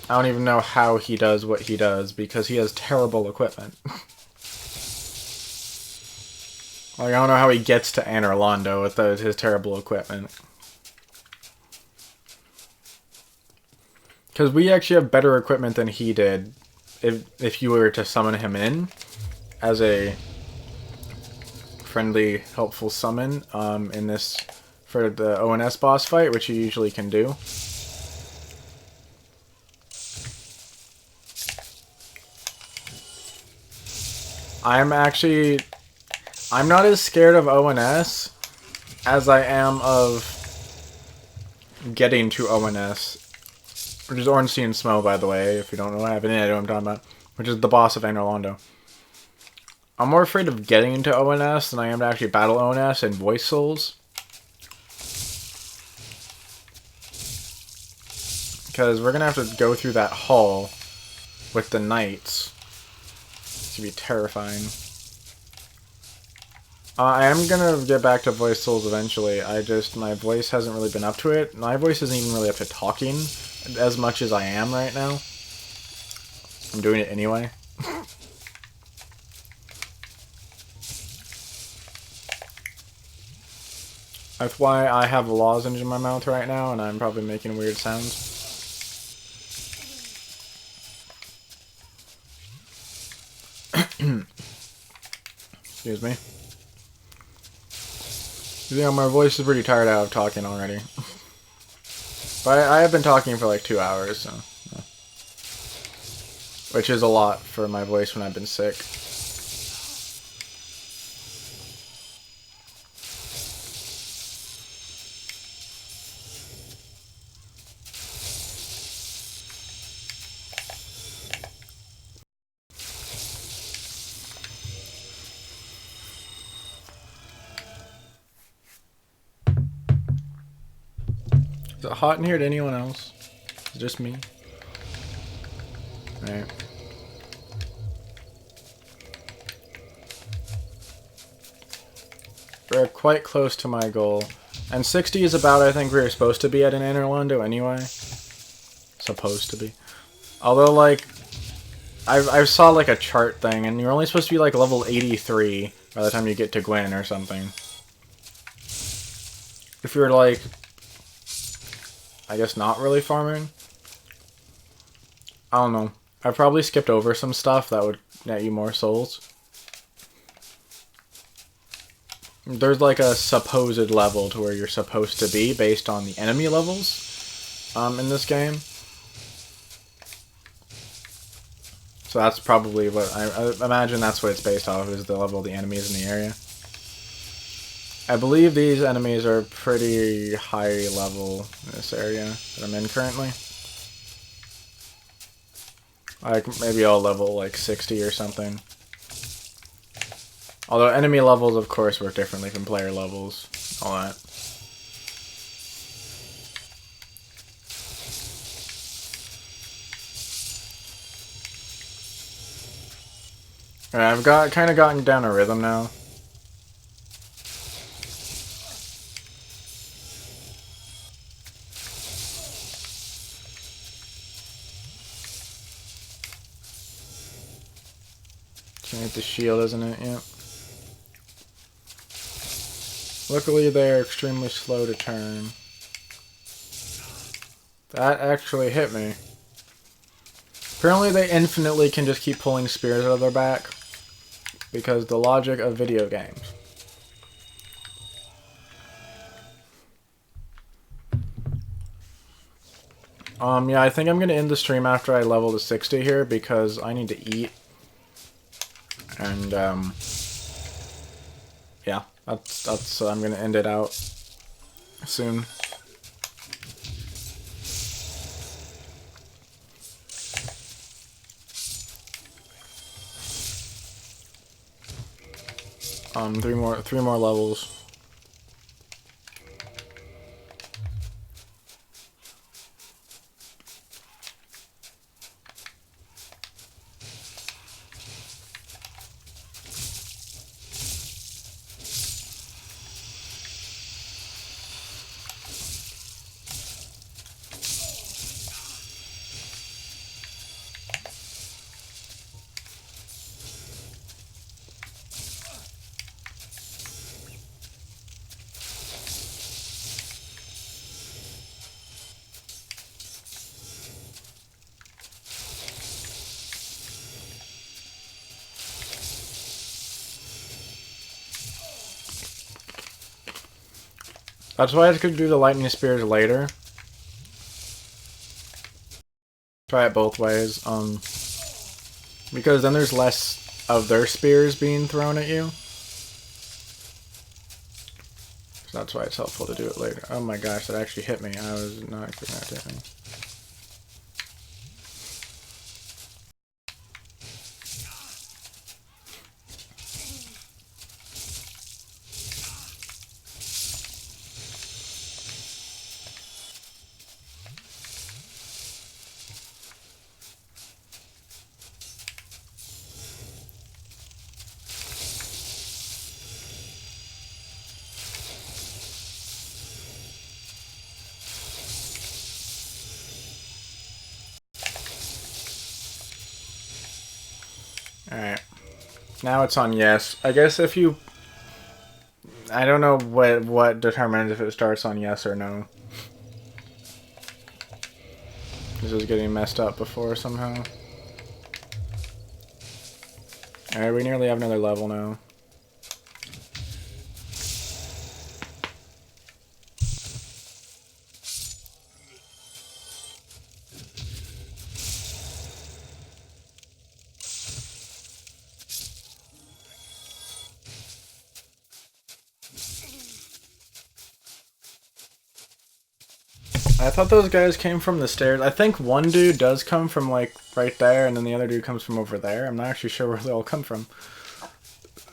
I don't even know how he does what he does, because he has terrible equipment. Like, I don't know how he gets to Anor Londo with his terrible equipment. Because we actually have better equipment than he did, if you were to summon him in as a friendly, helpful summon in this, for the ONS boss fight, which you usually can do. I'm not as scared of ONS as I am of getting to ONS. Which is Orange Sea and Smo, by the way, if you don't know what happened. I know what I'm talking about. Which is the boss of Orlando. I'm more afraid of getting into ONS than I am to actually battle ONS and Voice Souls. Because we're going to have to go through that hall with the knights. It's going to be terrifying. I am going to get back to Voice Souls eventually. My voice hasn't really been up to it. My voice isn't even really up to talking as much as I am right now. I'm doing it anyway. That's why I have a lozenge in my mouth right now, and I'm probably making weird sounds. Excuse me. Yeah, my voice is pretty tired out of talking already. But I have been talking for like 2 hours, so... Yeah. Which is a lot for my voice when I've been sick. Is it hot in here to anyone else? Is it just me? Alright. We're quite close to my goal. And 60 is about, I think, we were supposed to be at in Orlando anyway. Supposed to be. Although, like, I saw, like, a chart thing, and you're only supposed to be, like, level 83 by the time you get to Gwyn or something. If you're, like... I guess not really farming. I don't know. I probably skipped over some stuff that would net you more souls. There's like a supposed level to where you're supposed to be based on the enemy levels in this game. So that's probably what I imagine that's what it's based off, is the level of the enemies in the area. I believe these enemies are pretty high level in this area that I'm in currently. Like, maybe I'll level like 60 or something. Although enemy levels, of course, work differently from player levels. All that. Alright, I've kind of gotten down a rhythm now. Hit the shield, isn't it? Yep. Luckily, they're extremely slow to turn. That actually hit me. Apparently, they infinitely can just keep pulling spears out of their back. Because the logic of video games. Yeah, I think I'm going to end the stream after I level to 60 here, because I need to eat. And, yeah, that's I'm gonna end it out soon. Three more levels. That's why I could do the lightning spears later. Try it both ways, because then there's less of their spears being thrown at you. So that's why it's helpful to do it later. Oh my gosh, that actually hit me. I was not expecting that to hit me. Alright. Now it's on yes. I guess if you... I don't know what determines if it starts on yes or no. This was getting messed up before somehow. Alright, we nearly have another level now. I thought those guys came from the stairs. I think one dude does come from, like, right there, and then the other dude comes from over there. I'm not actually sure where they all come from.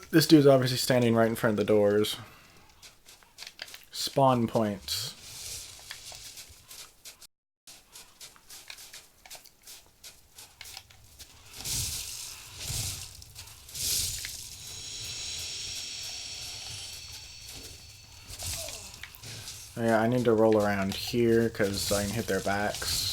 This dude's obviously standing right in front of the doors. Spawn points. Yeah, I need to roll around here because I can hit their backs.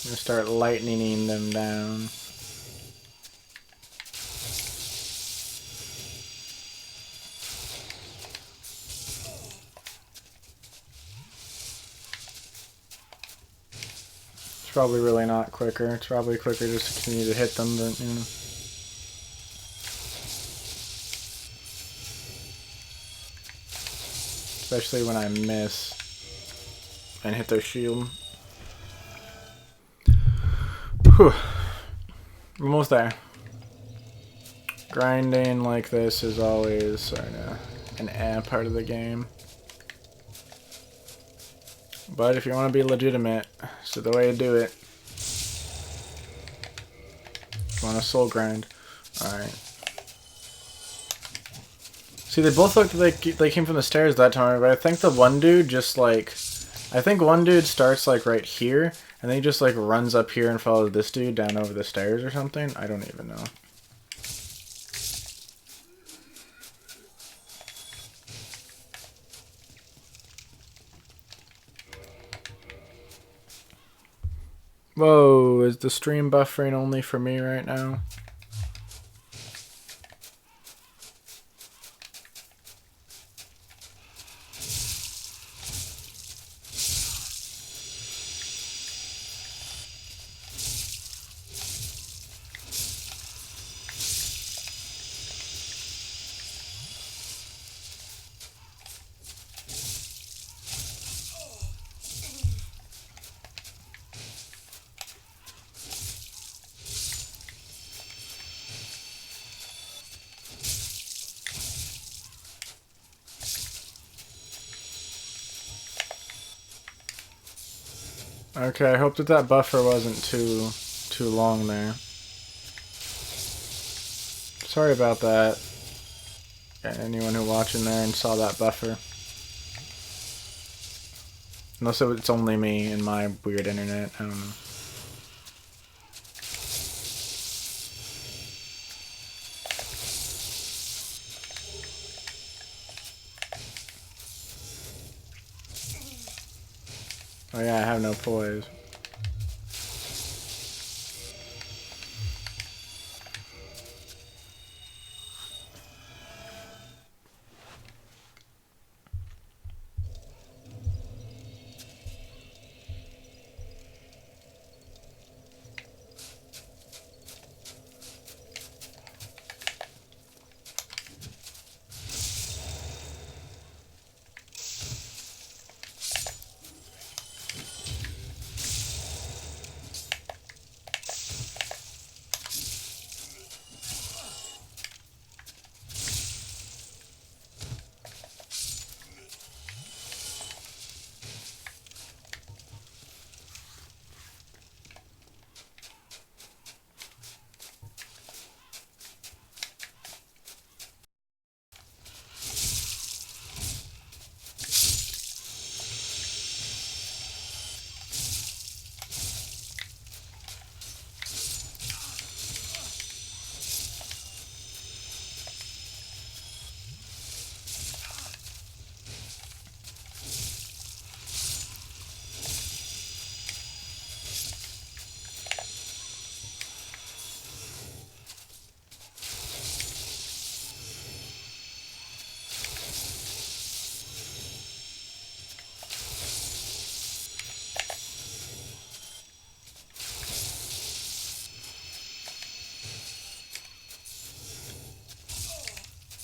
I'm gonna start lightning them down. It's probably really not quicker. It's probably quicker just to continue to hit them, but, you know. Especially when I miss and hit their shield. Whew. Almost there. Grinding like this is always sort of an part of the game. But if you want to be legitimate, it's the way to do it. If you want to soul grind. Alright. See, they both looked like they came from the stairs that time, but I think the one dude just, like... I think one dude starts, like, right here, and then he just, like, runs up here and follows this dude down over the stairs or something. I don't even know. Whoa, is the stream buffering only for me right now? Okay, I hope that that buffer wasn't too long there. Sorry about that. Anyone who watching there and saw that buffer. Unless it's only me and my weird internet, I don't know. Oh yeah, I have no poise.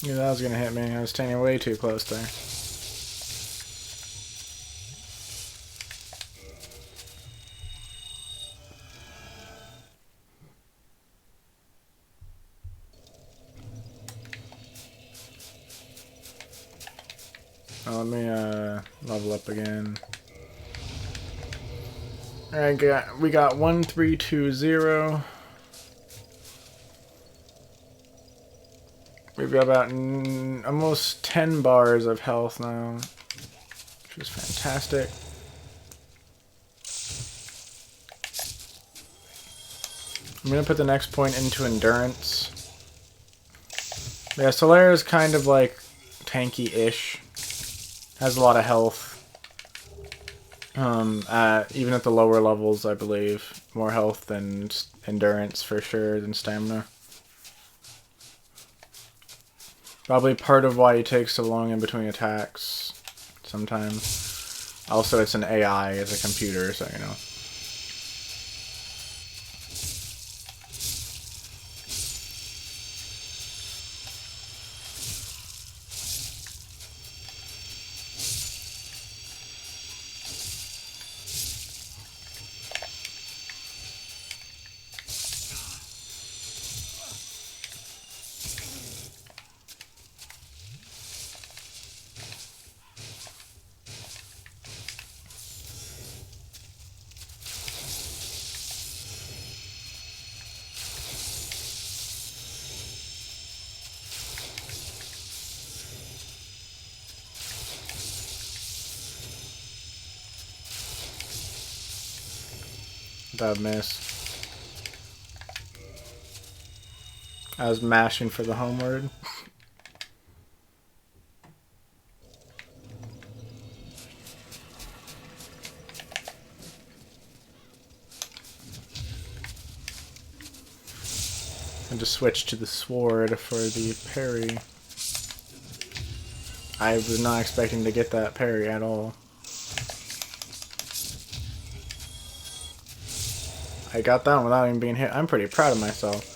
Yeah, that was gonna hit me. I was standing way too close there. Oh, let me level up again. Alright, we got 1320. We've got about almost 10 bars of health now, which is fantastic. I'm going to put the next point into endurance. Yeah, Solaire is kind of like tanky-ish. Has a lot of health. Even at the lower levels, I believe. More health than endurance for sure, than stamina. Probably part of why he takes so long in between attacks sometimes. Also, it's an AI, it's a computer, so you know. Bad miss. I was mashing for the homeward. And just switch to the sword for the parry. I was not expecting to get that parry at all. I got that one without even being hit. I'm pretty proud of myself.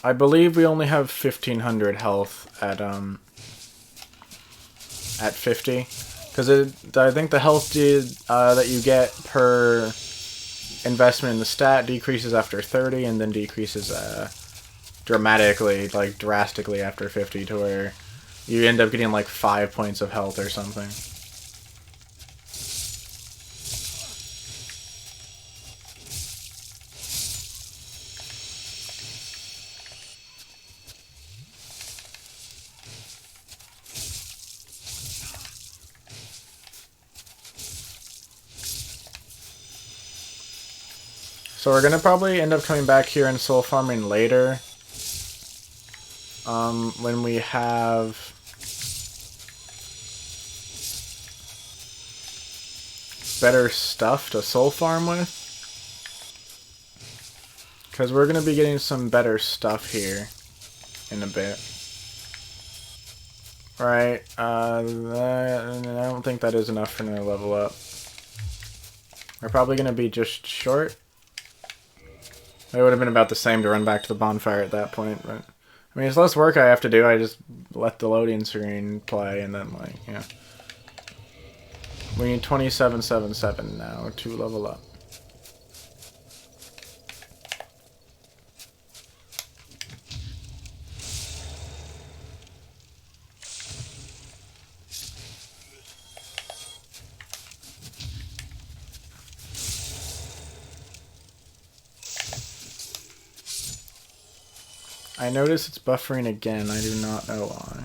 I believe we only have 1500 health at 50. Because I think the health that you get per investment in the stat decreases after 30 and then decreases dramatically, like drastically after 50 to where you end up getting like 5 points of health or something. So we're gonna probably end up coming back here and soul farming later. When we have better stuff to soul farm with. Because we're gonna be getting some better stuff here in a bit. Right, I don't think that is enough for me to level up. We're probably gonna be just short. It would have been about the same to run back to the bonfire at that point, but I mean, it's less work I have to do. I just let the loading screen play and then, like, yeah. We need 2777 now to level up. I notice it's buffering again. I do not know why.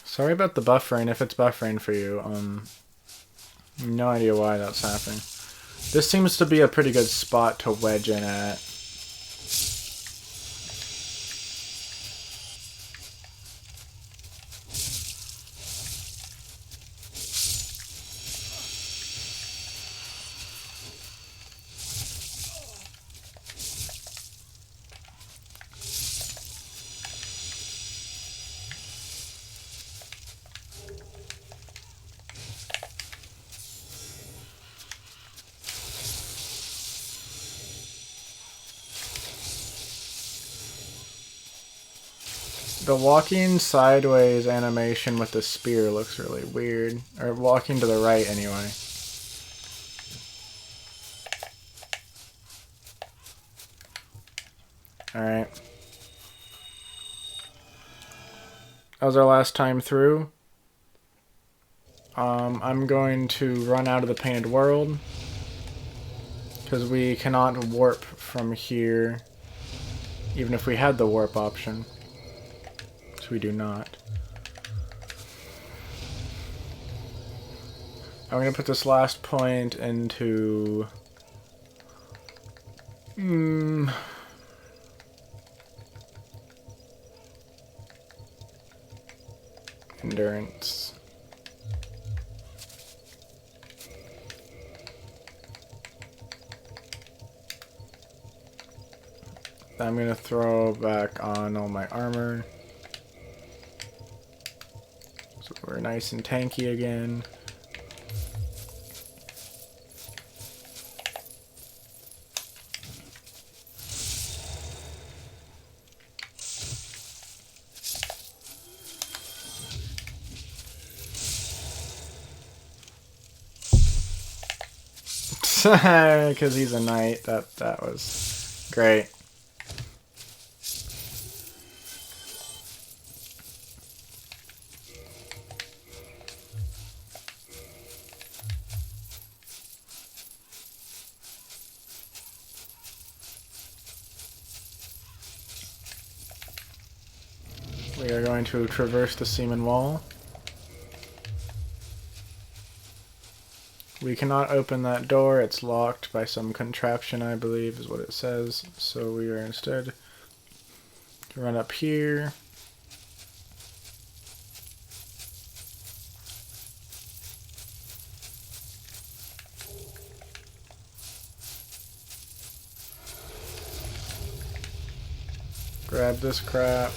Sorry about the buffering, if it's buffering for you. No idea why that's happening. This seems to be a pretty good spot to wedge in at. The walking sideways animation with the spear looks really weird. Or walking to the right, anyway. Alright. That was our last time through. I'm going to run out of the painted world. Because we cannot warp from here. Even if we had the warp option. Which we do not. I'm going to put this last point into... endurance. I'm going to throw back on all my armor. So we're nice and tanky again. Because he's a knight. That was great. We are going to traverse the Seaman Wall. We cannot open that door. It's locked by some contraption, I believe, is what it says. So we are instead to run up here. Grab this crap.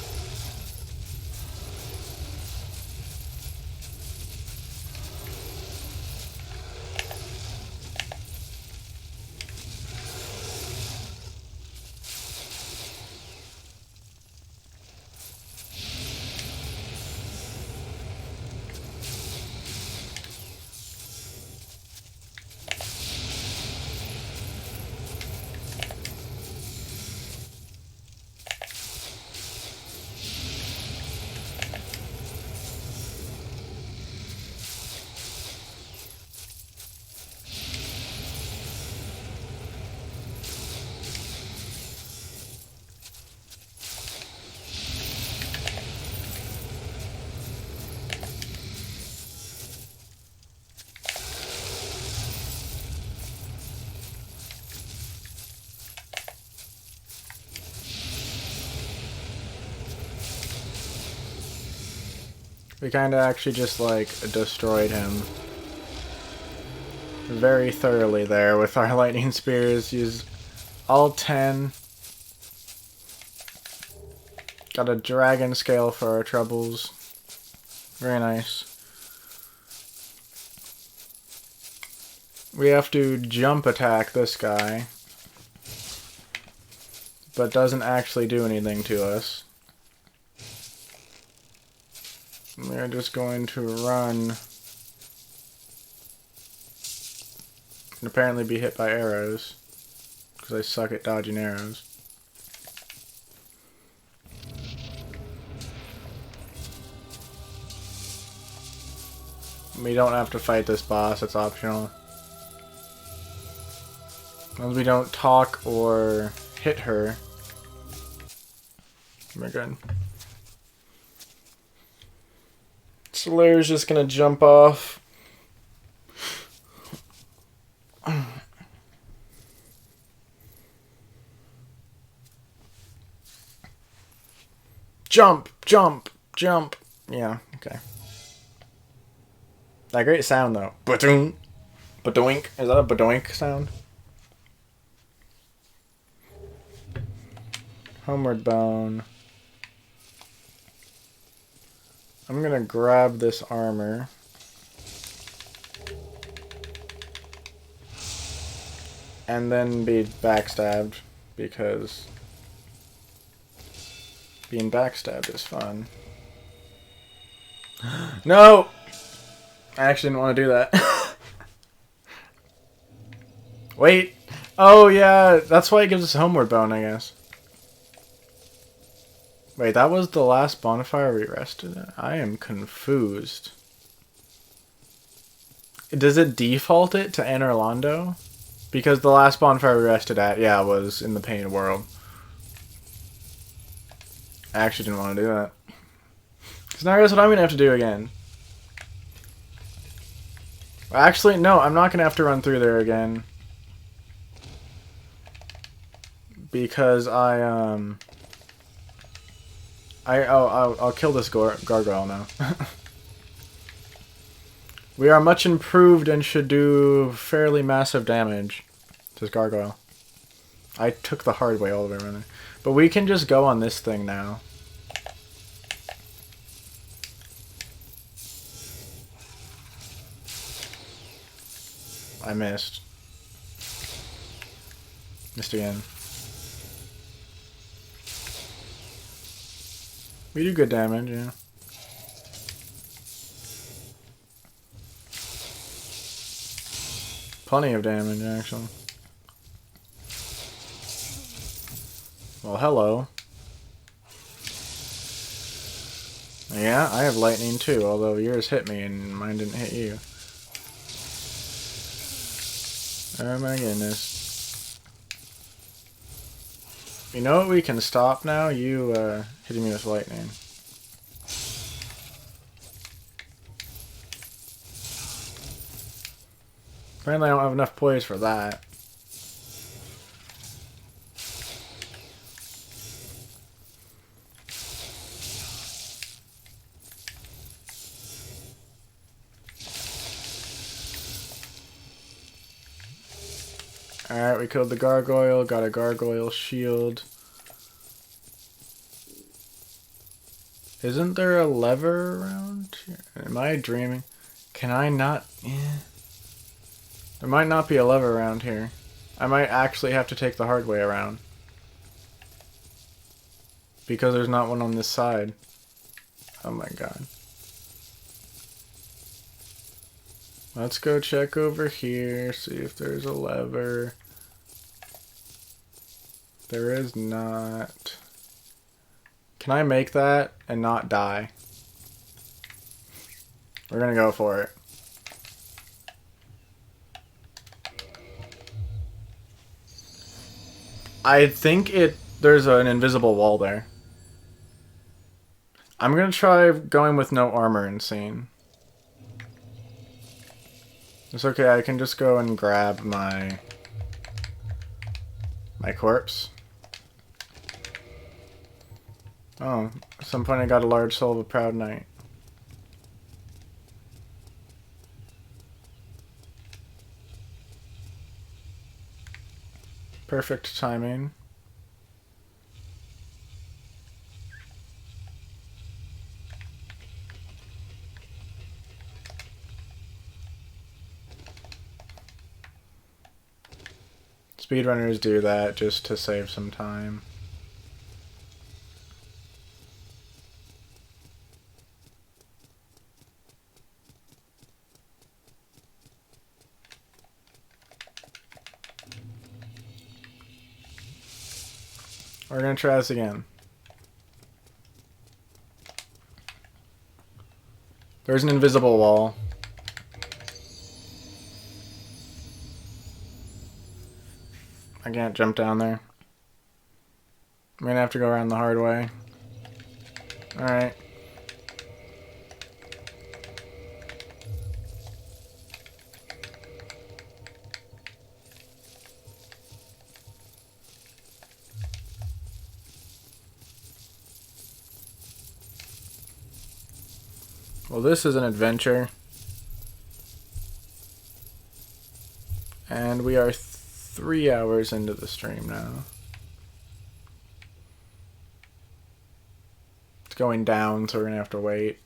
We kind of actually just, like, destroyed him very thoroughly there with our lightning spears. Used all 10. Got a dragon scale for our troubles. Very nice. We have to jump attack this guy, but doesn't actually do anything to us. We're just going to run and apparently be hit by arrows because I suck at dodging arrows. We don't have to fight this boss, it's optional. As long as we don't talk or hit her, we're good. Solaire's just gonna jump off. Jump, jump, jump. Yeah, okay. That great sound though. Ba-doink. Ba-doink. Is that a ba-doink sound? Homeward Bone. I'm gonna grab this armor. And then be backstabbed because Being backstabbed is fun. No! I actually didn't want to do that. Wait! Oh yeah, that's why it gives us a homeward bone, I guess. Wait, that was the last bonfire we rested at? I am confused. Does it default it to Anor Londo? Because the last bonfire we rested at, yeah, was in the Painted World. I actually didn't want to do that. Because now I guess what I'm going to have to do again. Actually, no, I'm not going to have to run through there again. Because I'll kill this gargoyle now. We are much improved and should do fairly massive damage to this gargoyle. I took the hard way all the way around there. But we can just go on this thing now. I missed. Missed again. We do good damage, yeah. Plenty of damage, actually. Well, hello. Yeah, I have lightning too, although yours hit me and mine didn't hit you. Oh my goodness. You know what we can stop now? You, hitting me with lightning. Apparently I don't have enough poise for that. Alright, we killed the gargoyle, got a gargoyle shield. Isn't there a lever around here? Am I dreaming? Can I not? Yeah. There might not be a lever around here. I might actually have to take the hard way around. Because there's not one on this side. Oh my god. Let's go check over here, see if there's a lever. There is not. Can I make that and not die? We're gonna go for it. I think there's an invisible wall there. I'm gonna try going with no armor and seeing. It's okay, I can just go and grab my corpse. Oh, at some point I got a large soul of a proud knight. Perfect timing. Speedrunners do that just to save some time. We're gonna try this again. There's an invisible wall. I can't jump down there. I'm gonna have to go around the hard way. Alright. Well, this is an adventure. And we are 3 hours into the stream now. It's going down, so we're gonna have to wait.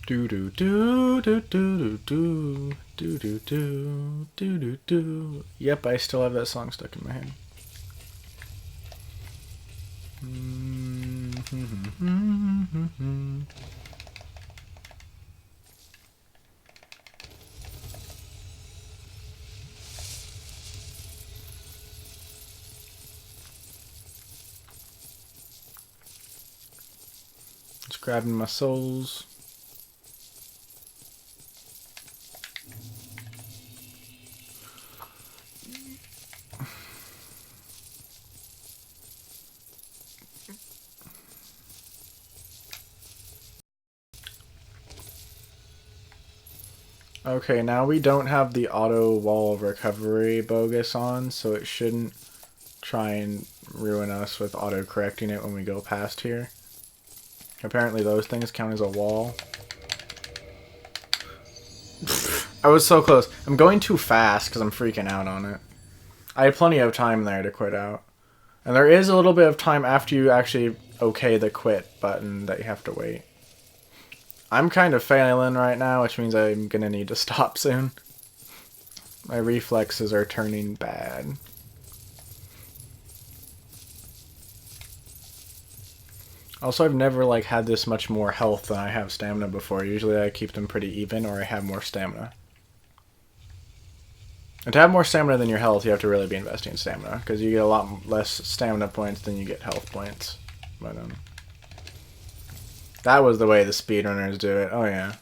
Do do do do do do do Do do do do do do. Yep, I still have that song stuck in my head. Just grabbing my souls. Okay, now we don't have the auto wall of recovery bogus on, so it shouldn't try and ruin us with auto correcting it when we go past here. Apparently those things count as a wall. I was so close. I'm going too fast because I'm freaking out on it. I had plenty of time there to quit out. And there is a little bit of time after you actually okay the quit button that you have to wait. I'm kind of failing right now, which means I'm going to need to stop soon. My reflexes are turning bad. Also, I've never like had this much more health than I have stamina before. Usually I keep them pretty even or I have more stamina. And to have more stamina than your health, you have to really be investing in stamina, because you get a lot less stamina points than you get health points. But that was the way the speedrunners do it. Oh yeah.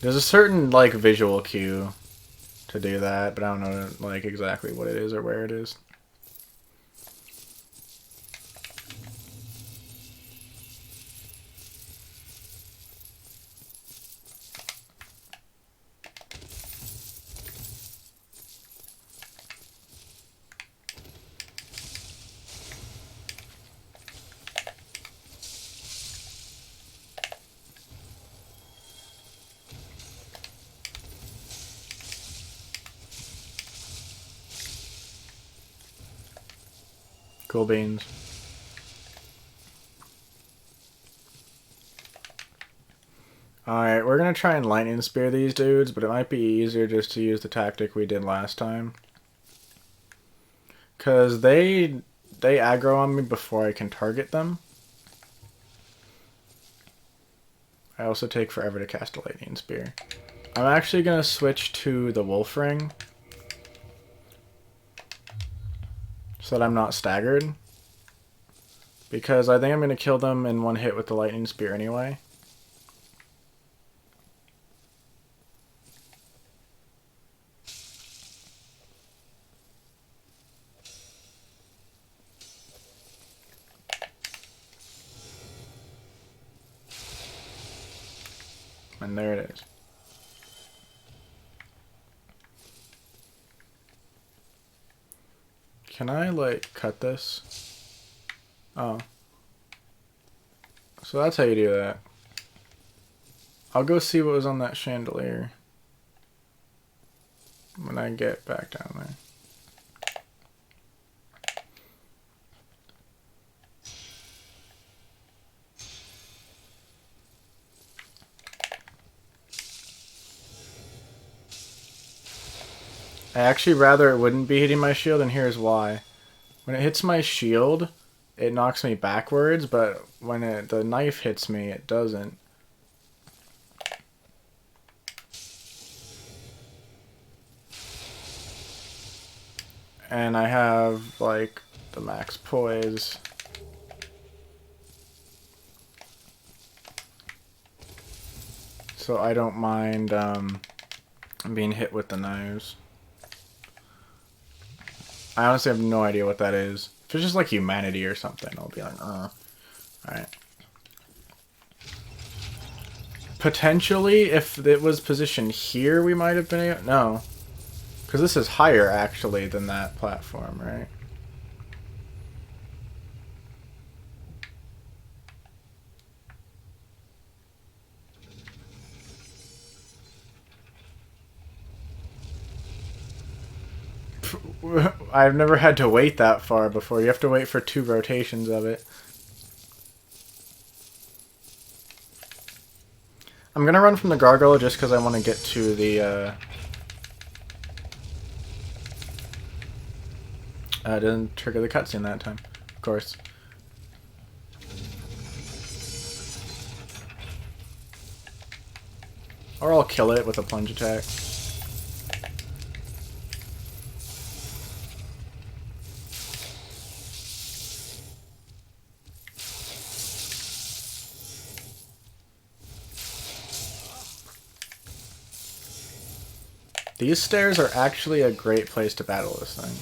There's a certain like visual cue to do that, but I don't know like exactly what it is or where it is. Cool beans. Alright, we're gonna try and lightning spear these dudes, but it might be easier just to use the tactic we did last time. Cause they aggro on me before I can target them. I also take forever to cast a lightning spear. I'm actually gonna switch to the wolf ring, so that I'm not staggered. Because I think I'm going to kill them in one hit with the lightning spear anyway. And there it is. Can I, like, cut this? Oh. So that's how you do that. I'll go see what was on that chandelier when I get back down there. I actually rather it wouldn't be hitting my shield, and here's why. When it hits my shield, it knocks me backwards, but when the knife hits me, it doesn't. And I have, like, the max poise. So I don't mind being hit with the knives. I honestly have no idea what that is. If it's just like humanity or something, I'll be like, Alright. Potentially, if it was positioned here, we might have been able... No. Because this is higher, actually, than that platform, right? I've never had to wait that far before. You have to wait for 2 rotations of it. I'm gonna run from the gargoyle just because I want to get to the, it didn't trigger the cutscene that time, of course. Or I'll kill it with a plunge attack. These stairs are actually a great place to battle this thing.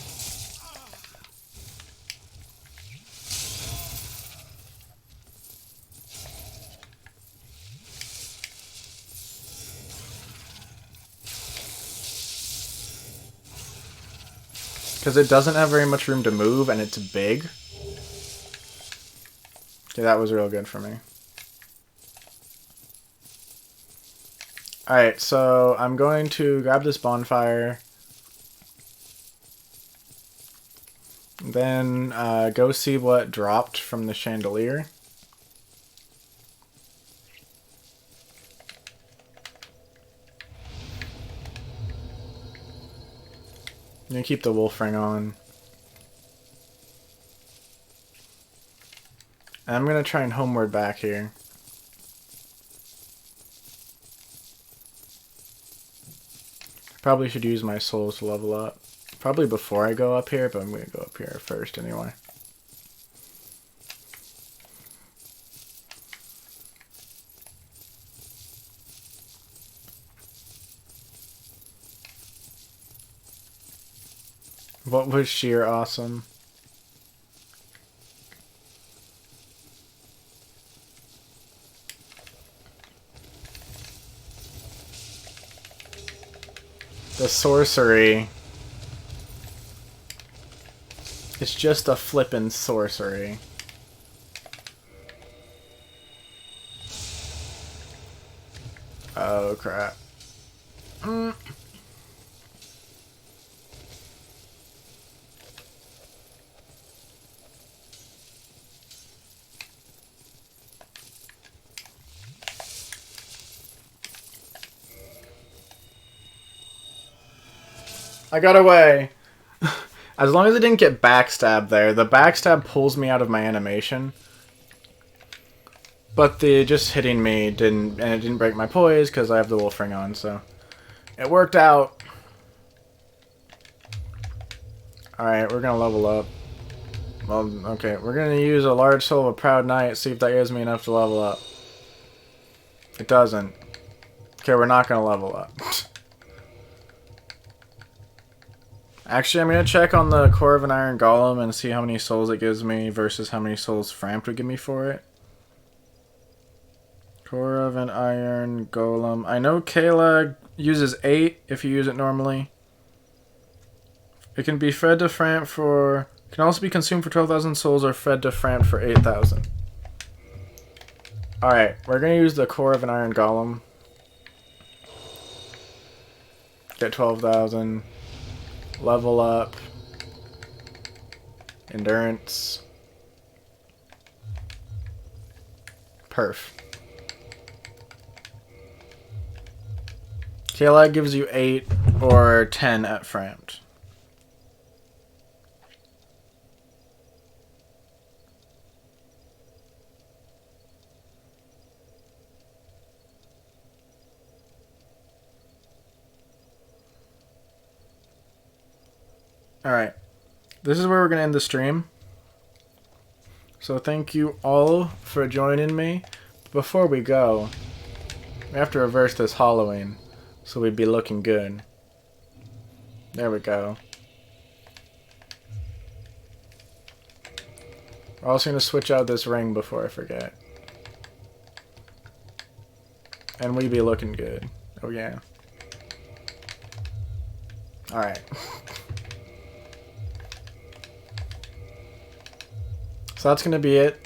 Because it doesn't have very much room to move, and it's big. Okay, that was real good for me. Alright, so I'm going to grab this bonfire. Then go see what dropped from the chandelier. I'm going to keep the wolf ring on. And I'm going to try and homeward back here. Probably should use my souls to level up. Probably before I go up here, but I'm going to go up here first anyway. What was sheer awesome? The sorcery. It's just a flippin' sorcery. Oh crap. I got away. As long as I didn't get backstabbed there. The backstab pulls me out of my animation. But the just hitting me didn't, and it didn't break my poise because I have the wolf ring on, so it worked out. Alright, we're gonna level up. Well, okay, we're gonna use a large soul of a proud knight, see if that gives me enough to level up. It doesn't. Okay, we're not gonna level up. Actually, I'm going to check on the Core of an Iron Golem and see how many souls it gives me versus how many souls Frampt would give me for it. Core of an Iron Golem. I know Kayla uses 8 if you use it normally. It can be fed to Frampt for... It can also be consumed for 12,000 souls or fed to Frampt for 8,000. Alright, we're going to use the Core of an Iron Golem. Get 12,000. Level up. Endurance. Perf. Kayla gives you 8 or 10 at Frampt. Alright, this is where we're going to end the stream. So thank you all for joining me. Before we go, we have to reverse this hollowing so we'd be looking good. There we go. We're also going to switch out this ring before I forget. And we'd be looking good. Oh yeah. Alright. So that's going to be it.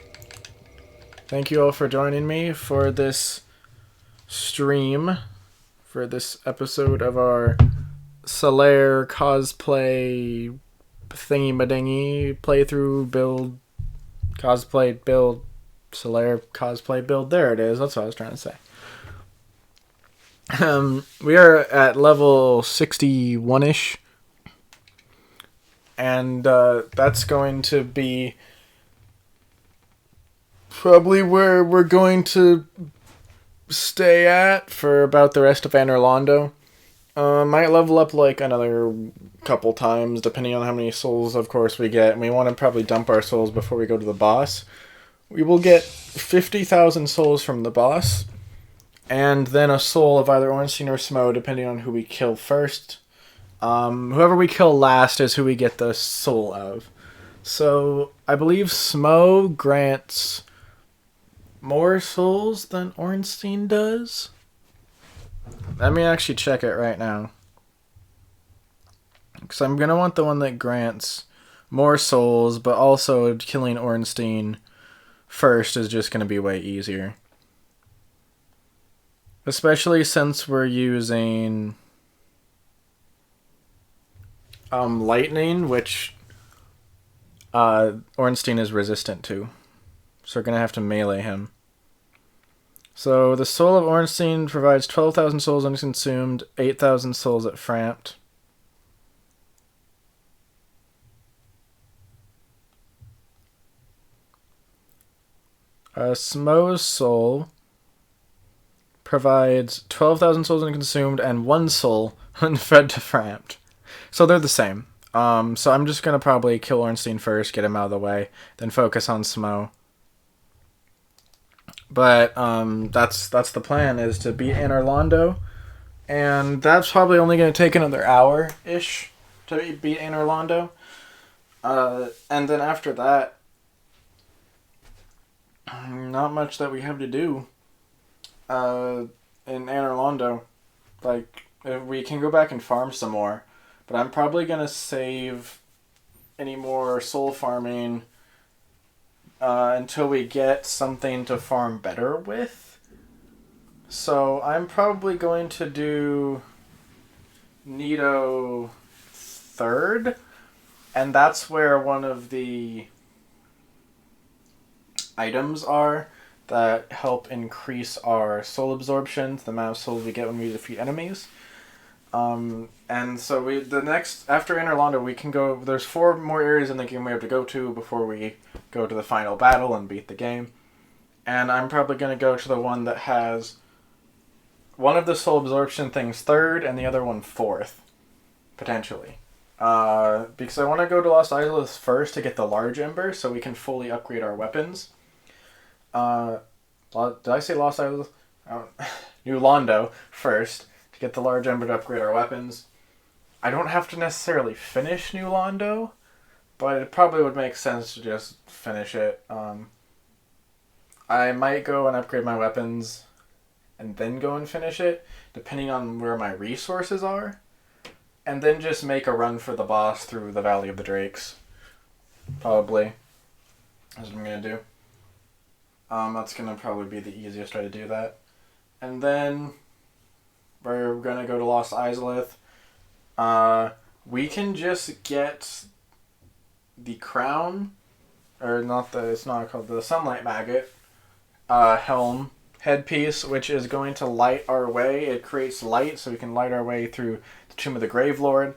Thank you all for joining me for this stream, for this episode of our Solaire cosplay thingy-madingy playthrough build, cosplay build, Solaire cosplay build. There it is. That's what I was trying to say. We are at level 61-ish. And that's going to be probably where we're going to stay at for about the rest of Anor Londo. Might level up like another couple times, depending on how many souls, of course, we get. And we want to probably dump our souls before we go to the boss. We will get 50,000 souls from the boss, and then a soul of either Ornstein or Smo, depending on who we kill first. Whoever we kill last is who we get the soul of. So, I believe Smo grants more souls than Ornstein does? Let me actually check it right now. Because I'm going to want the one that grants more souls, but also killing Ornstein first is just going to be way easier. Especially since we're using lightning, which Ornstein is resistant to. So we're going to have to melee him. So the soul of Ornstein provides 12,000 souls unconsumed, 8,000 souls at Frampt. Smo's soul provides 12,000 souls unconsumed and 1 soul unfed to Frampt. So they're the same. So I'm just going to probably kill Ornstein first, get him out of the way, then focus on Smo. But that's the plan, is to beat Anor Londo. And that's probably only going to take another hour-ish to beat Anor Londo. And then after that, not much that we have to do in Anor Londo. Like, we can go back and farm some more. But I'm probably going to save any more soul farming until we get something to farm better with. So I'm probably going to do Nito 3rd, and that's where one of the items are that help increase our soul absorption, the amount of souls we get when we defeat enemies. And so after Anor Londo, we can go, there's 4 more areas in the game we have to go to before we go to the final battle and beat the game. And I'm probably going to go to the one that has one of the soul absorption things 3rd and the other one 4th, potentially. Because I want to go to Lost Isles first to get the large ember so we can fully upgrade our weapons. Did I say Lost Isles? New Londo first to get the large ember to upgrade our weapons. I don't have to necessarily finish New Londo, but it probably would make sense to just finish it. I might go and upgrade my weapons and then go and finish it, depending on where my resources are, and then just make a run for the boss through the Valley of the Drakes. Probably. That's what I'm going to do. That's going to probably be the easiest way to do that. And then we're going to go to Lost Izalith. We can just get the crown, or it's not called the Sunlight Maggot, helm, headpiece, which is going to light our way. It creates light, so we can light our way through the Tomb of the Gravelord.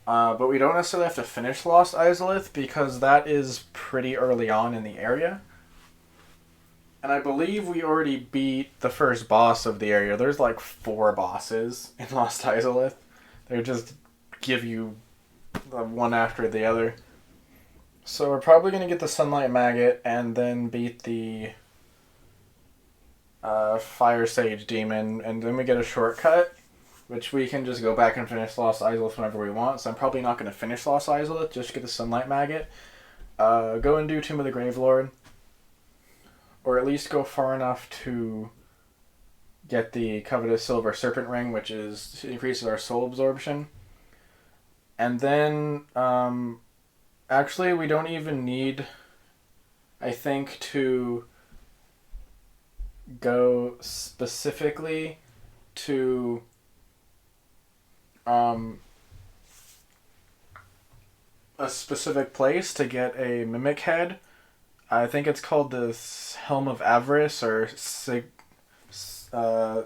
But we don't necessarily have to finish Lost Izalith, because that is pretty early on in the area. And I believe we already beat the first boss of the area. There's like 4 bosses in Lost Izalith. They just give you one after the other. So we're probably going to get the Sunlight Maggot and then beat the Fire Sage Demon. And then we get a shortcut, which we can just go back and finish Lost Izalith whenever we want. So I'm probably not going to finish Lost Izalith, just get the Sunlight Maggot. Go and do Tomb of the Gravelord. Or at least go far enough to get the covetous Silver Serpent Ring, which increases our soul absorption. And then, actually, we don't even need, I think, to go specifically to a specific place to get a Mimic Head. I think it's called the Helm of Avarice, or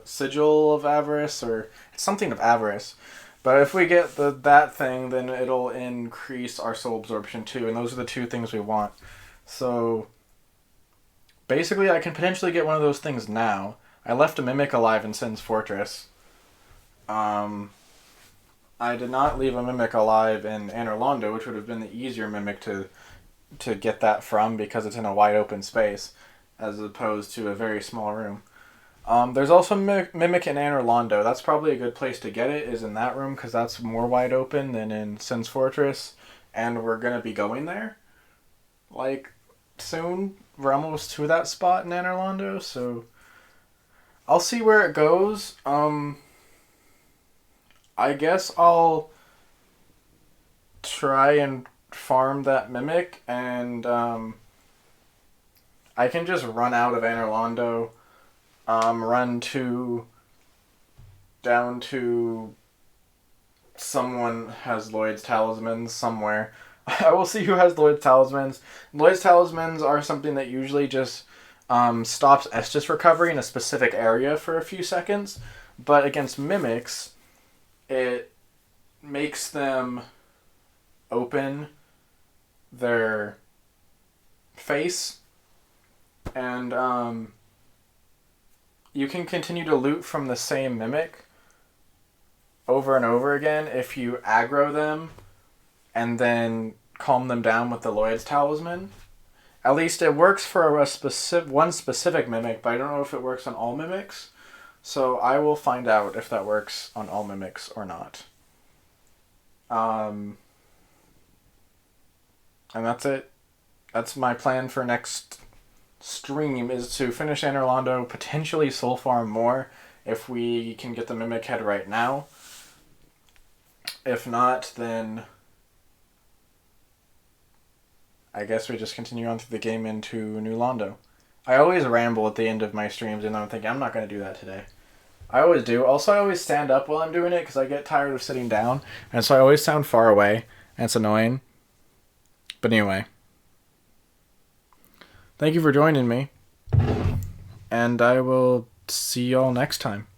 Sigil of Avarice, or it's something of Avarice. But if we get that thing, then it'll increase our soul absorption too, and those are the two things we want. So basically, I can potentially get one of those things now. I left a Mimic alive in Sin's Fortress. I did not leave a Mimic alive in Anor Londo, which would have been the easier Mimic to get that from because it's in a wide open space, as opposed to a very small room. There's also Mimic in Anor Londo. That's probably a good place to get it, is in that room, because that's more wide open than in Sin's Fortress, and we're going to be going there, like, soon. We're almost to that spot in Anor Londo, so I'll see where it goes. I guess I'll try and farm that Mimic, and I can just run out of Anor Londo, run down to someone has Lloyd's Talismans somewhere. I will see who has Lloyd's Talismans. Lloyd's Talismans are something that usually just stops Estus recovery in a specific area for a few seconds, but against Mimics, it makes them open their face, and you can continue to loot from the same Mimic over and over again if you aggro them and then calm them down with the Lloyd's Talisman. At least it works for one specific Mimic, but I don't know if it works on all Mimics. So I will find out if that works on all Mimics or not. And that's it. That's my plan for next stream, is to finish Anor Londo, potentially soul farm more if we can get the Mimic head right now. If not, then I guess we just continue on through the game into New Londo. I always ramble at the end of my streams, and I'm thinking, I'm not going to do that today. I always do. Also, I always stand up while I'm doing it, because I get tired of sitting down, and so I always sound far away, and it's annoying. But anyway. Thank you for joining me, and I will see y'all next time.